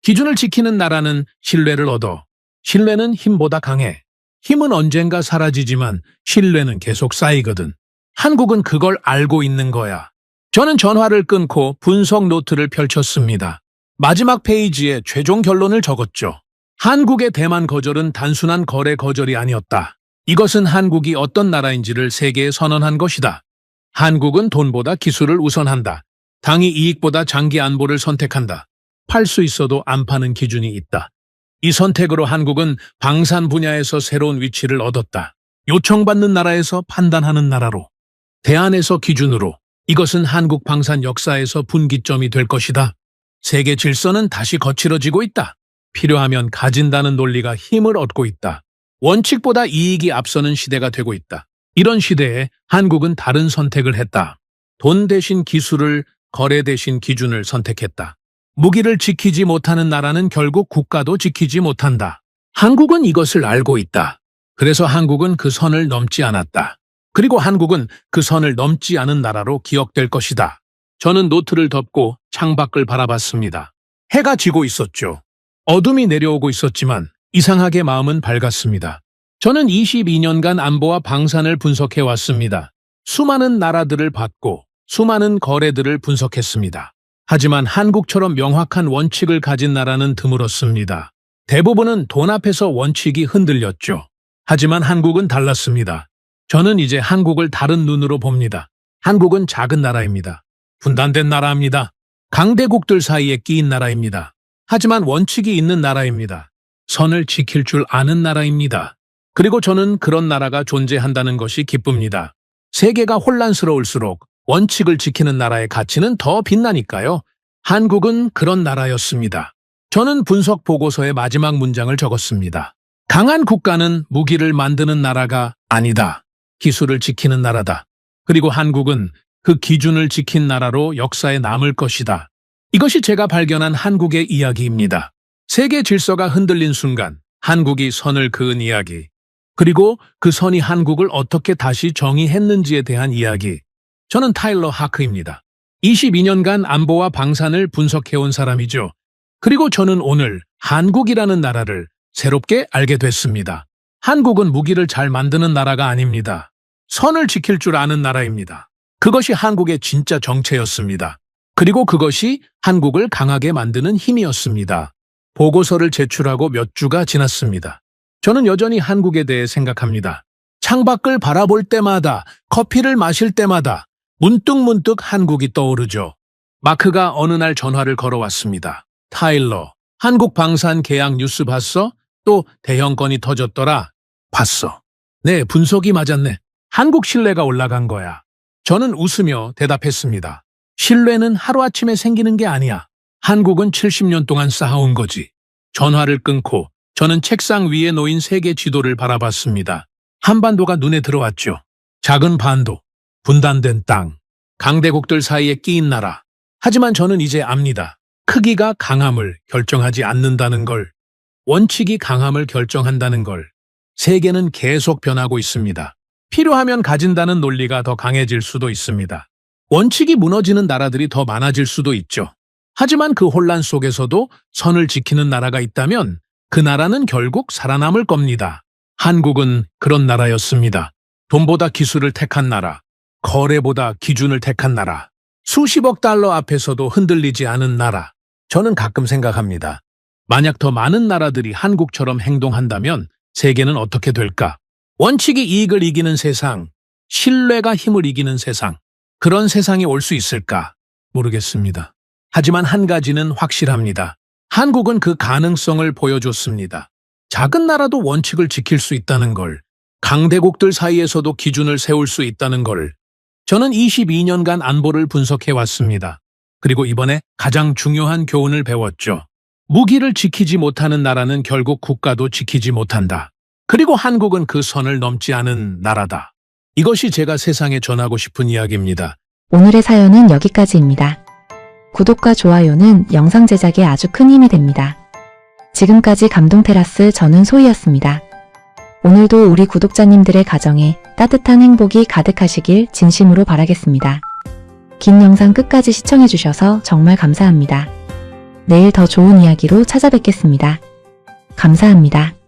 기준을 지키는 나라는 신뢰를 얻어. 신뢰는 힘보다 강해. 힘은 언젠가 사라지지만 신뢰는 계속 쌓이거든. 한국은 그걸 알고 있는 거야. 저는 전화를 끊고 분석 노트를 펼쳤습니다. 마지막 페이지에 최종 결론을 적었죠. 한국의 대만 거절은 단순한 거래 거절이 아니었다. 이것은 한국이 어떤 나라인지를 세계에 선언한 것이다. 한국은 돈보다 기술을 우선한다. 당이 이익보다 장기 안보를 선택한다. 팔 수 있어도 안 파는 기준이 있다. 이 선택으로 한국은 방산 분야에서 새로운 위치를 얻었다. 요청받는 나라에서 판단하는 나라로. 대안에서 기준으로. 이것은 한국 방산 역사에서 분기점이 될 것이다. 세계 질서는 다시 거칠어지고 있다. 필요하면 가진다는 논리가 힘을 얻고 있다. 원칙보다 이익이 앞서는 시대가 되고 있다. 이런 시대에 한국은 다른 선택을 했다. 돈 대신 기술을, 거래 대신 기준을 선택했다. 무기를 지키지 못하는 나라는 결국 국가도 지키지 못한다. 한국은 이것을 알고 있다. 그래서 한국은 그 선을 넘지 않았다. 그리고 한국은 그 선을 넘지 않은 나라로 기억될 것이다. 저는 노트를 덮고 창밖을 바라봤습니다. 해가 지고 있었죠. 어둠이 내려오고 있었지만 이상하게 마음은 밝았습니다. 저는 22년간 안보와 방산을 분석해 왔습니다. 수많은 나라들을 봤고 수많은 거래들을 분석했습니다. 하지만 한국처럼 명확한 원칙을 가진 나라는 드물었습니다. 대부분은 돈 앞에서 원칙이 흔들렸죠. 하지만 한국은 달랐습니다. 저는 이제 한국을 다른 눈으로 봅니다. 한국은 작은 나라입니다. 분단된 나라입니다. 강대국들 사이에 끼인 나라입니다. 하지만 원칙이 있는 나라입니다. 선을 지킬 줄 아는 나라입니다. 그리고 저는 그런 나라가 존재한다는 것이 기쁩니다. 세계가 혼란스러울수록 원칙을 지키는 나라의 가치는 더 빛나니까요. 한국은 그런 나라였습니다. 저는 분석 보고서의 마지막 문장을 적었습니다. 강한 국가는 무기를 만드는 나라가 아니다. 기술을 지키는 나라다. 그리고 한국은 그 기준을 지킨 나라로 역사에 남을 것이다. 이것이 제가 발견한 한국의 이야기입니다. 세계 질서가 흔들린 순간 한국이 선을 그은 이야기, 그리고 그 선이 한국을 어떻게 다시 정의했는지에 대한 이야기. 저는 타일러 하크입니다. 22년간 안보와 방산을 분석해온 사람이죠. 그리고 저는 오늘 한국이라는 나라를 새롭게 알게 됐습니다. 한국은 무기를 잘 만드는 나라가 아닙니다. 선을 지킬 줄 아는 나라입니다. 그것이 한국의 진짜 정체였습니다. 그리고 그것이 한국을 강하게 만드는 힘이었습니다. 보고서를 제출하고 몇 주가 지났습니다. 저는 여전히 한국에 대해 생각합니다. 창밖을 바라볼 때마다, 커피를 마실 때마다 문득문득 한국이 떠오르죠. 마크가 어느 날 전화를 걸어왔습니다. 타일러, 한국 방산 계약 뉴스 봤어? 또 대형 건이 터졌더라. 봤어. 네, 분석이 맞았네. 한국 신뢰가 올라간 거야. 저는 웃으며 대답했습니다. 신뢰는 하루아침에 생기는 게 아니야. 한국은 70년 동안 쌓아온 거지. 전화를 끊고 저는 책상 위에 놓인 세계 지도를 바라봤습니다. 한반도가 눈에 들어왔죠. 작은 반도, 분단된 땅, 강대국들 사이에 끼인 나라. 하지만 저는 이제 압니다. 크기가 강함을 결정하지 않는다는 걸, 원칙이 강함을 결정한다는 걸. 세계는 계속 변하고 있습니다. 필요하면 가진다는 논리가 더 강해질 수도 있습니다. 원칙이 무너지는 나라들이 더 많아질 수도 있죠. 하지만 그 혼란 속에서도 선을 지키는 나라가 있다면 그 나라는 결국 살아남을 겁니다. 한국은 그런 나라였습니다. 돈보다 기술을 택한 나라, 거래보다 기준을 택한 나라, 수십억 달러 앞에서도 흔들리지 않은 나라. 저는 가끔 생각합니다. 만약 더 많은 나라들이 한국처럼 행동한다면 세계는 어떻게 될까? 원칙이 이익을 이기는 세상, 신뢰가 힘을 이기는 세상, 그런 세상이 올 수 있을까? 모르겠습니다. 하지만 한 가지는 확실합니다. 한국은 그 가능성을 보여줬습니다. 작은 나라도 원칙을 지킬 수 있다는 걸, 강대국들 사이에서도 기준을 세울 수 있다는 걸. 저는 22년간 안보를 분석해왔습니다. 그리고 이번에 가장 중요한 교훈을 배웠죠. 무기를 지키지 못하는 나라는 결국 국가도 지키지 못한다. 그리고 한국은 그 선을 넘지 않은 나라다. 이것이 제가 세상에 전하고 싶은 이야기입니다. 오늘의 사연은 여기까지입니다. 구독과 좋아요는 영상 제작에 아주 큰 힘이 됩니다. 지금까지 감동테라스 저는 소희였습니다. 오늘도 우리 구독자님들의 가정에 따뜻한 행복이 가득하시길 진심으로 바라겠습니다. 긴 영상 끝까지 시청해주셔서 정말 감사합니다. 내일 더 좋은 이야기로 찾아뵙겠습니다. 감사합니다.